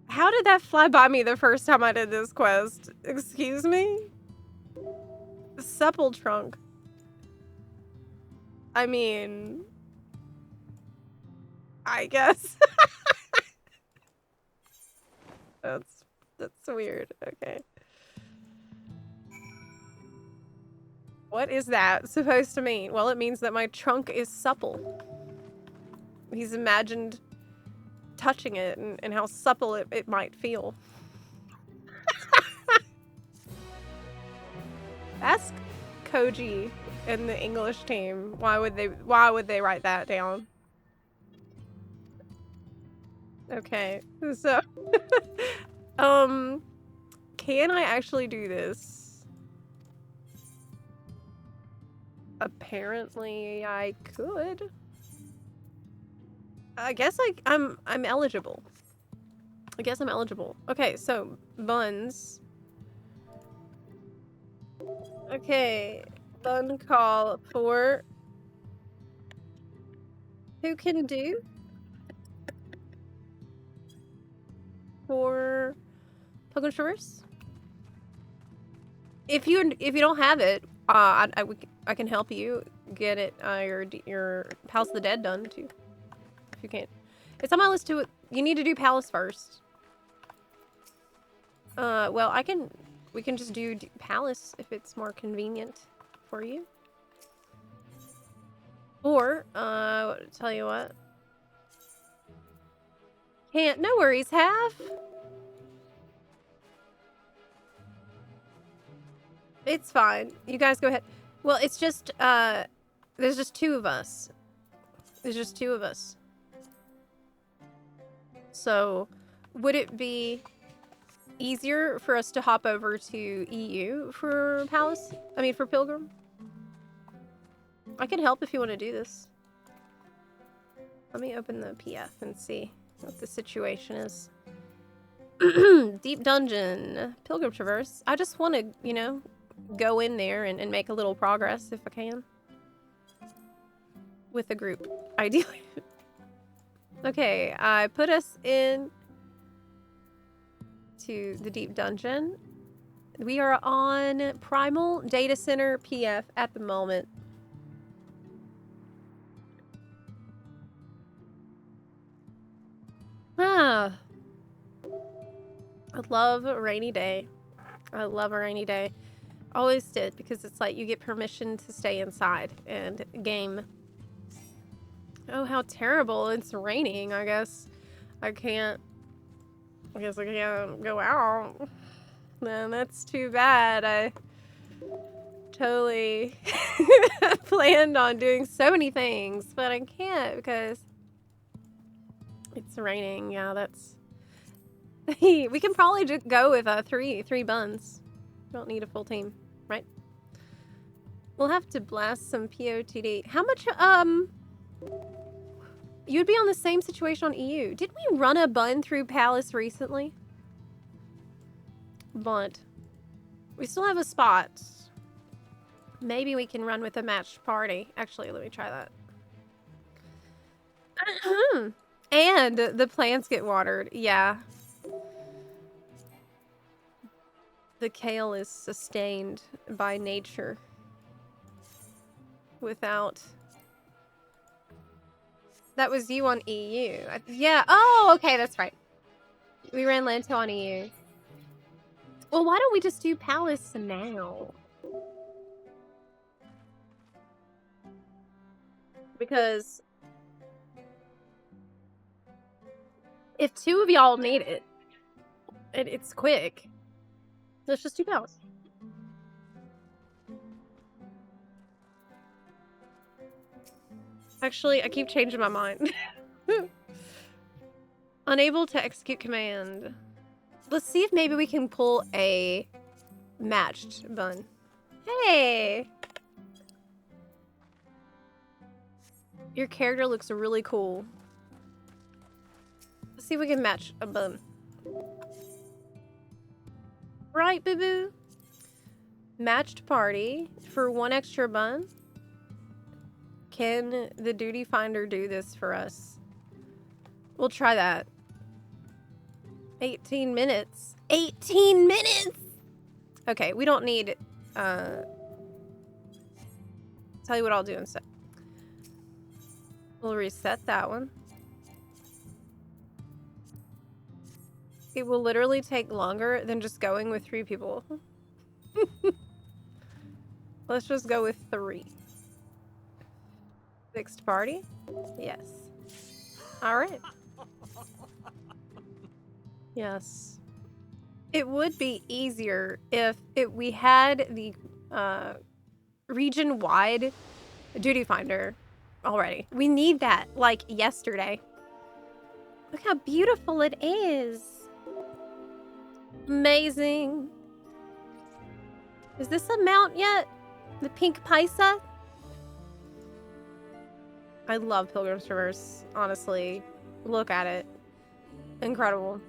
How did that fly by me the first time I did this quest? Excuse me? Supple trunk. I mean, I guess. That's weird. Okay. What is that supposed to mean? Well, it means that my trunk is supple. He's imagined touching it and how supple it might feel. Ask Koji and the English team why would they write that down? Okay, so can I actually do this? Apparently I could. I guess I'm eligible. I guess I'm eligible. Okay, so buns. Okay, bun call for who can do for Pilgrim Traverse? If you don't have it, I can help you get it. Your Palace of the Dead done too. If you can't, it's on my list too. You need to do Palace first. Well, we can just do Palace if it's more convenient for you. Or, tell you what. Can't, no worries, have. It's fine. You guys go ahead. Well, it's just, there's just two of us. There's just two of us. So, would it be easier for us to hop over to EU for Palace? I mean, for Pilgrim? I can help if you want to do this. Let me open the PF and see what the situation is. Deep Dungeon. Pilgrim Traverse. I just want to, you know, go in there and make a little progress if I can. With a group, ideally. Okay, I put us in to the Deep Dungeon. We are on Primal Data Center PF at the moment. Ah. I love a rainy day. I love a rainy day. Always did, because it's like you get permission to stay inside and game. Oh, how terrible. It's raining, I guess. I guess I can't go out. Man, that's too bad. I totally planned on doing so many things, but I can't because it's raining. Yeah, We can probably just go with three buns. Don't need a full team, right? We'll have to blast some POTD. How much, you'd be on the same situation on EU. Did we run a bun through Palace recently? But we still have a spot. Maybe we can run with a matched party. Actually, let me try that. And the plants get watered. Yeah. The kale is sustained by nature. Without... That was you on EU. Yeah. Oh, okay, that's right. We ran Lanto on EU. Well, why don't we just do Palace now? Because if two of y'all need it, and it's quick, let's just do Palace. Actually, I keep changing my mind. Unable to execute command. Let's see if maybe we can pull a matched bun. Hey! Your character looks really cool. Let's see if we can match a bun. Right, boo-boo? Matched party for 1 extra bun. Can the duty finder do this for us? We'll try that. 18 minutes. 18 minutes! Okay, we don't need... Tell you what I'll do instead. We'll reset that one. It will literally take longer than just going with 3 people. Let's just go with 3. Fixed party? Yes. Alright. Yes. It would be easier if we had the region-wide duty finder already. We need that, like, yesterday. Look how beautiful it is. Amazing. Is this a mount yet? The pink Paisa? I love Pilgrim's Traverse, honestly. Look at it. Incredible.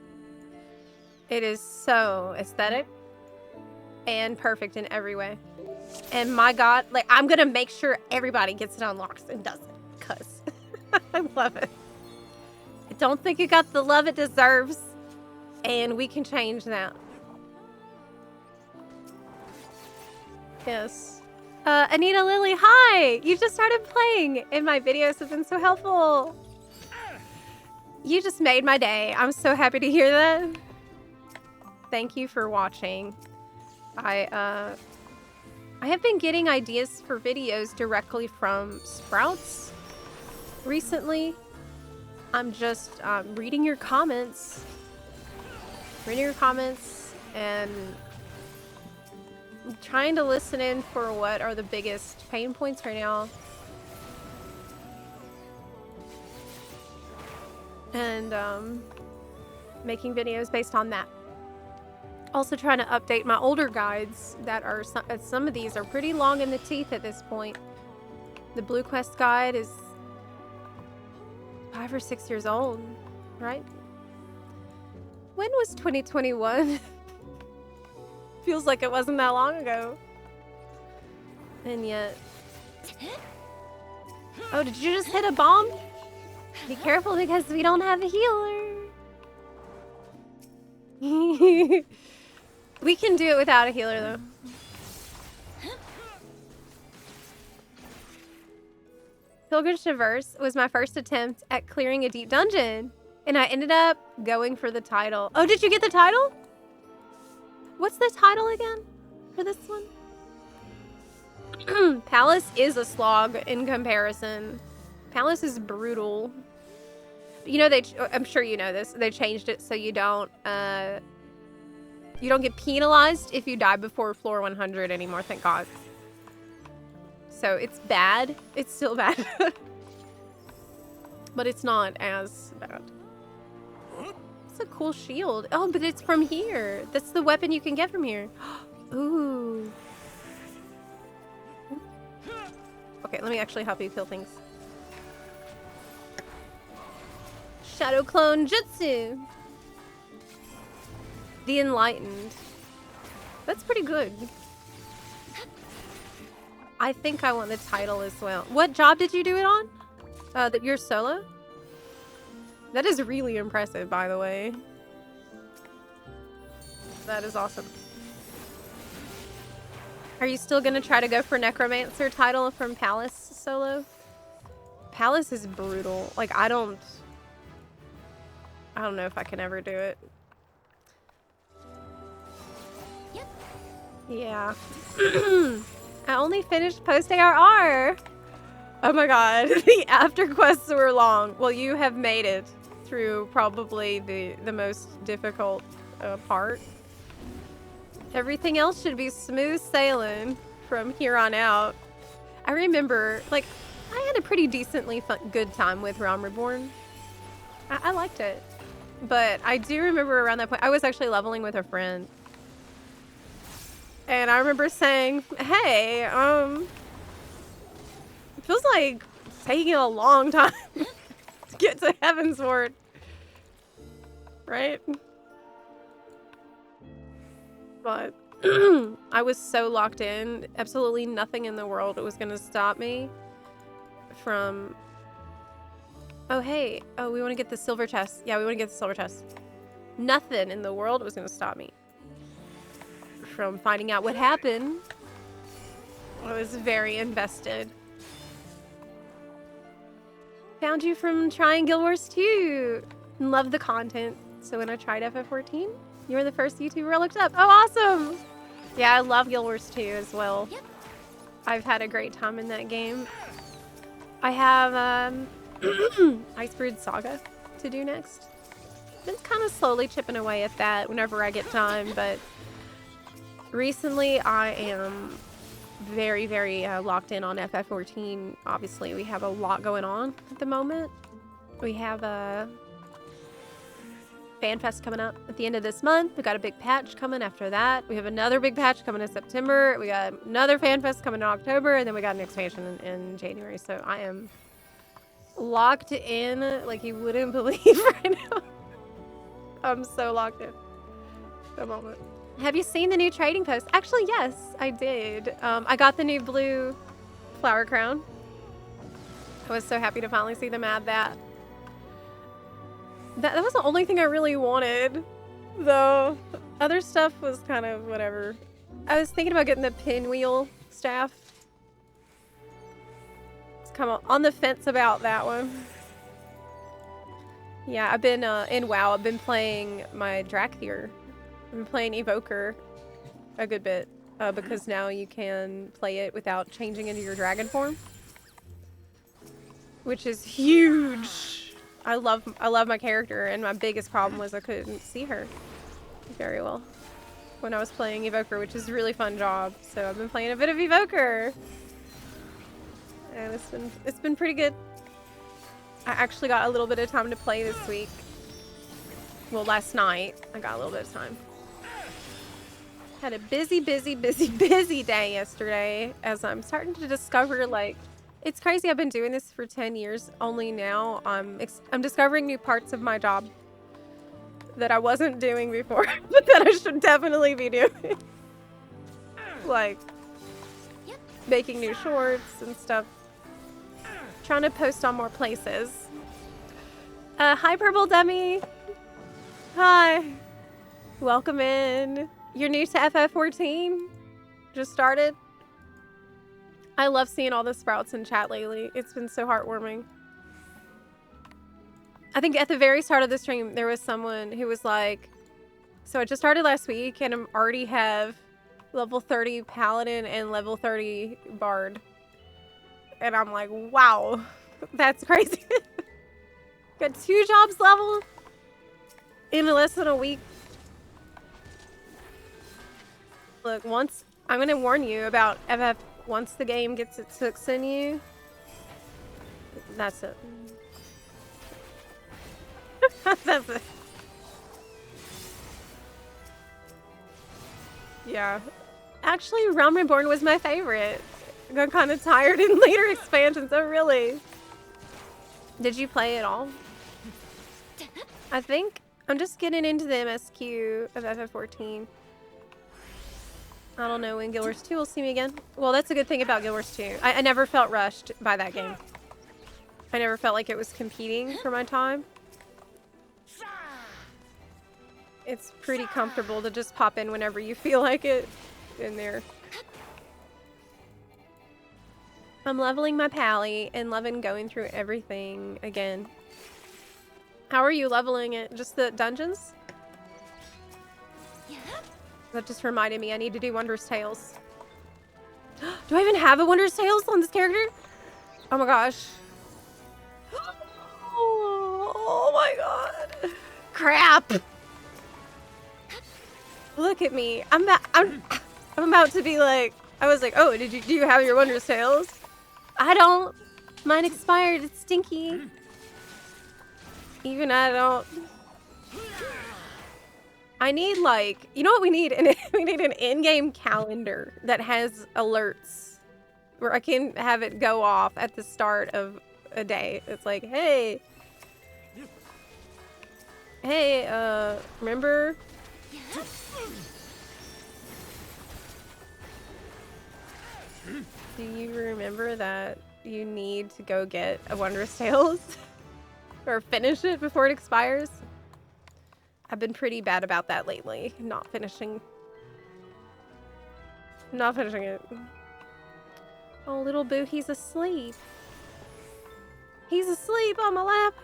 It is so aesthetic and perfect in every way. And my god, like, I'm gonna make sure everybody gets it unlocked and does it, because I love it. I don't think it got the love it deserves, and we can change that. Yes. Anita Lily, hi! You just started playing, and my videos have been so helpful. You just made my day. I'm so happy to hear that. Thank you for watching. I have been getting ideas for videos directly from Sprouts recently. I'm just reading your comments. And I'm trying to listen in for what are the biggest pain points right now. And making videos based on that. Also trying to update my older guides that are, some of these are pretty long in the teeth at this point. The Blue Quest guide is 5 or 6 years old, right? When was 2021? Feels like it wasn't that long ago. And yet... Oh, did you just hit a bomb? Be careful because we don't have a healer. We can do it without a healer though. Pilgrim's Traverse was my first attempt at clearing a deep dungeon. And I ended up going for the title. Oh, did you get the title? What's the title again for this one? Palace is a slog in comparison. Palace is brutal. You know, I'm sure you know this. They changed it so you don't get penalized if you die before floor 100 anymore, thank God. So it's bad. It's still bad. But it's not as bad. That's a cool shield. Oh, but it's from here. That's the weapon you can get from here. Ooh. Okay, let me actually help you kill things. Shadow Clone Jutsu. The Enlightened. That's pretty good. I think I want the title as well. What job did you do it on? That you're solo? That is really impressive, by the way. That is awesome. Are you still gonna try to go for Necromancer title from Palace solo? Palace is brutal. Like, I don't know if I can ever do it. Yep. Yeah. I only finished post ARR. Oh my god, the after quests were long. Well, you have made it through probably the most difficult part. Everything else should be smooth sailing from here on out. I remember, like, I had a pretty decently good time with Realm Reborn. I liked it. But I do remember around that point, I was actually leveling with a friend. And I remember saying, hey, it feels like it's taking a long time to get to Heavensward. Right? But I was so locked in, absolutely nothing in the world was going to stop me from... Oh, hey. Oh, we want to get the silver chest. Yeah, we want to get the silver chest. Nothing in the world was going to stop me from finding out what happened. I was very invested. Found you from trying Guild Wars 2. Love the content. So when I tried FF14, you were the first YouTuber I looked up. Oh, awesome! Yeah, I love Guild Wars 2 as well. Yep. I've had a great time in that game. I have Icebird Saga to do next. Been kind of slowly chipping away at that whenever I get time, but recently I am very, very locked in on FF14. Obviously, we have a lot going on at the moment. We have a FanFest coming up at the end of this month. We got a big patch coming after that. We have another big patch coming in September. We got another FanFest coming in October, and then we got an expansion in January. So I am locked in like you wouldn't believe right now. I'm so locked in. A moment. Have you seen the new trading post? Actually, yes, I did. I got the new blue flower crown. I was so happy to finally see them add that. That was the only thing I really wanted, though. Other stuff was kind of whatever. I was thinking about getting the pinwheel staff. It's kind of on the fence about that one. Yeah, I've been in WoW. I've been playing my Drakthir. I've been playing Evoker a good bit because now you can play it without changing into your dragon form, which is huge. I love my character, and my biggest problem was I couldn't see her very well when I was playing Evoker, which is a really fun job. So I've been playing a bit of Evoker, and it's been pretty good. I actually got a little bit of time to play this week. Well, last night I got a little bit of time. Had a busy day yesterday as I'm starting to discover, like, it's crazy. I've been doing this for 10 years. Only now I'm discovering new parts of my job that I wasn't doing before, but that I should definitely be doing. Like, making new shorts and stuff. Trying to post on more places. Hi, Purple Demi. Hi. Welcome in. You're new to FF14? Just started? I love seeing all the sprouts in chat lately. It's been so heartwarming. I think at the very start of the stream, there was someone who was like, so I just started last week and I already have level 30 Paladin and level 30 Bard. And I'm like, wow, that's crazy. Got 2 jobs leveled in less than a week. Look, I'm going to warn you about FF. Once the game gets its hooks in you, that's it. That's it. Yeah. Actually, Realm Reborn was my favorite. I got kind of tired in later expansions, so really. Did you play it all? I think I'm just getting into the MSQ of FF14. I don't know when Guild Wars 2 will see me again. Well, that's a good thing about Guild Wars 2. I never felt rushed by that game. I never felt like it was competing for my time. It's pretty comfortable to just pop in whenever you feel like it in there. I'm leveling my pally and loving going through everything again. How are you leveling it? Just the dungeons? That just reminded me I need to do Wondrous Tales. Do I even have a Wondrous Tales on this character? Oh my gosh. Oh my god. Crap. Look at me. I'm about to be like, I was like, oh, do you have your Wondrous Tales? I don't. Mine expired. It's stinky. Even I don't. I need, like, you know what we need? We need an in-game calendar that has alerts where I can have it go off at the start of a day. It's like, hey, remember? Do you remember that you need to go get a Wondrous Tales? Or finish it before it expires? I've been pretty bad about that lately. Not finishing it. Oh, little boo, he's asleep. He's asleep on my lap.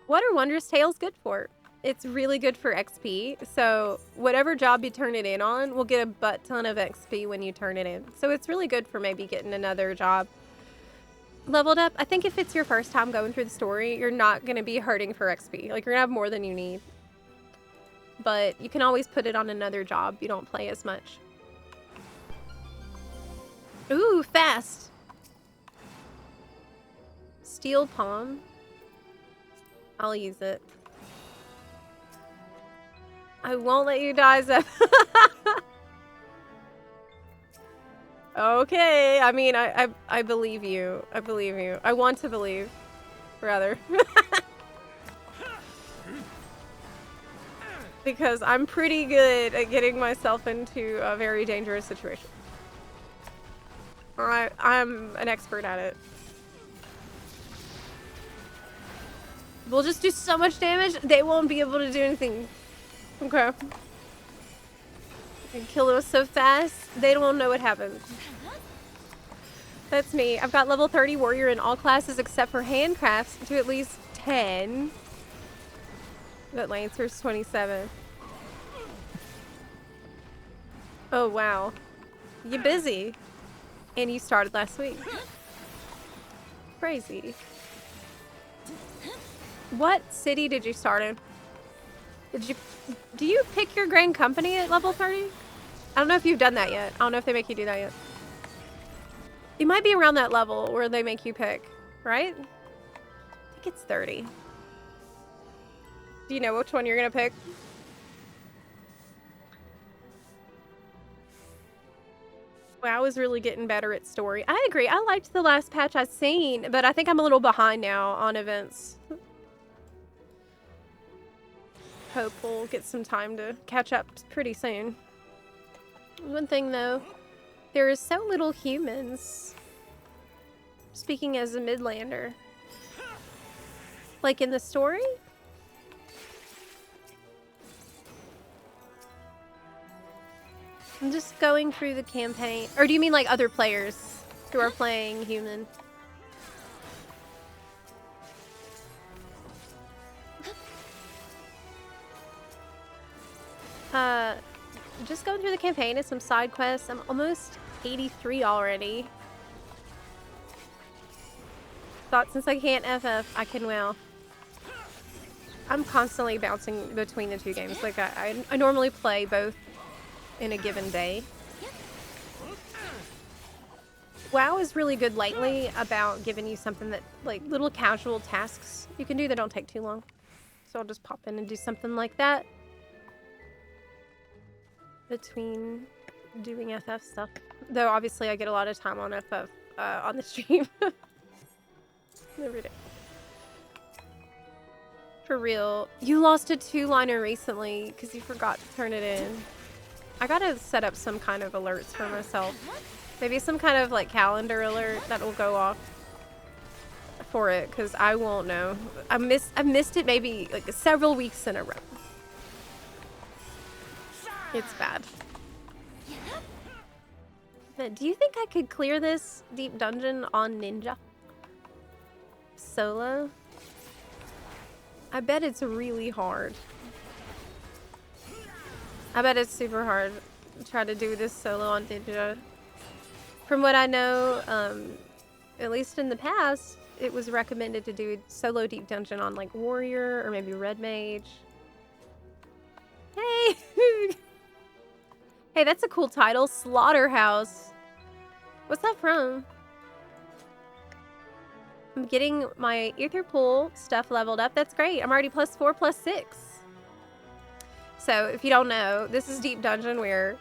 What are Wondrous Tales good for? It's really good for XP. So whatever job you turn it in on will get a butt ton of XP when you turn it in. So it's really good for maybe getting another job leveled up. I think if it's your first time going through the story, you're not going to be hurting for XP. Like, you're going to have more than you need. But you can always put it on another job you don't play as much. Ooh, fast! Steel Palm. I'll use it. I won't let you die, Zep. Okay, I mean, I believe you. I believe you. I want to believe, rather. Because I'm pretty good at getting myself into a very dangerous situation. I'm an expert at it. We'll just do so much damage, they won't be able to do anything. Okay. And kill them so fast, they don't know what happened. That's me. I've got level 30 warrior in all classes except for handcrafts to at least 10. But Lancer's 27. Oh, wow. You're busy. And you started last week. Crazy. What city did you start in? Do you pick your grand company at level 30? I don't know if you've done that yet. I don't know if they make you do that yet. You might be around that level where they make you pick, right? I think it's 30. Do you know which one you're gonna pick? WoW is really getting better at story. I agree. I liked the last patch I've seen, but I think I'm a little behind now on events. Hope we'll get some time to catch up pretty soon. One thing though, there is so little humans. Speaking as a Midlander. Like in the story? I'm just going through the campaign. Or do you mean like other players who are playing human? Just going through the campaign and some side quests. I'm almost 83 already. Thought since I can't FF, I can WoW. I'm constantly bouncing between the two games. Like I normally play both in a given day. WoW is really good lately about giving you something that, like, little casual tasks you can do that don't take too long. So I'll just pop in and do something like that. between doing FF stuff. Though obviously I get a lot of time on FF on the stream. Every day. For real. You lost a 2-liner recently because you forgot to turn it in. I gotta set up some kind of alerts for myself. Maybe some kind of like calendar alert that will go off for it because I won't know. I missed it maybe like several weeks in a row. It's bad. But do you think I could clear this deep dungeon on Ninja? Solo? I bet it's really hard. I bet it's super hard to try to do this solo on Ninja. From what I know, at least in the past, it was recommended to do solo deep dungeon on like Warrior or maybe Red Mage. Hey! Hey, that's a cool title. Slaughterhouse. What's that from? I'm getting my Ether Pool stuff leveled up. That's great. I'm already +4, +6. So, if you don't know, this is Deep Dungeon where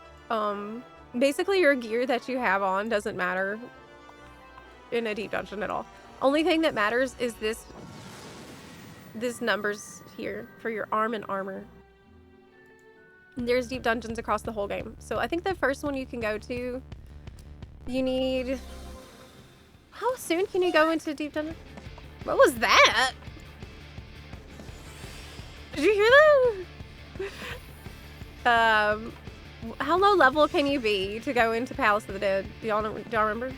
basically your gear that you have on doesn't matter in a Deep Dungeon at all. Only thing that matters is this numbers here for your arm and armor. There's deep dungeons across the whole game. So I think the first one you can go to, you need... How soon can you go into deep dungeon? What was that? Did you hear that? How low level can you be to go into Palace of the Dead? Do y'all remember?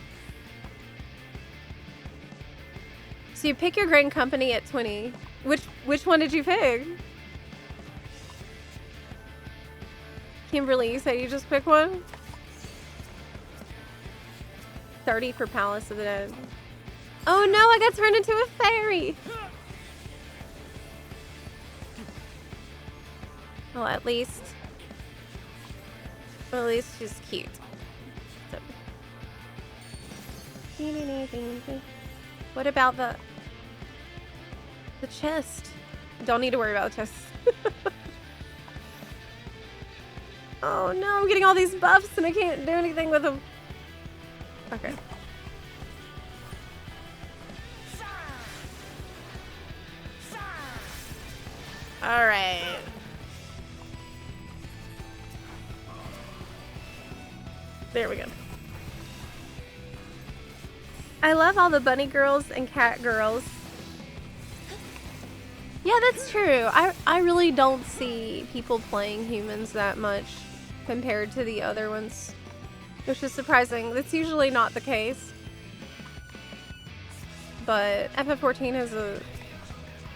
So you pick your Grand Company at 20. Which one did you pick? Kimberly, you said you just pick one? 30 for Palace of the Dead. Oh no, I got turned into a fairy! Well, at least she's cute. So. What about the chest? Don't need to worry about the chest. Oh no, I'm getting all these buffs and I can't do anything with them. Okay. Alright. There we go. I love all the bunny girls and cat girls. Yeah, that's true. I really don't see people playing humans that much compared to the other ones, which is surprising. That's usually not the case. But FF14 has a...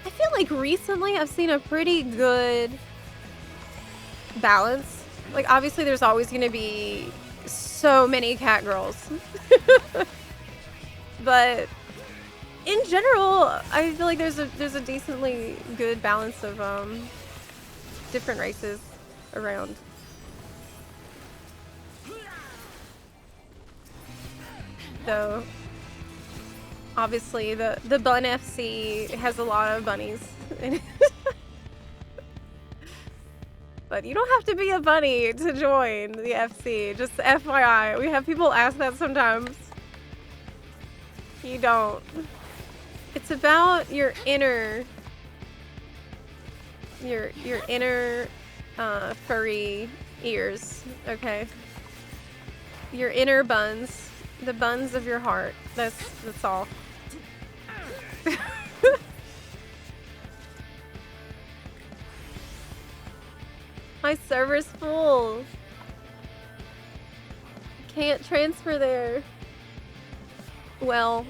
I feel like recently I've seen a pretty good balance. Like, obviously there's always going to be so many cat girls. But in general, I feel like there's a decently good balance of different races around. Though obviously the Bun FC has a lot of bunnies in it. But you don't have to be a bunny to join the FC. Just FYI, we have people ask that sometimes. You don't. It's about your inner furry ears, okay? Your inner buns, the buns of your heart. That's all. My server's full. Can't transfer there. Well,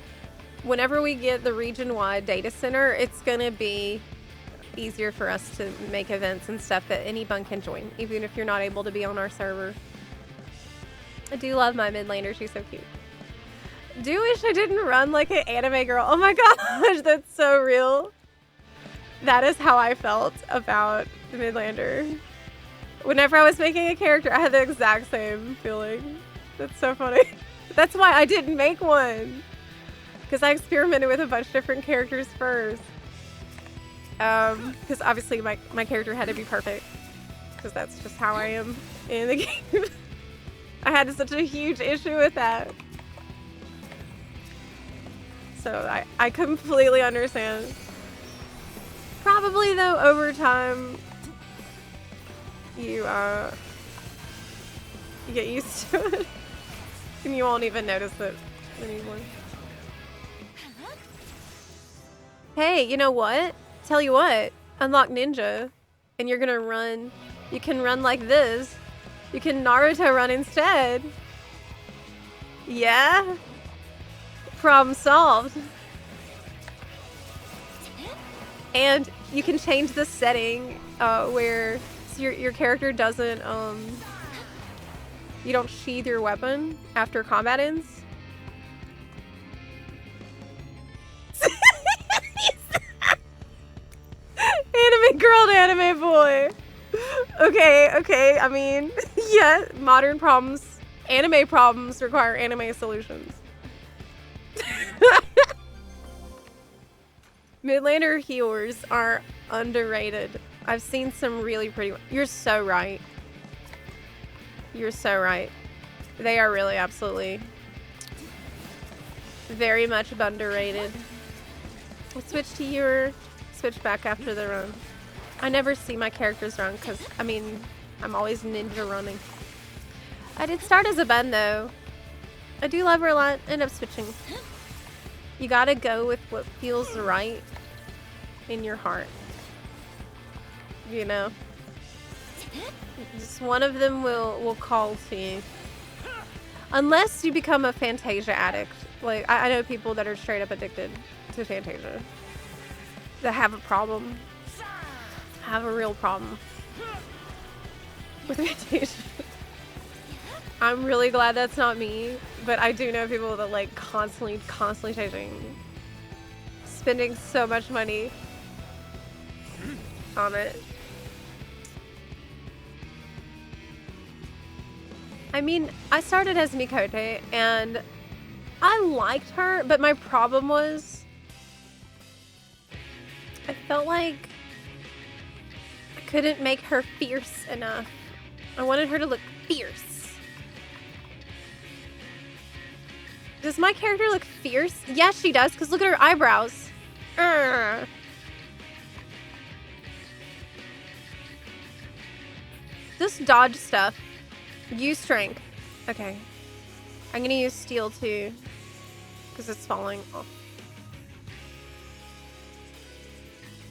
whenever we get the region-wide data center, it's gonna be easier for us to make events and stuff that anyone can join, even if you're not able to be on our server. I do love my mid-laner, she's so cute. Do wish I didn't run like an anime girl. Oh my gosh, that's so real. That is how I felt about the mid-laner. Whenever I was making a character, I had the exact same feeling. That's so funny. That's why I didn't make one. Because I experimented with a bunch of different characters first. Because obviously my character had to be perfect. Because that's just how I am. in the game. I had such a huge issue with that. So I completely understand. Probably though, over time, you get used to it, and you won't even notice it anymore. Hey, you know what? Tell you what, unlock ninja, and you're gonna run. You can run like this. You can Naruto run instead. Yeah? Problem solved. And you can change the setting where so your character doesn't, you don't sheath your weapon after combat ends. Anime girl to anime boy. Okay, I mean, yeah, modern problems, anime problems require anime solutions. Midlander healers are underrated. I've seen some really pretty ones. You're so right. You're so right. They are really absolutely very much underrated. We'll switch to your switch back after the run. I never see my characters run because, I mean, I'm always ninja running. I did start as a Ben though. I do love her a lot. End up switching. You gotta go with what feels right in your heart. You know? Just one of them will call to you. Unless you become a Fantasia addict. Like, I know people that are straight up addicted to Fantasia. That have a problem. Have a real problem with Fantasia. I'm really glad that's not me, but I do know people that like constantly changing, spending so much money on it. I mean, I started as Mikote and I liked her, but my problem was I felt like I couldn't make her fierce enough. I wanted her to look fierce. Does my character look fierce? Yes, she does, because look at her eyebrows. Just dodge stuff. Use strength. Okay. I'm gonna use steel too, because it's falling off.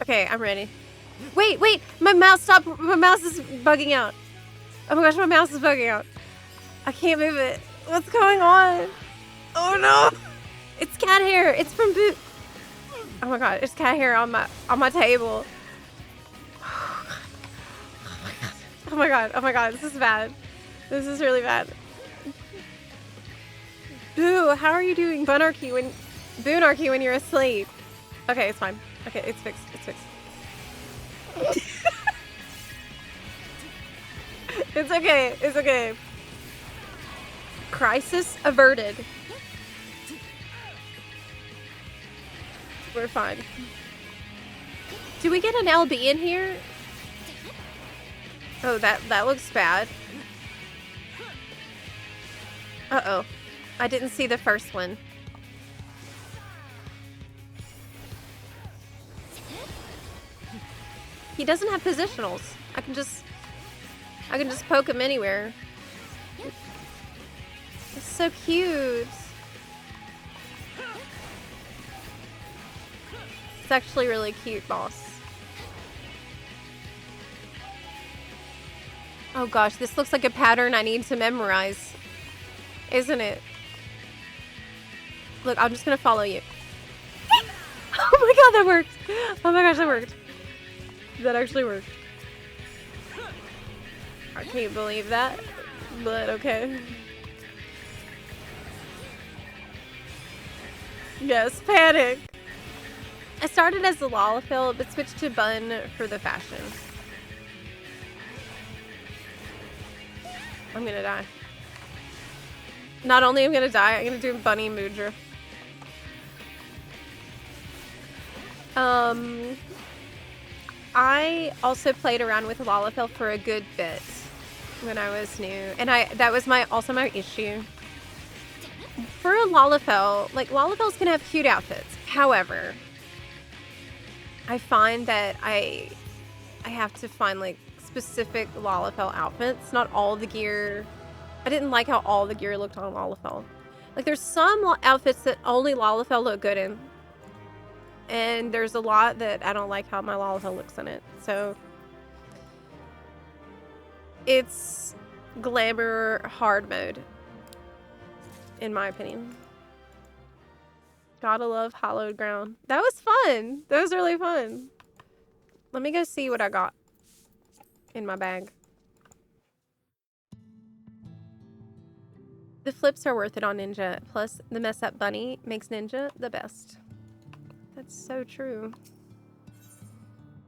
Okay, I'm ready. Wait, my mouse stopped. My mouse is bugging out. Oh my gosh, my mouse is bugging out. I can't move it. What's going on? Oh no! It's cat hair. It's from Boot. Oh my god, it's cat hair on my table. Oh my god, this is bad. This is really bad. Boo, how are you doing Boonarchy when you're asleep? Okay, it's fine. Okay, it's fixed. It's fixed. It's okay. It's okay. Crisis averted. We're fine. Do we get an LB in here? Oh, that looks bad. Uh-oh. I didn't see the first one. He doesn't have positionals. I can just poke him anywhere. It's so cute. It's actually really cute, boss. Oh gosh, this looks like a pattern I need to memorize. Isn't it? Look, I'm just gonna follow you. Oh my god, that worked! Oh my gosh, that worked. That actually worked. I can't believe that, but okay. Yes, panic! I started as the Lalafell, but switched to Bun for the fashion. I'm gonna die. Not only am I gonna die, I'm gonna do Bunny Moodra. I also played around with Lalafell for a good bit. when I was new. And that was also my issue. For a Lalafell, like Lalafells can have cute outfits. However, I find that I have to find like specific Lalafell outfits. Not all the gear. I didn't like how all the gear looked on Lalafell. Like there's some outfits that only Lalafell look good in. And there's a lot that I don't like how my Lalafell looks in it. So it's glamour hard mode, in my opinion. Gotta love Hallowed Ground. That was fun. That was really fun. Let me go see what I got in my bag. The flips are worth it on Ninja. Plus, the mess up bunny makes Ninja the best. That's so true.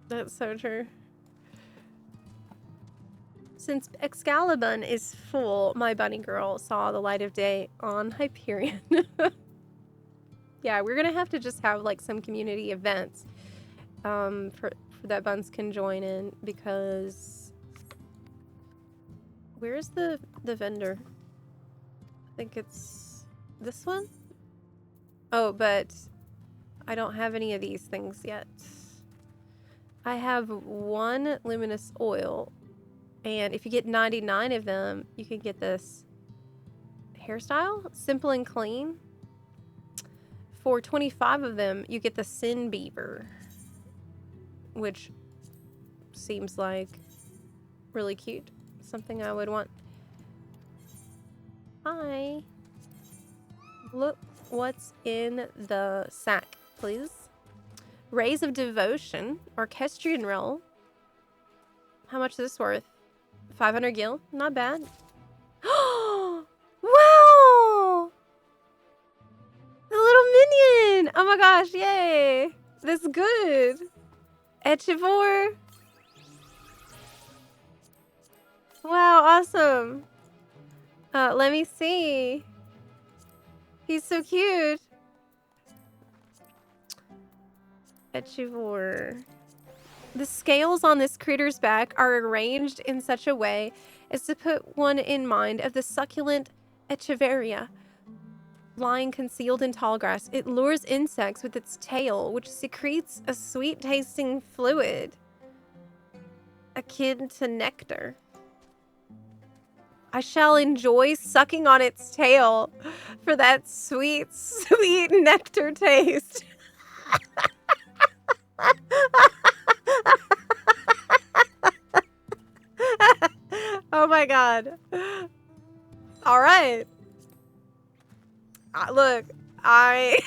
That's so true. Since Excalibur is full, my bunny girl saw the light of day on Hyperion. Yeah, we're gonna have to just have like some community events for that Buns can join in, because where's the vendor? I think it's this one. Oh, but I don't have any of these things yet. I have one luminous oil, and if you get 99 of them, you can get this hairstyle, simple and clean. For 25 of them, you get the Sin Beaver, which seems like really cute. Something I would want. Hi. Look what's in the sack, please. Rays of Devotion, Orchestrion Roll. How much is this worth? 500 gil? Not bad. Wow! The little minion! Oh my gosh, yay! That's good. Echivore. Wow, awesome. Let me see. He's so cute. Echivore. The scales on this critter's back are arranged in such a way as to put one in mind of the succulent Echeveria lying concealed in tall grass. It lures insects with its tail, which secretes a sweet-tasting fluid akin to nectar. I shall enjoy sucking on its tail for that sweet, sweet nectar taste. Oh my god. All right. Look, I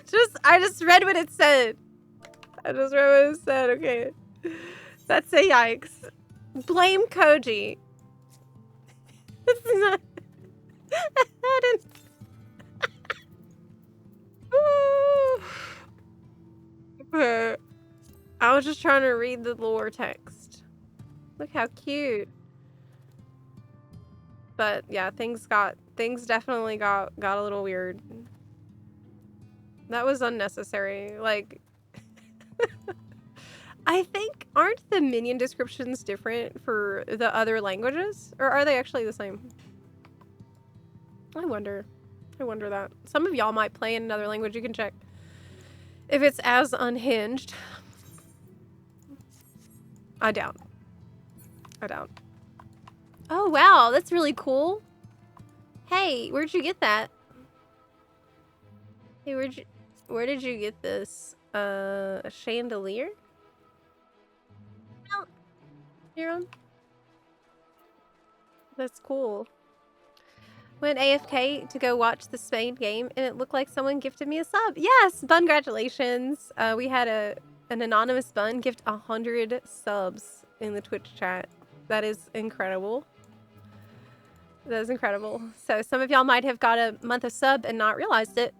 just read what it said. I just read what it said. Okay. That's a yikes. Blame Koji. It's not. I didn't. Okay. I was just trying to read the lore text. Look how cute. But yeah, things definitely got a little weird. That was unnecessary. Like, I think, aren't the minion descriptions different for the other languages? Or are they actually the same? I wonder that. Some of y'all might play in another language. You can check if it's as unhinged. I doubt. Oh, wow. That's really cool. Hey, where'd you get that? Hey, where did you get this? A chandelier? No. Your own? That's cool. Went AFK to go watch the Spain game, and it looked like someone gifted me a sub. Yes, congratulations. We had an anonymous bun gift 100 subs in the Twitch chat. That is incredible. That is incredible. So some of y'all might have got a month of sub and not realized it.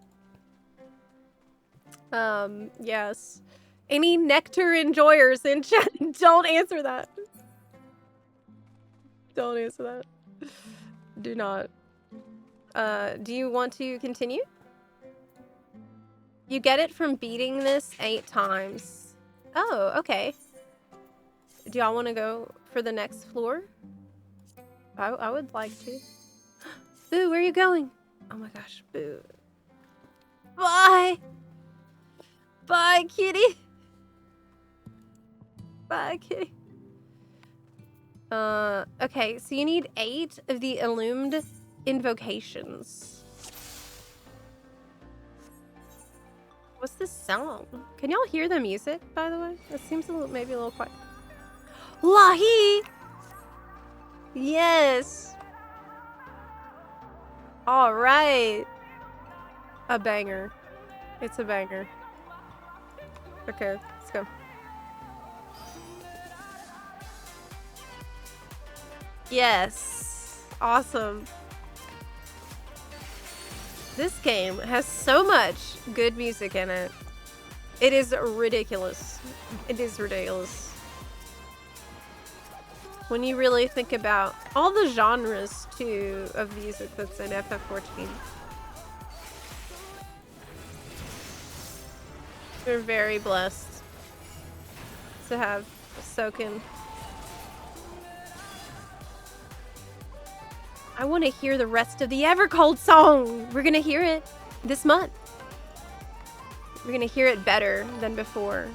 Yes. Any nectar enjoyers in chat, don't answer that. Don't answer that. Do not. Do you want to continue? You get it from beating this 8 times. Oh, okay. Do y'all want to go for the next floor? I would like to. Boo, where are you going? Oh my gosh, Boo. Bye! Bye, kitty! Bye, kitty. Okay, so you need 8 of the illumined invocations. What's this song? Can y'all hear the music, by the way? It seems maybe a little quiet. Lahi! Yes! Alright! A banger. It's a banger. Okay, let's go. Yes! Awesome. This game has so much good music in it. It is ridiculous. It is ridiculous. When you really think about all the genres, too, of music that's in FF14. We're very blessed to have Soken. I want to hear the rest of the Evercold song. We're going to hear it this month. We're going to hear it better than before.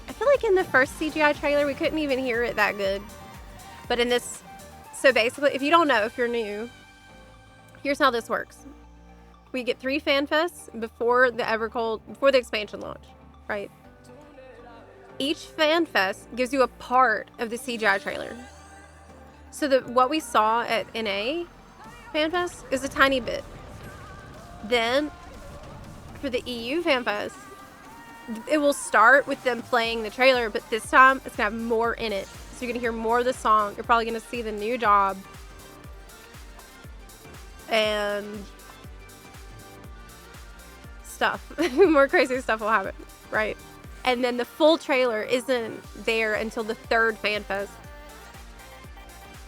I feel like in the first CGI trailer, we couldn't even hear it that good. But in this, so basically, if you don't know, if you're new, here's how this works. We get 3 FanFests before the Evercold, before the expansion launch, right? Each FanFest gives you a part of the CGI trailer. So what we saw at NA FanFest is a tiny bit. Then, for the EU FanFest, it will start with them playing the trailer, but this time it's gonna have more in it. So you're gonna hear more of the song. You're probably gonna see the new job. And stuff. More crazy stuff will happen, right? And then the full trailer isn't there until the 3rd FanFest.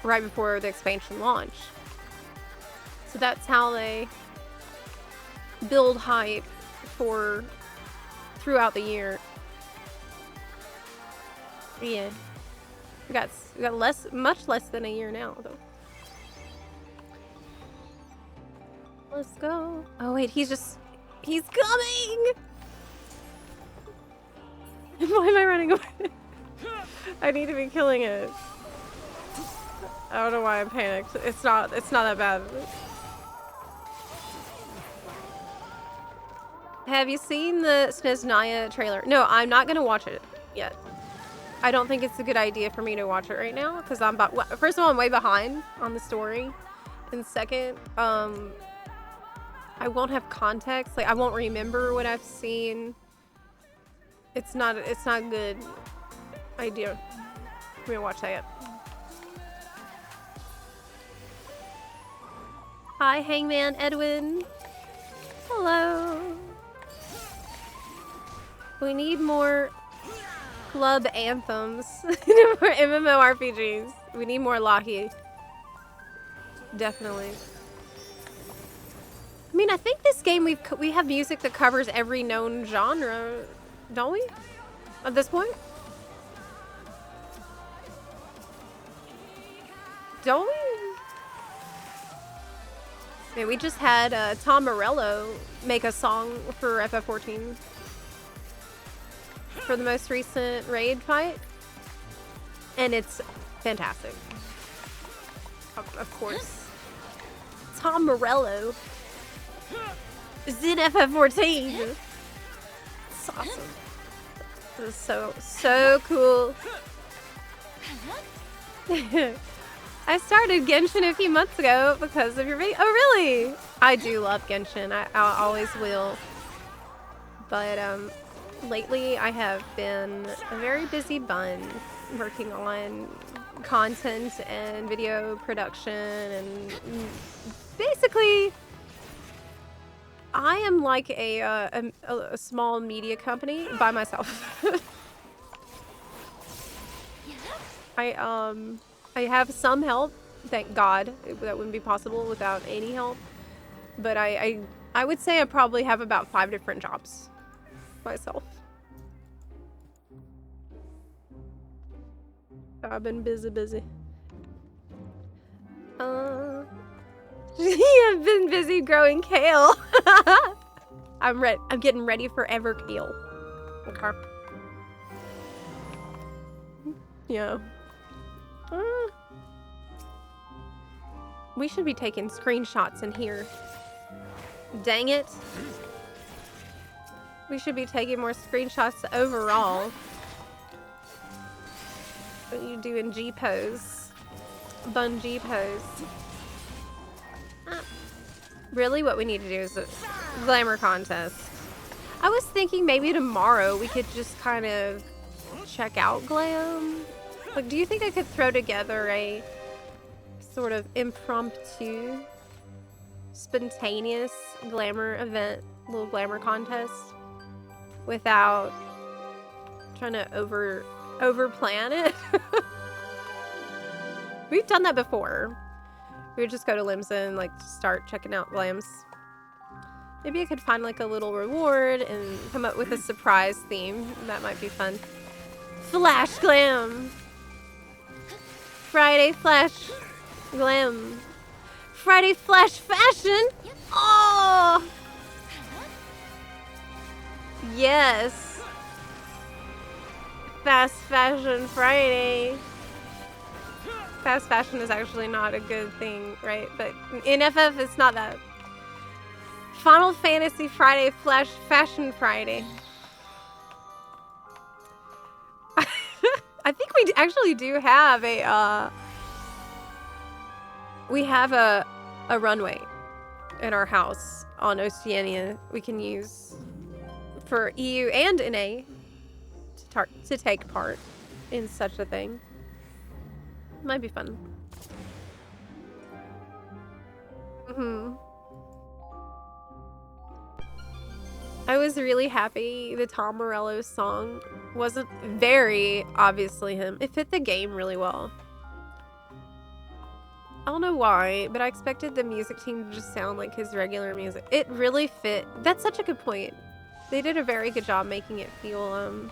Right before the expansion launch. So that's how they build hype for throughout the year. Yeah. We got much less than a year now, though. Let's go. Oh wait, he's coming! Why am I running away? I need to be killing it. I don't know why I'm panicked. It's not that bad. Have you seen the Snezhnaya trailer? No, I'm not gonna watch it yet. I don't think it's a good idea for me to watch it right now because first of all, I'm way behind on the story, and second, I won't have context. Like I won't remember what I've seen. It's not a good idea for me to watch that yet. Hi, Hangman Edwin. Hello. We need more club anthems for MMORPGs. We need more Lahi. Definitely. I mean, I think this game we have music that covers every known genre, don't we? At this point? Don't we? I mean, we just had Tom Morello make a song for FF14 for the most recent raid fight, and it's fantastic. Of course, Tom Morello is in FF14. It's awesome. This is so cool. I started Genshin a few months ago because of your video. Oh, really? I do love Genshin. I always will. But lately I have been a very busy bun working on content and video production, and basically I am like a small media company by myself. I have some help, thank God. That wouldn't be possible without any help. But I would say I probably have about 5 different jobs myself. I've been busy. I've been busy growing kale. I'm getting ready for ever kale. Okay. Yeah. We should be taking screenshots in here. Dang it. We should be taking more screenshots overall. What are you doing G pose? Bungee pose. Really, what we need to do is a glamour contest. I was thinking maybe tomorrow we could just kind of check out glam. Like, do you think I could throw together a sort of impromptu, spontaneous glamour event, little glamour contest, without trying to over plan it? We've done that before. We would just go to Limsa and like start checking out glams. Maybe I could find like a little reward and come up with a surprise theme. That might be fun. Flash glam. Friday flash glam. Friday flash fashion. Oh. Yes. Fast fashion Friday. Fast fashion is actually not a good thing, right? But in FF, it's not that. Final Fantasy Friday Flash Fashion Friday. I think we actually do have a, we have a runway in our house on Oceania we can use for EU and NA to take part in such a thing. Might be fun. I was really happy the Tom Morello song wasn't very obviously him. It fit the game really well. I don't know why, but I expected the music team to just sound like his regular music. It really fit. That's such a good point. They did a very good job making it feel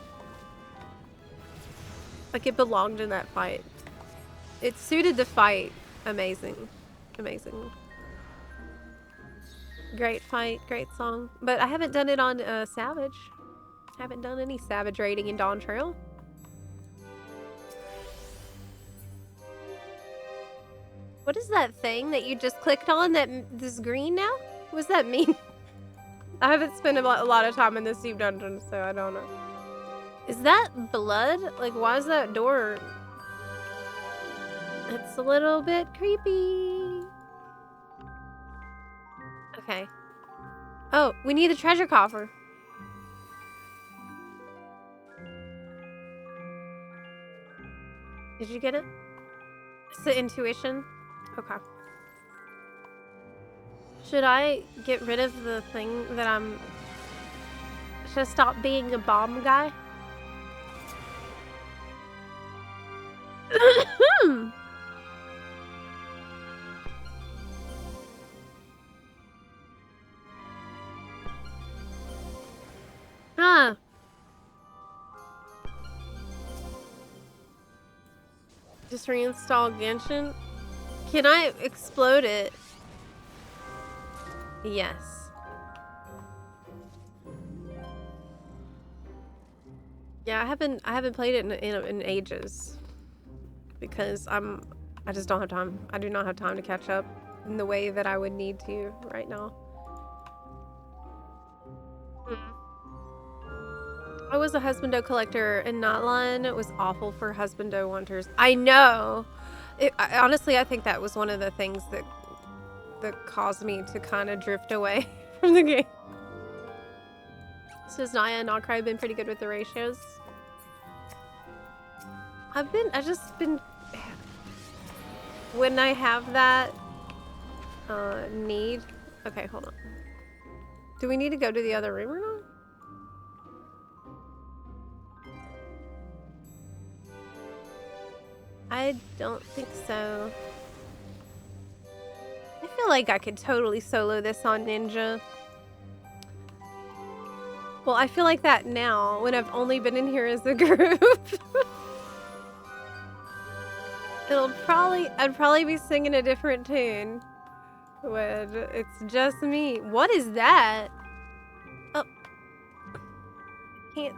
like it belonged in that fight. It suited the fight. Amazing. Amazing. Great fight, great song. But I haven't done it on Savage. Haven't done any Savage raiding in Dawn Trail. What is that thing that you just clicked on that is green now? What does that mean? I haven't spent a lot of time in this deep dungeon, so I don't know. Is that blood? Like, why is that door... It's a little bit creepy. Okay. Oh, we need the treasure coffer. Did you get it? It's the intuition? Okay. Should I get rid of the thing that I'm... Should I stop being a bomb guy? Huh. Just reinstall Genshin? Can I explode it? Yes. Yeah, I haven't played it in ages because I just don't have time. I do not have time to catch up in the way that I would need to right now. I was a husbando collector and Notline. It was awful for husbando hunters. I know. Honestly, I think that was one of the things that caused me to kind of drift away from the game. So has Naya and Nocry been pretty good with the ratios? I just been when I have that need. Okay, hold on. Do we need to go to the other room or not? I don't think so. I feel like I could totally solo this on Ninja. Well, I feel like that now, when I've only been in here as a group. I'd probably be singing a different tune when it's just me. What is that? Oh, can't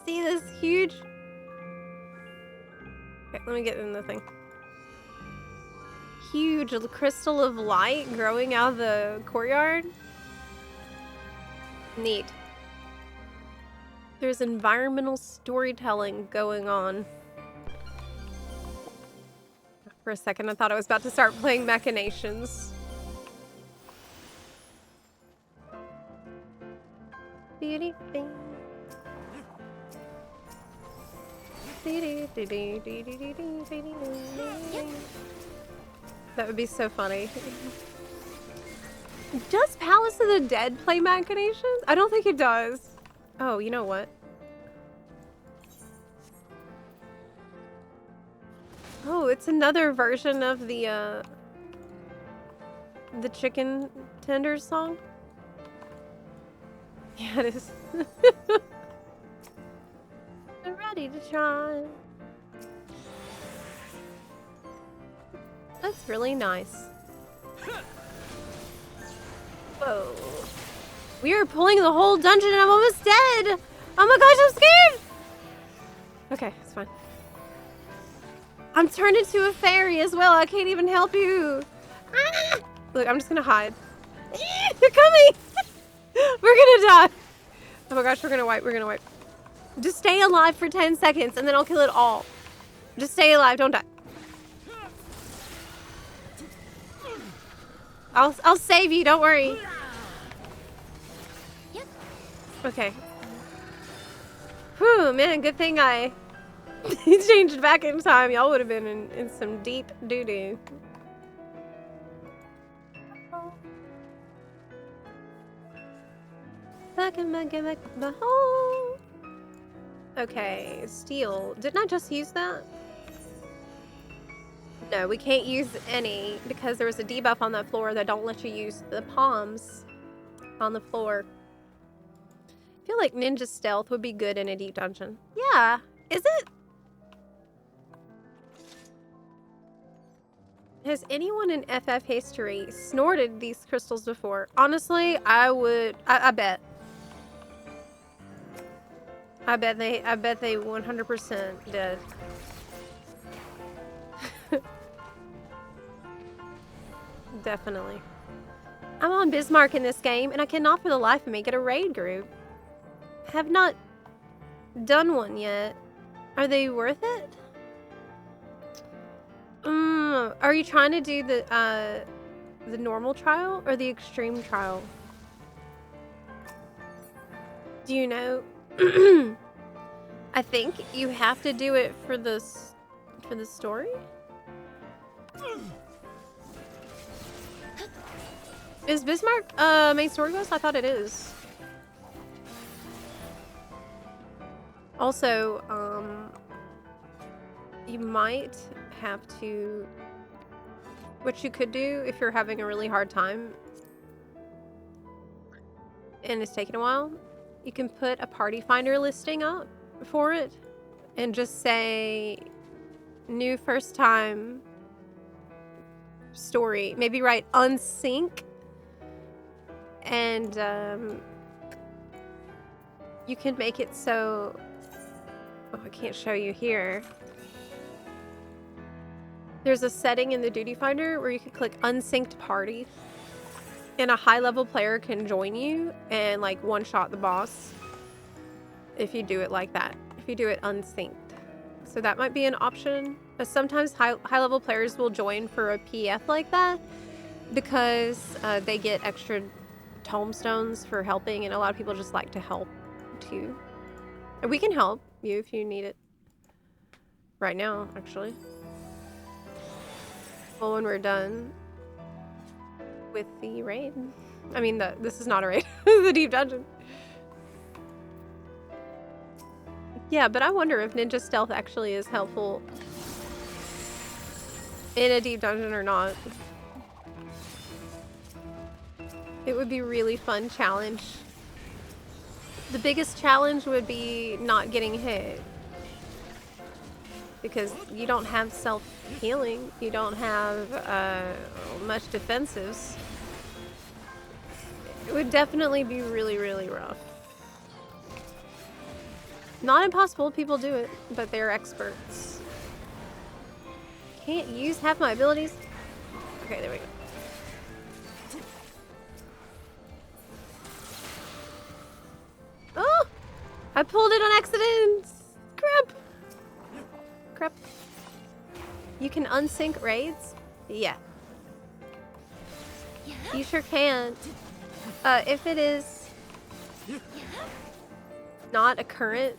see this huge. Okay, let me get in the thing. Huge crystal of light growing out of the courtyard. Neat. There's environmental storytelling going on. For a second, I thought I was about to start playing Machinations. That would be so funny. Does Palace of the Dead play Machinations? I don't think it does. Oh, you know what? Oh, it's another version of the chicken tenders song. Yeah, it is. I'm ready to try. That's really nice. Whoa. We are pulling the whole dungeon and I'm almost dead! Oh my gosh, I'm scared! Okay, it's fine. I'm turned into a fairy as well. I can't even help you. Ah! Look, I'm just gonna hide. They're coming! We're gonna die. Oh my gosh, we're gonna wipe. We're gonna wipe. Just stay alive for 10 seconds and then I'll kill it all. Just stay alive. Don't die. I'll save you. Don't worry. Okay. Whew, man, good thing I changed back in time. Y'all would have been in some deep doo-doo. Back in my home. Okay, steel. Didn't I just use that? No, we can't use any because there was a debuff on that floor that don't let you use the palms on the floor. I feel like ninja stealth would be good in a deep dungeon. Yeah, is it? Has anyone in FF history snorted these crystals before? Honestly, I would. I bet. I bet they 100% did. Definitely. I'm on Bismarck in this game, and I cannot for the life of me get a raid group. Have not done one yet. Are they worth it? Are you trying to do the normal trial or the extreme trial? Do you know? I think you have to do it for the story. Is Bismarck main story quest? I thought it is. Also, you might have to. What you could do if you're having a really hard time and it's taking a while, you can put a party finder listing up for it and just say new first time story. Maybe write unsync and you can make it so I can't show you here. There's a setting in the duty finder where you can click unsynced party and a high level player can join you and like one shot the boss if you do it like that, if you do it unsynced. So that might be an option. But sometimes high level players will join for a PF like that because they get extra tomestones for helping, and a lot of people just like to help too. And we can help you if you need it right now, actually. Well, when we're done with the raid. I mean, this is not a raid. This is a deep dungeon. Yeah, but I wonder if ninja stealth actually is helpful in a deep dungeon or not. It would be a really fun challenge. The biggest challenge would be not getting hit. because you don't have self-healing. You don't have much defensives. It would definitely be really, really rough. Not impossible, people do it, but they're experts. Can't use half my abilities. Okay, there we go. Oh! I pulled it on accident! Crap! Crap. You can unsync raids? Yeah. You sure can. If it is not a current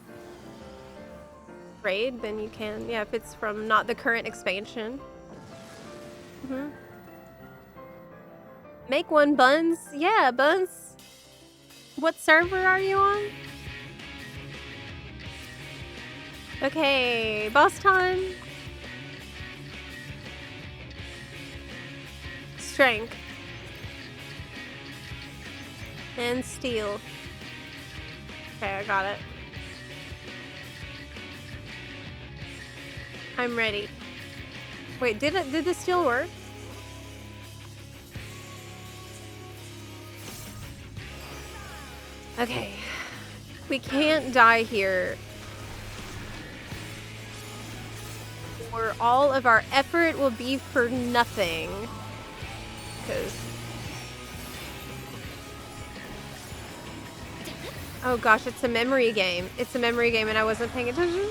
raid, then you can. Yeah, if it's from not the current expansion. Make one, Buns. Yeah, Buns. What server are you on? Okay, boss time. Strength. And steel. Okay, I got it. I'm ready. Wait, did the steel work? Okay. We can't die here. Or all of our effort will be for nothing. Because... Oh gosh, it's a memory game. It's a memory game and I wasn't paying attention.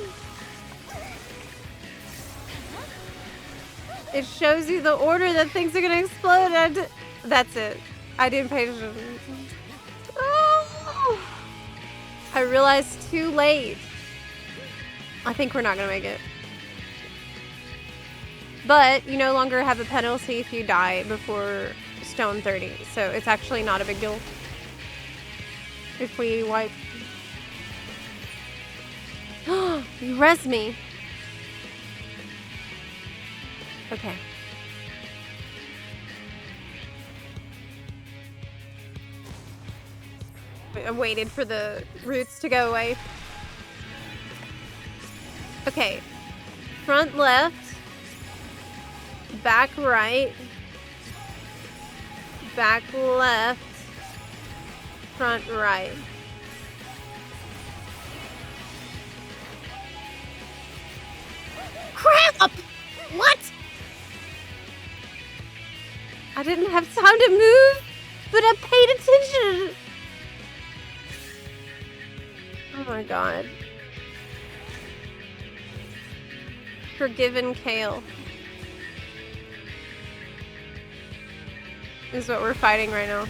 It shows you the order that things are gonna explode and... That's it. I didn't pay attention. Oh! I realized too late. I think we're not gonna make it. But you no longer have a penalty if you die before stone 30. So it's actually not a big deal. If we wipe. You res me. Okay. I waited for the roots to go away. Okay. Front left. Back right. Back left. Front right. Crap! What? I didn't have time to move, but I paid attention. Oh my god. Forgiven Kale. Is what we're fighting right now.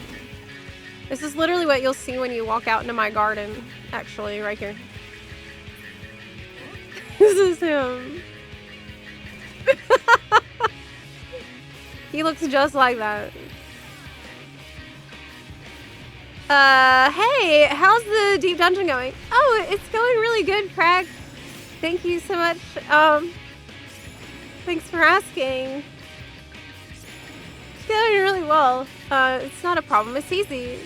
This is literally what you'll see when you walk out into my garden. Actually, right here. This is him. He looks just like that. Hey, how's the deep dungeon going? Oh, it's going really good, Craig. Thank you so much. Thanks for asking. It's going really well. It's not a problem, it's easy.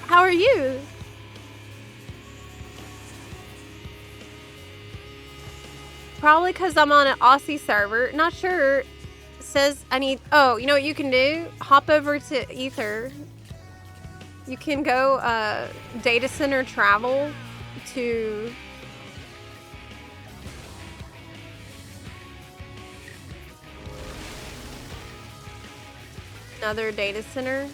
How are you? Probably because I'm on an Aussie server. Not sure. Says I need... Oh, you know what you can do? Hop over to Ether. You can go data center travel to... another data center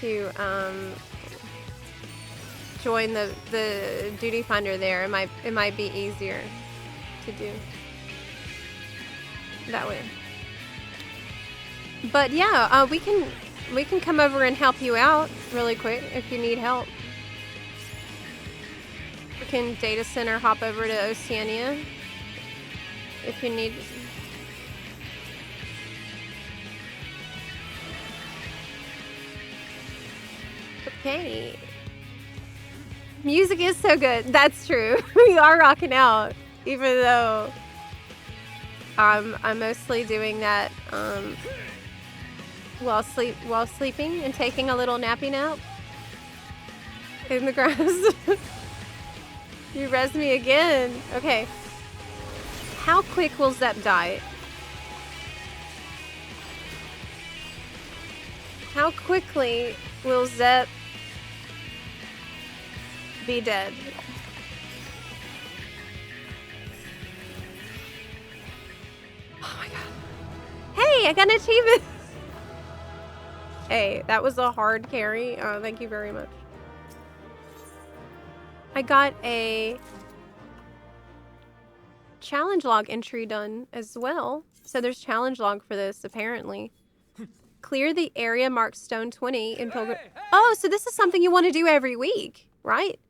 to join the duty finder there. It might be easier to do that way. But yeah, we can come over and help you out really quick if you need help. We can data center hop over to Oceania if you need. Okay. Music is so good. That's true. We are rocking out, even though I'm mostly doing that while sleeping and taking a little nappy nap. in the grass. You res me again. Okay. How quick will Zep die? How quickly will Zep be dead? Oh my god. Hey, I got an achievement! Hey, that was a hard carry. Thank you very much. I got a challenge log entry done as well. So there's challenge log for this, apparently. Clear the area marked stone 20 in Pilgrim. Oh, so this is something you want to do every week, right?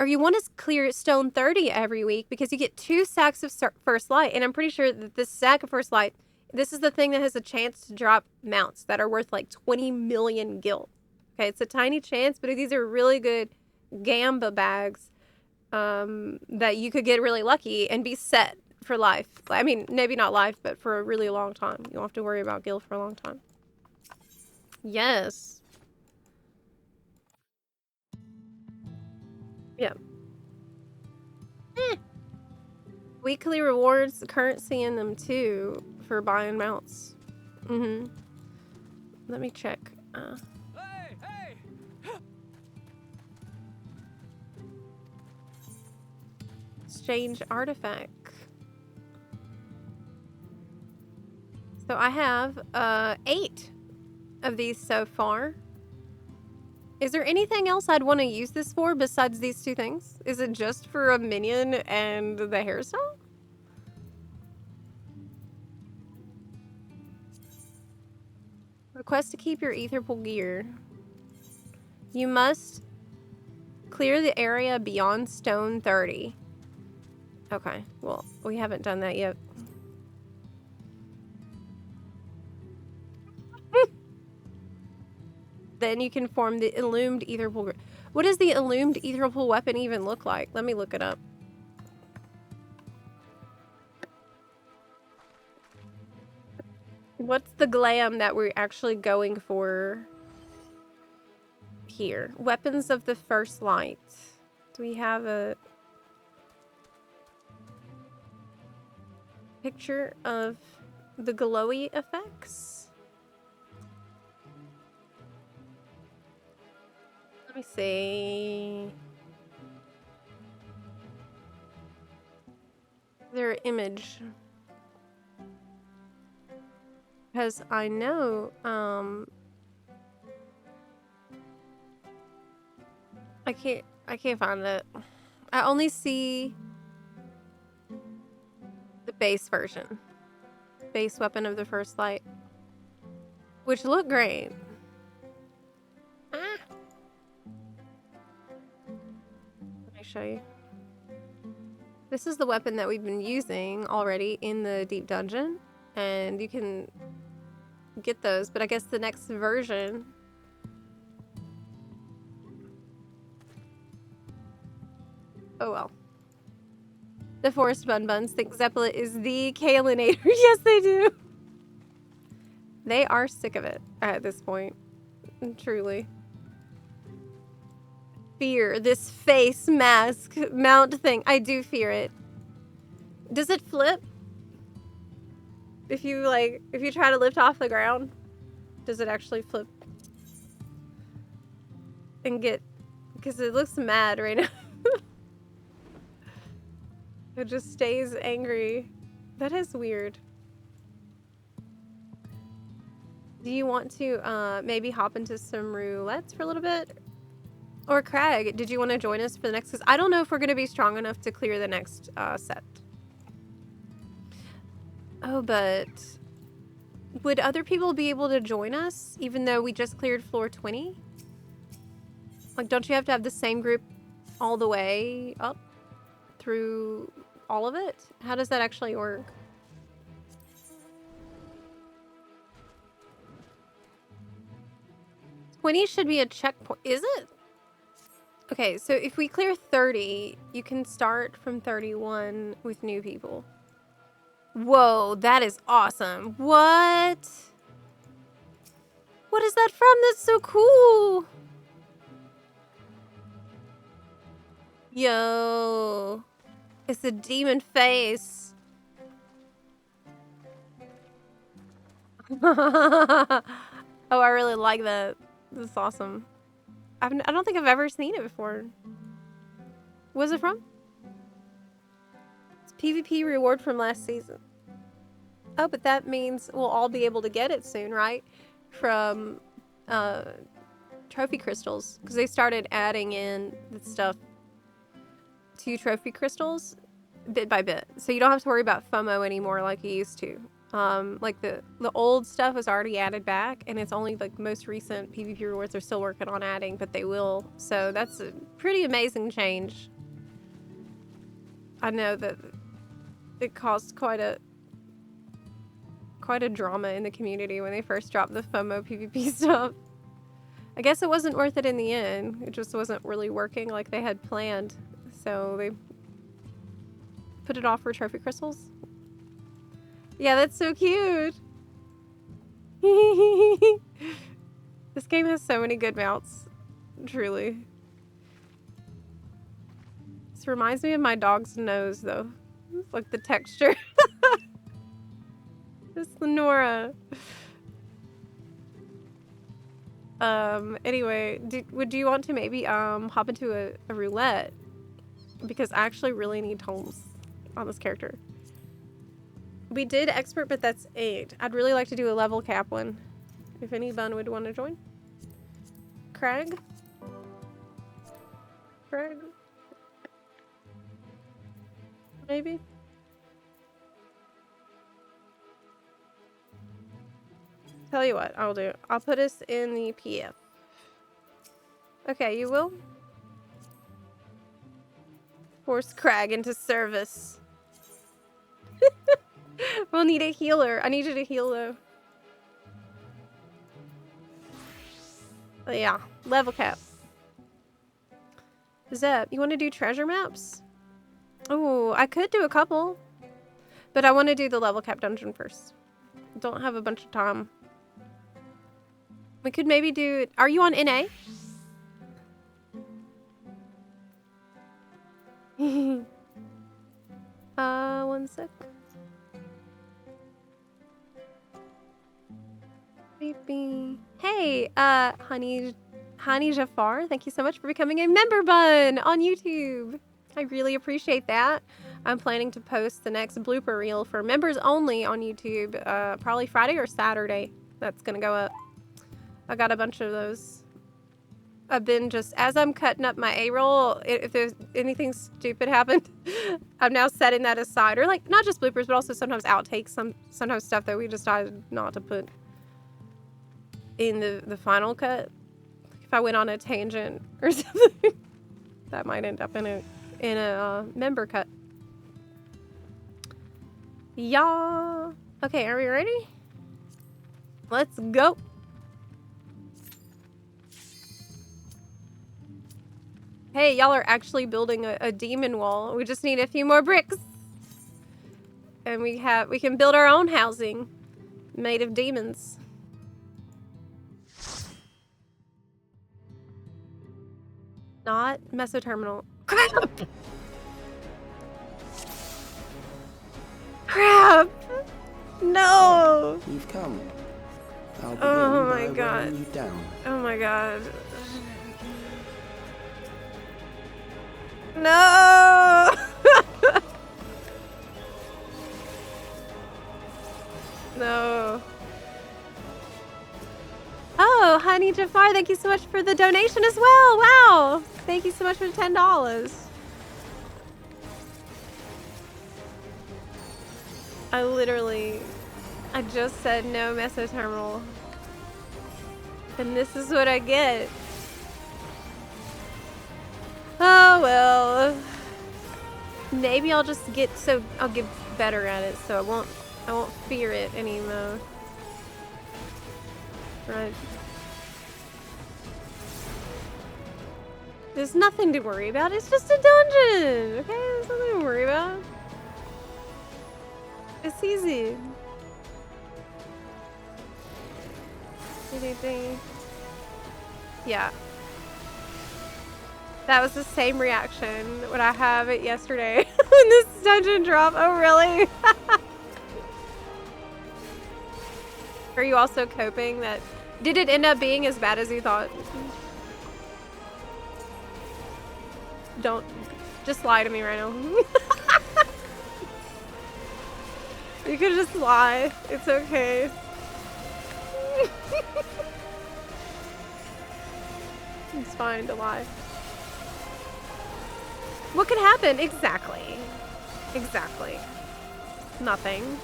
Or you want to clear stone 30 every week because you get 2 sacks of first light. And I'm pretty sure that this sack of first light, this is the thing that has a chance to drop mounts that are worth like 20 million gil. Okay, it's a tiny chance, but these are really good gamba bags that you could get really lucky and be set for life. I mean, maybe not life, but for a really long time. You don't have to worry about gil for a long time. Yes. Yeah. Weekly rewards, currency in them too for buying mounts. Mm-hmm. Let me check. Hey! Exchange artifact. So I have 8 of these so far. Is there anything else I'd want to use this for besides these 2 things? Is it just for a minion and the hairstyle? Request to keep your ether pool gear. You must clear the area beyond stone 30. Okay, well, we haven't done that yet. Then you can form the illumined ether pool. What does the illumined ether pool weapon even look like? Let me look it up. What's the glam that we're actually going for here? Weapons of the first light. Do we have a picture of the glowy effects? Let me see. Their image. Because I know, I can't find it. I only see the base version. Base weapon of the first light. Which look great. Ah. Let me show you. This is the weapon that we've been using already in the deep dungeon. And you can get those, but I guess the next version. Oh well. The Forest Bun Buns think Zepla is the Kalinator. Yes, they do. They are sick of it at this point. Truly. Fear this face mask mount thing. I do fear it. Does it flip? If you try to lift off the ground, does it actually flip? And get, because it looks mad right now. It just stays angry. That is weird. Do you want to maybe hop into some roulettes for a little bit? Or Craig, did you want to join us for the next? Because I don't know if we're going to be strong enough to clear the next set. Oh, but would other people be able to join us even though we just cleared floor 20? Like, don't you have to have the same group all the way up through all of it? How does that actually work? $20 should be a checkpoint. Is it? Okay, so if we clear 30, you can start from 31 with new people. Whoa, that is awesome. What? What is that from? That's so cool. Yo. It's a demon face. Oh, I really like that. This is awesome. I don't think I've ever seen it before. Where's it from? It's PvP reward from last season. Oh, but that means we'll all be able to get it soon, right? From trophy crystals. Because they started adding in the stuff to trophy crystals bit by bit. So you don't have to worry about FOMO anymore like you used to. Like the old stuff was already added back, and it's only like most recent PvP rewards they're still working on adding, but they will. So that's a pretty amazing change. I know that it caused quite a drama in the community when they first dropped the FOMO PvP stuff. I guess it wasn't worth it in the end. It just wasn't really working like they had planned. So they put it off for trophy crystals. Yeah, that's so cute. This game has so many good mounts. Truly. This reminds me of my dog's nose, though. It's like the texture. It's Lenora. Anyway, would you want to maybe hop into a roulette? Because I actually really need homes on this character. We did expert, but that's 8. I'd really like to do a level cap one. If anyone would want to join. Craig? Craig? Maybe? Tell you what, I'll do. I'll put us in the PF. Okay, you will? Force Crag into service. We'll need a healer. I need you to heal though. Oh, yeah, level cap. Zep, you want to do treasure maps? Oh, I could do a couple. But I want to do the level cap dungeon first. Don't have a bunch of time. We could maybe do... Are you on NA? One sec. Baby. Hey, Honey Jafar, thank you so much for becoming a member bun on YouTube. I really appreciate that. I'm planning to post the next blooper reel for members only on YouTube, probably Friday or Saturday. That's gonna go up. I got a bunch of those. I've been just, as I'm cutting up my A-roll, if there's anything stupid happened, I'm now setting that aside. Or like, not just bloopers, but also sometimes outtakes, sometimes stuff that we decided not to put in the final cut. If I went on a tangent or something, that might end up in a member cut. Yeah. Okay, are we ready? Let's go. Hey, y'all are actually building a demon wall. We just need a few more bricks. And we can build our own housing made of demons. Not mesoterminal. Crap! Crap! No! You've come. I'll Oh my begin by god. wearing you down. Oh my god. No! No. Oh, Honey Jafar, thank you so much for the donation as well. Wow. Thank you so much for the $10. I just said no mesoterminal. And this is what I get. Oh well. Maybe I'll just I'll get better at it so I won't fear it anymore. Right. There's nothing to worry about. It's just a dungeon. Okay, there's nothing to worry about. It's easy. Yeah. That was the same reaction when I have it yesterday when this dungeon dropped. Oh, really? Are you also coping that... Did it end up being as bad as you thought? Don't... Just lie to me right now. You could just lie. It's okay. It's fine to lie. What could happen? Exactly. Exactly. Nothing.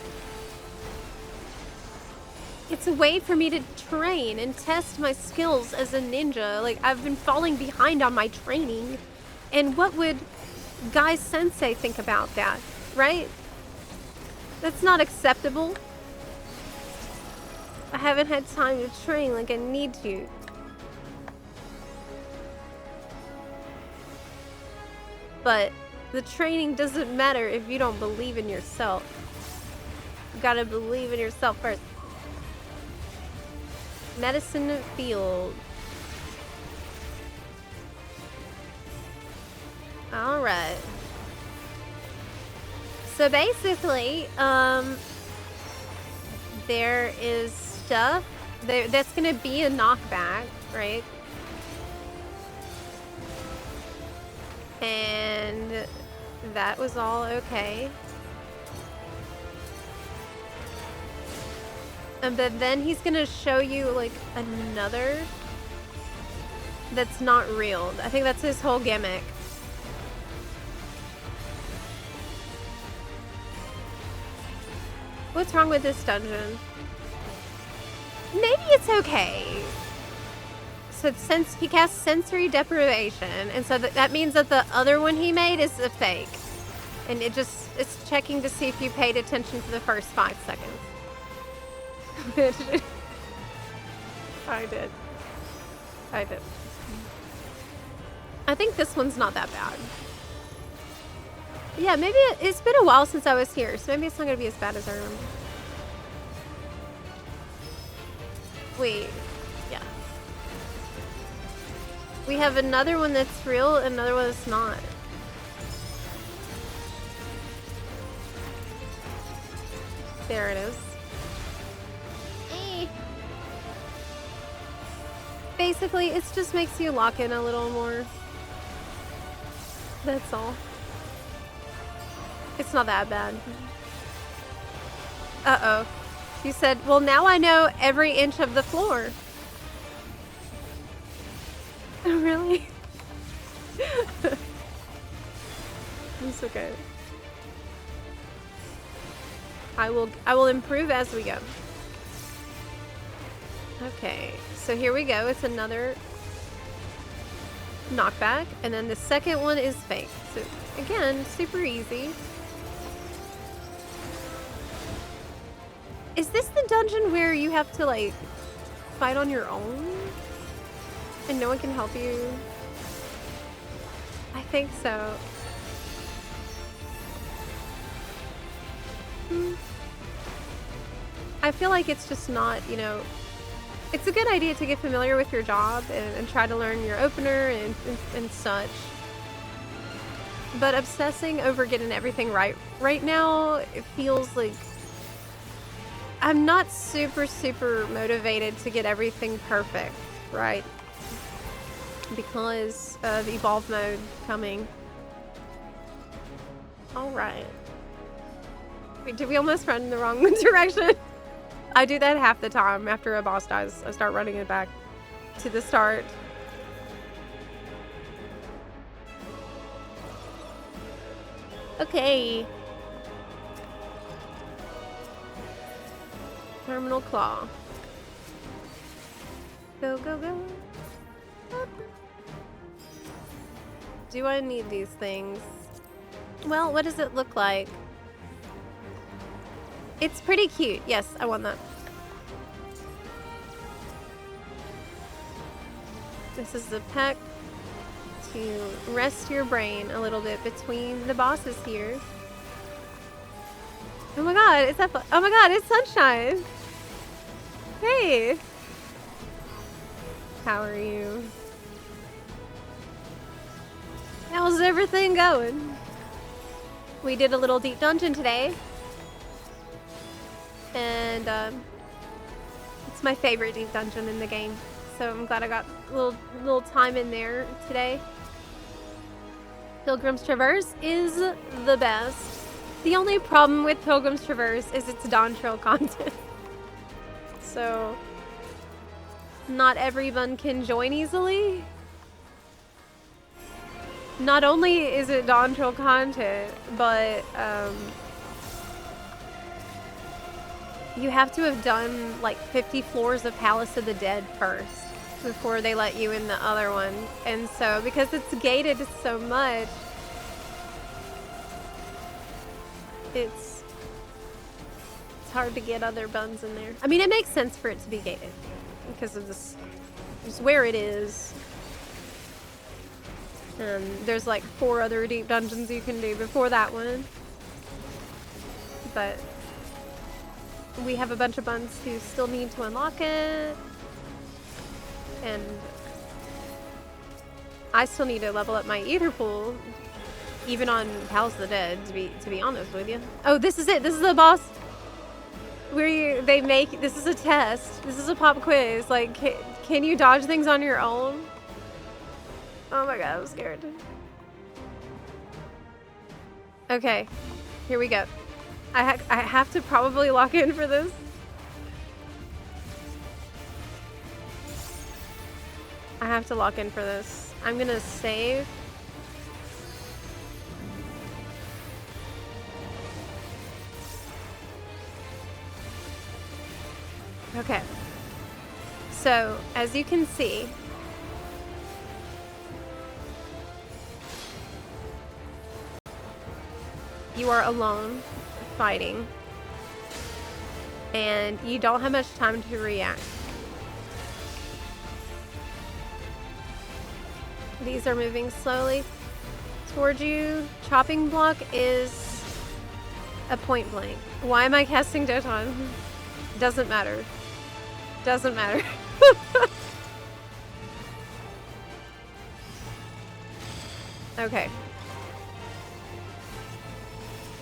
It's a way for me to train and test my skills as a ninja. Like, I've been falling behind on my training. And what would Guy Sensei think about that, right? That's not acceptable. I haven't had time to train like I need to. But the training doesn't matter if you don't believe in yourself. You gotta believe in yourself first. Medicine field. Alright. So basically, there is stuff that's gonna be a knockback, right? And that was all okay. But then he's gonna show you like another that's not real. I think that's his whole gimmick. What's wrong with this dungeon? Maybe it's okay. So since he casts sensory deprivation, and so that means that the other one he made is a fake. And it's checking to see if you paid attention to the first 5 seconds. I did. I think this one's not that bad. Yeah, maybe it's been a while since I was here, so maybe it's not gonna be as bad as I remember. Wait, yeah. We have another one that's real, and another one that's not. There it is. Basically, it just makes you lock in a little more. That's all. It's not that bad. Uh-oh. You said, well, now I know every inch of the floor. Oh, really? It's okay. I will improve as we go. Okay, so here we go. It's another knockback, and then the second one is fake. So again, super easy. Is this the dungeon where you have to like fight on your own and no one can help you? I think so. I feel like it's just not, you know, it's a good idea to get familiar with your job and try to learn your opener and such. But obsessing over getting everything right now, it feels like I'm not super motivated to get everything perfect, right? Because of Evolve mode coming. Alright. Wait, did we almost run in the wrong direction? I do that half the time. After a boss dies, I start running it back to the start. Okay. Terminal claw. Go, go, go. Up. Do I need these things? Well, what does it look like? It's pretty cute. Yes, I want that. This is the pack to rest your brain a little bit between the bosses here. Oh my god, it's Zepla. Oh my god, it's Sunshine. Hey. How are you? How's everything going? We did a little deep dungeon today. And it's my favorite deep dungeon in the game. So I'm glad I got a little time in there today. Pilgrim's Traverse is the best. The only problem with Pilgrim's Traverse is it's Dawn Trail content. So not everyone can join easily. Not only is it Dawn Trail content, but you have to have done like 50 floors of Palace of the Dead first before they let you in the other one. And so because it's gated so much, it's hard to get other buns in there. I mean, it makes sense for it to be gated because of this, just where it is. And there's like 4 other deep dungeons you can do before that one. But we have a bunch of buns who still need to unlock it. And I still need to level up my ether pool, even on Palace of the Dead, to be honest with you. Oh, this is it. This is the boss. Where this is a test. This is a pop quiz. Like, can you dodge things on your own? Oh my god, I'm scared. Okay, here we go. I have to probably lock in for this. I have to lock in for this. I'm gonna save. Okay. So, as you can see, you are alone fighting, and you don't have much time to react. These are moving slowly towards you. Chopping block is a point blank. Why am I casting Doton? Doesn't matter. Doesn't matter. Okay.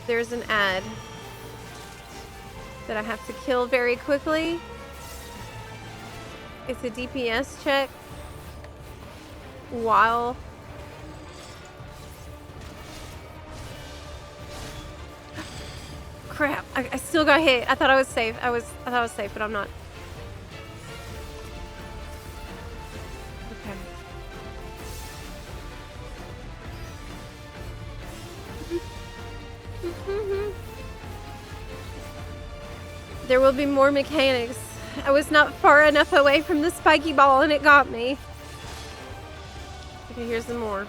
There's an ad that I have to kill very quickly. It's a DPS check while crap, I still got hit. I thought I was safe. I thought I was safe, but I'm not. There will be more mechanics. I was not far enough away from the spiky ball and it got me. Okay, here's some more.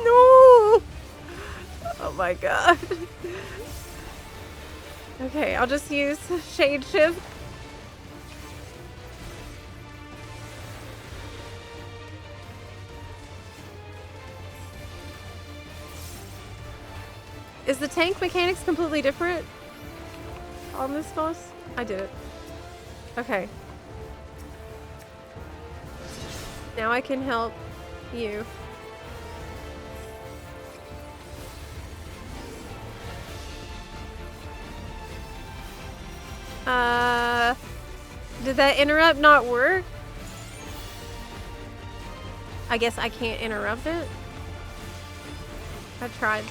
No! Oh my god. Okay, I'll just use Shade Shift. Is the tank mechanics completely different on this boss? I did it. Okay. Now I can help you. Did that interrupt not work? I guess I can't interrupt it. I tried.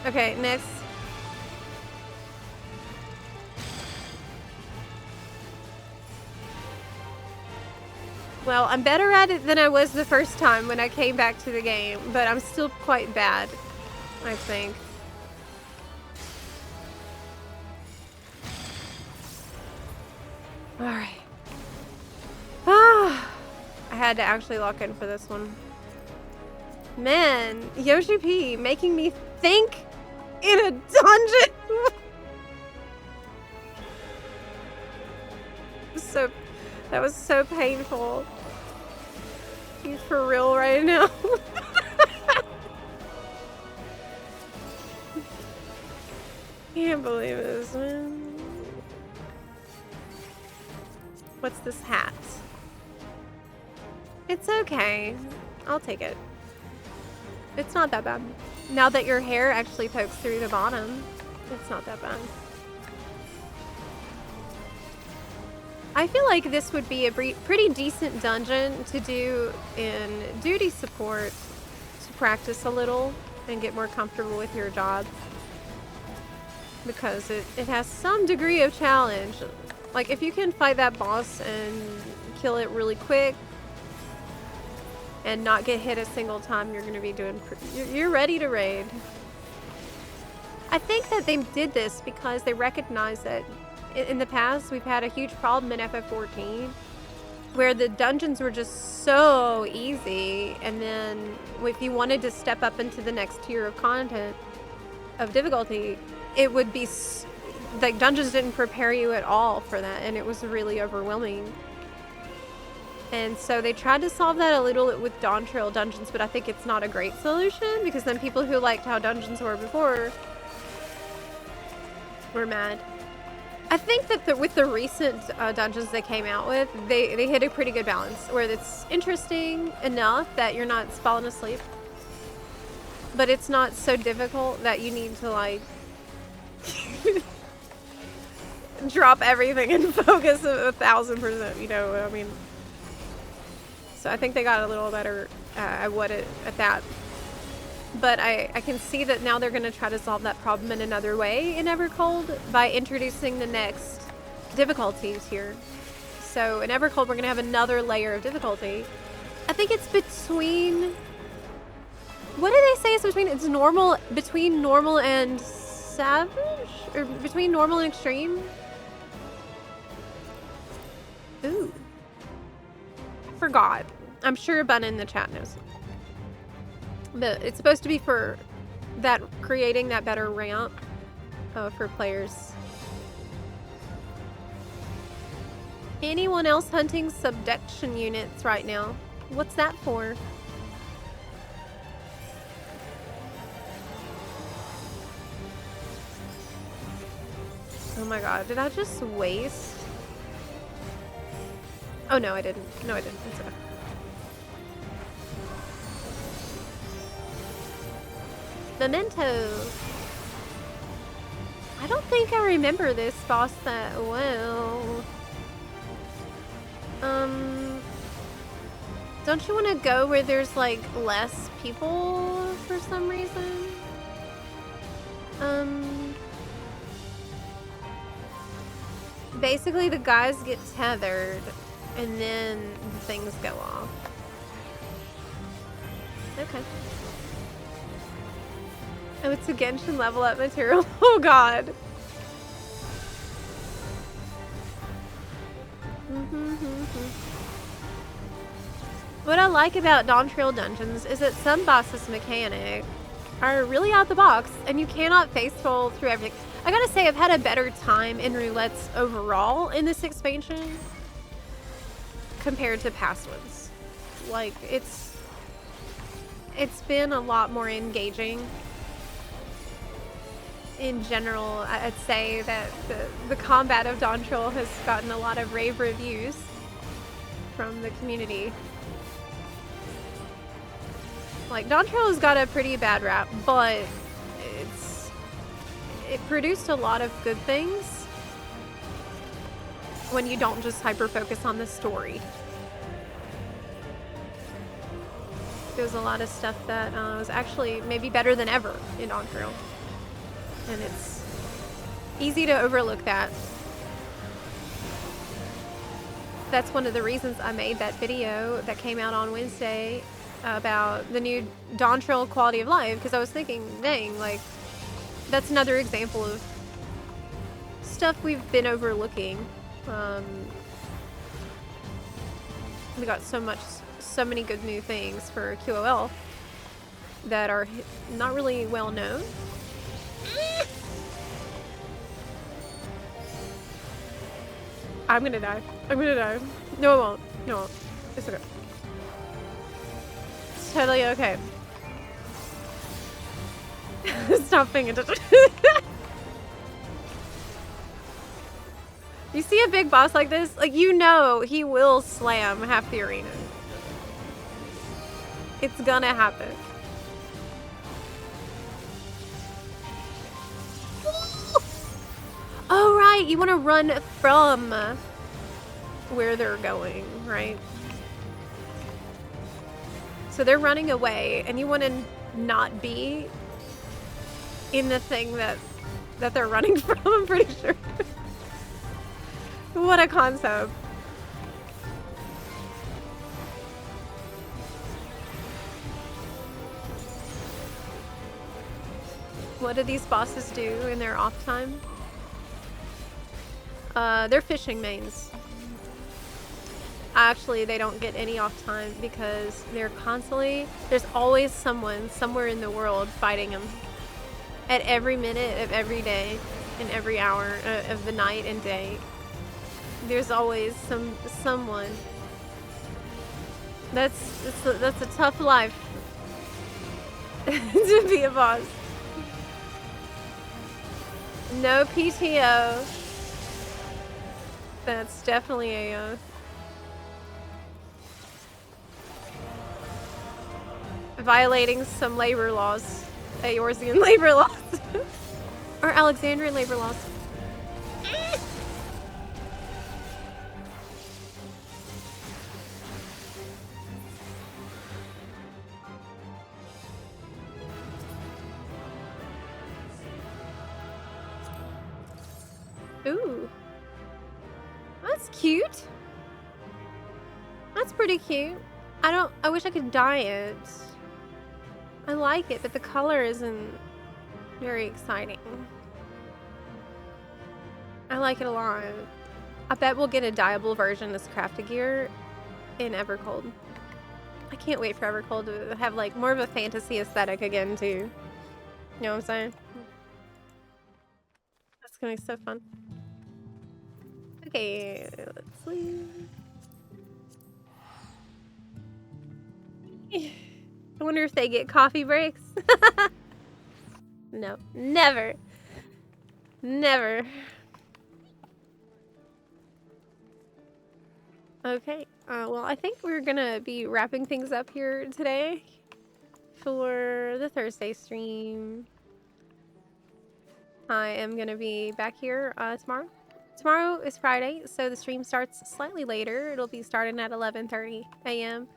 Okay, next. Well, I'm better at it than I was the first time when I came back to the game, but I'm still quite bad, I think. Alright. Ah, I had to actually lock in for this one. Man, Yoshi P making me think in a dungeon. That was so painful. He's for real right now. Can't believe this, man. What's this hat? It's okay. I'll take it. It's not that bad. Now that your hair actually pokes through the bottom, it's not that bad. I feel like this would be a pretty decent dungeon to do in duty support to practice a little and get more comfortable with your job. Because it has some degree of challenge. Like, if you can fight that boss and kill it really quick and not get hit a single time, you're going to be doing... You're ready to raid. I think that they did this because they recognize that in the past we've had a huge problem in FF14 where the dungeons were just so easy, and then if you wanted to step up into the next tier of content, of difficulty, it would be... Like, dungeons didn't prepare you at all for that, and it was really overwhelming. And so they tried to solve that a little with Dawn Trail dungeons, but I think it's not a great solution, because then people who liked how dungeons were before were mad. I think that with the recent dungeons they came out with, they hit a pretty good balance, where it's interesting enough that you're not falling asleep, but it's not so difficult that you need to, like, drop everything and focus 1,000%, you know, I mean. So I think they got a little better at that. But I can see that now they're going to try to solve that problem in another way in Evercold by introducing the next difficulties here. So in Evercold, we're going to have another layer of difficulty. I think it's between... What do they say it's between? It's normal, between normal and savage? Or between normal and extreme? Ooh. I forgot. I'm sure Bun in the chat knows. But it's supposed to be for that, creating that better ramp for players. Anyone else hunting subduction units right now? What's that for? Oh my god, did I just waste? Oh no, I didn't. No, I didn't. It's okay. Memento. I don't think I remember this boss that well. Don't you want to go where there's like less people for some reason? Basically the guys get tethered and then things go off. Okay. Oh, it's a Genshin level up material. Oh god. What I like about Dawn Trail dungeons is that some bosses' mechanic are really out the box, and you cannot face roll through everything. I gotta say, I've had a better time in Roulettes overall in this expansion compared to past ones. Like, it's been a lot more engaging. In general, I'd say that the combat of Dawn Trail has gotten a lot of rave reviews from the community. Like, Dawn Trail has got a pretty bad rap, but it produced a lot of good things when you don't just hyper-focus on the story. There's a lot of stuff that was actually maybe better than ever in Dawn Trail. And it's easy to overlook that. That's one of the reasons I made that video that came out on Wednesday about the new Dawn Trail quality of life, because I was thinking, dang, like, that's another example of stuff we've been overlooking. We got so many good new things for QOL that are not really well known. I'm gonna die. I'm gonna die. No, I won't. No, I won't. It's okay. It's totally okay. Stop paying attention. You see a big boss like this, like, you know he will slam half the arena. It's gonna happen. Oh, right, you want to run from where they're going, right? So they're running away, and you want to not be in the thing that they're running from, I'm pretty sure. What a concept. What do these bosses do in their off time? They're fishing mains. Actually, they don't get any off time because they're constantly, there's always someone somewhere in the world fighting them. At every minute of every day and every hour of the night and day. There's always someone. That's a tough life to be a boss. No PTO. That's definitely a violating some labor laws, Eorzean labor laws, or Alexandrian labor laws. Ooh. That's cute. That's pretty cute. I wish I could dye it. I like it, but the color isn't very exciting. I like it a lot. I bet we'll get a dyeable version as crafted gear in Evercold. I can't wait for Evercold to have like more of a fantasy aesthetic again too. You know what I'm saying? That's gonna be so fun. Okay, let's leave. I wonder if they get coffee breaks. No, never. Never. Okay, well, I think we're gonna be wrapping things up here today for the Thursday stream. I am gonna be back here tomorrow. Tomorrow is Friday, so the stream starts slightly later. It'll be starting at 11:30 a.m.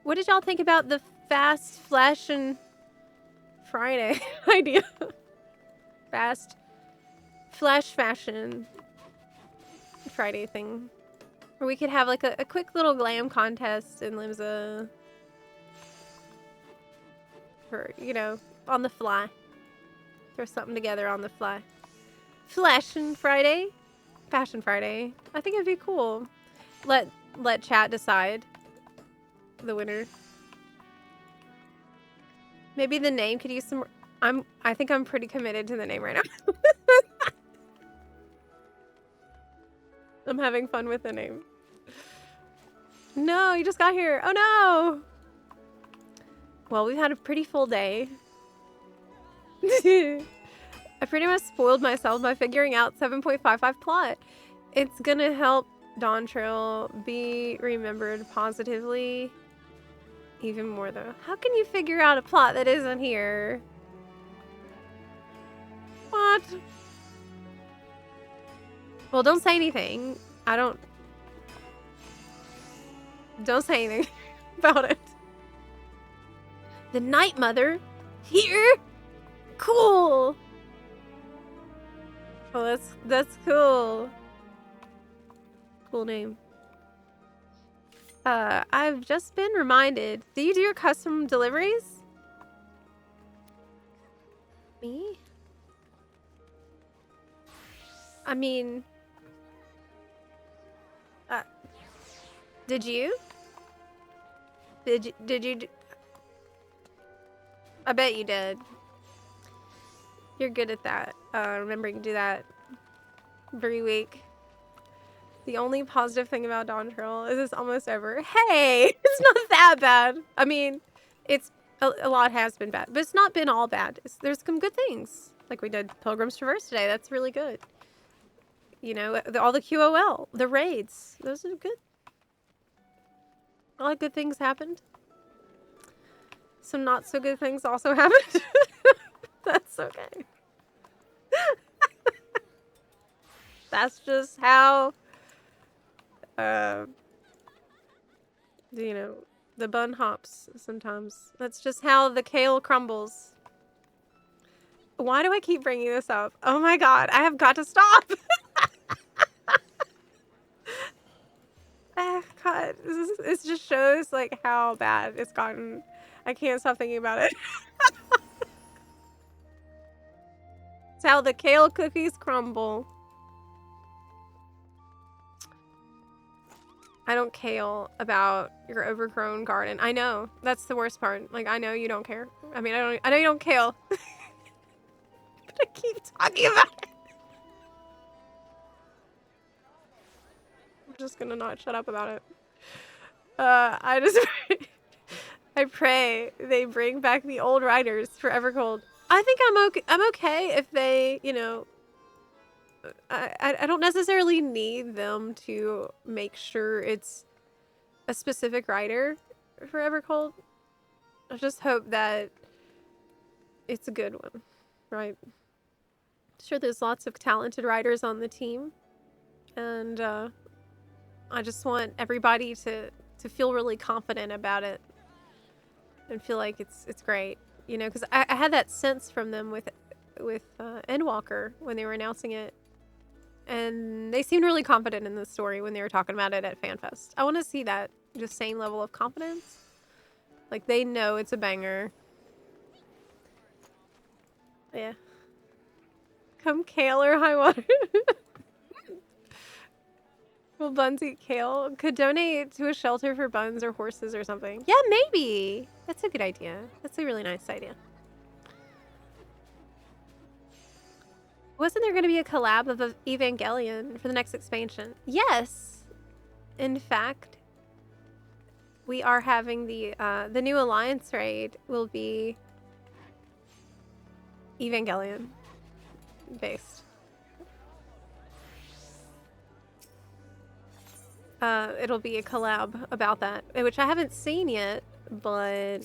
What did y'all think about the fast flash and Friday idea? Fast flash fashion Friday thing. Or we could have like a quick little glam contest in Limsa. For, you know, on the fly. Throw something together on the fly. Fashion Friday. Fashion Friday. I think it'd be cool. Let chat decide the winner. Maybe the name could use some. I think I'm pretty committed to the name right now. I'm having fun with the name. No, you just got here. Oh no. Well, we've had a pretty full day. I pretty much spoiled myself by figuring out 7.55 plot. It's gonna help Dawn Trail be remembered positively even more though. How can you figure out a plot that isn't here? What? Well, don't say anything. Don't say anything about it. The Night Mother? Here? Cool. Oh, that's cool. Cool name. I've just been reminded. Do you do your custom deliveries? Me? I mean, did you? Did you? I bet you did. You're good at that. Remembering to do that every week. The only positive thing about Dawn Trail is it's almost over. Hey, it's not that bad. I mean, it's a lot has been bad, but it's not been all bad. There's some good things. Like we did Pilgrim's Traverse today. That's really good. You know, all the QOL, the raids. Those are good. A lot of good things happened. Some not so good things also happened. That's okay. That's just how, you know, the bun hops sometimes. That's just how the kale crumbles. Why do I keep bringing this up? Oh my god, I have got to stop! Ah, god, this just shows, like, how bad it's gotten. I can't stop thinking about it. It's how the kale cookies crumble. I don't kale about your overgrown garden. I know. That's the worst part. Like, I know you don't care. I mean, I know you don't kale. But I keep talking about it. I'm just gonna not shut up about it. I pray they bring back the old writers for Evercold. I think I'm okay if they, you know, I don't necessarily need them to make sure it's a specific writer for Evercold. I just hope that it's a good one, right? Sure, there's lots of talented writers on the team, and I just want everybody to feel really confident about it and feel like it's great, you know, because I had that sense from them with Endwalker when they were announcing it. And they seemed really confident in the story when they were talking about it at FanFest. I want to see that just same level of confidence. Like, they know it's a banger. Yeah. Come kale or high water. Will buns eat kale? Could donate to a shelter for buns or horses or something. Yeah, maybe. That's a good idea. That's a really nice idea. Wasn't there going to be a collab of Evangelion for the next expansion? Yes. In fact, we are having the new Alliance raid will be Evangelion based. It'll be a collab about that, which I haven't seen yet, but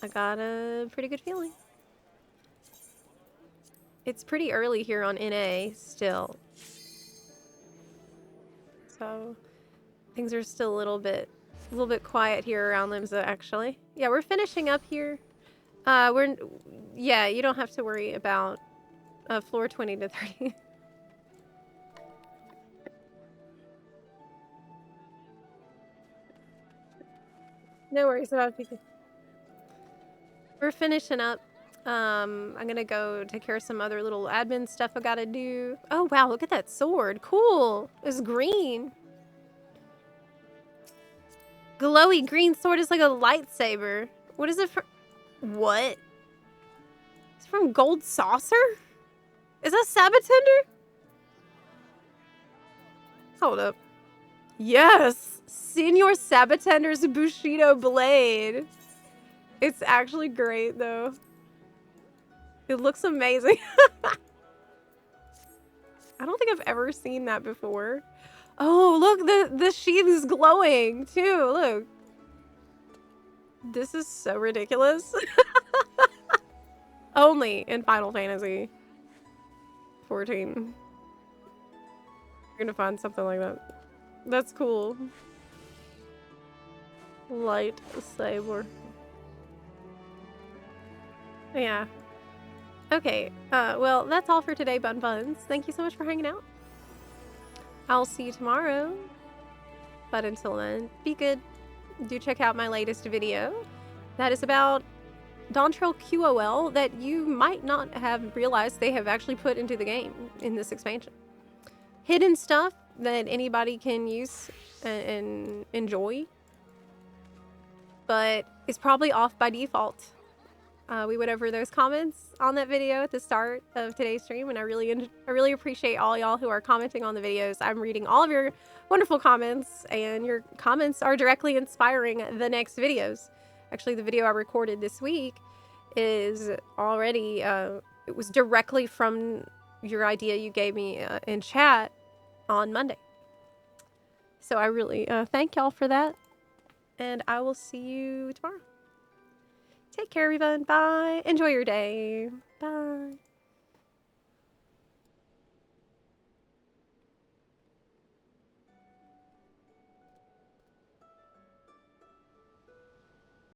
I got a pretty good feeling. It's pretty early here on NA still. So things are still a little bit quiet here around Limsa, actually. Yeah, we're finishing up here. Yeah, you don't have to worry about floor 20 to 30. No worries about people. We're finishing up. I'm gonna go take care of some other little admin stuff I gotta do. Oh wow, look at that sword. Cool. It's green. Glowy green sword is like a lightsaber. What is it for? What? It's from Gold Saucer? Is that Sabatender? Hold up. Yes! Senior Sabatender's Bushido blade. It's actually great though. It looks amazing. I don't think I've ever seen that before. Oh, look, the sheath is glowing too. Look. This is so ridiculous. Only in Final Fantasy 14. You're gonna find something like that. That's cool. Lightsaber. Yeah. Okay, well, that's all for today, Bun Buns. Thank you so much for hanging out. I'll see you tomorrow. But until then, be good. Do check out my latest video. That is about Dawntrail QOL that you might not have realized they have actually put into the game in this expansion. Hidden stuff that anybody can use and enjoy, but it's probably off by default. We went over those comments on that video at the start of today's stream, and I really appreciate all y'all who are commenting on the videos. I'm reading all of your wonderful comments, and your comments are directly inspiring the next videos. Actually, the video I recorded this week is already, it was directly from your idea you gave me in chat on Monday. So I really thank y'all for that. And I will see you tomorrow. Take care, everyone. Bye. Enjoy your day. Bye.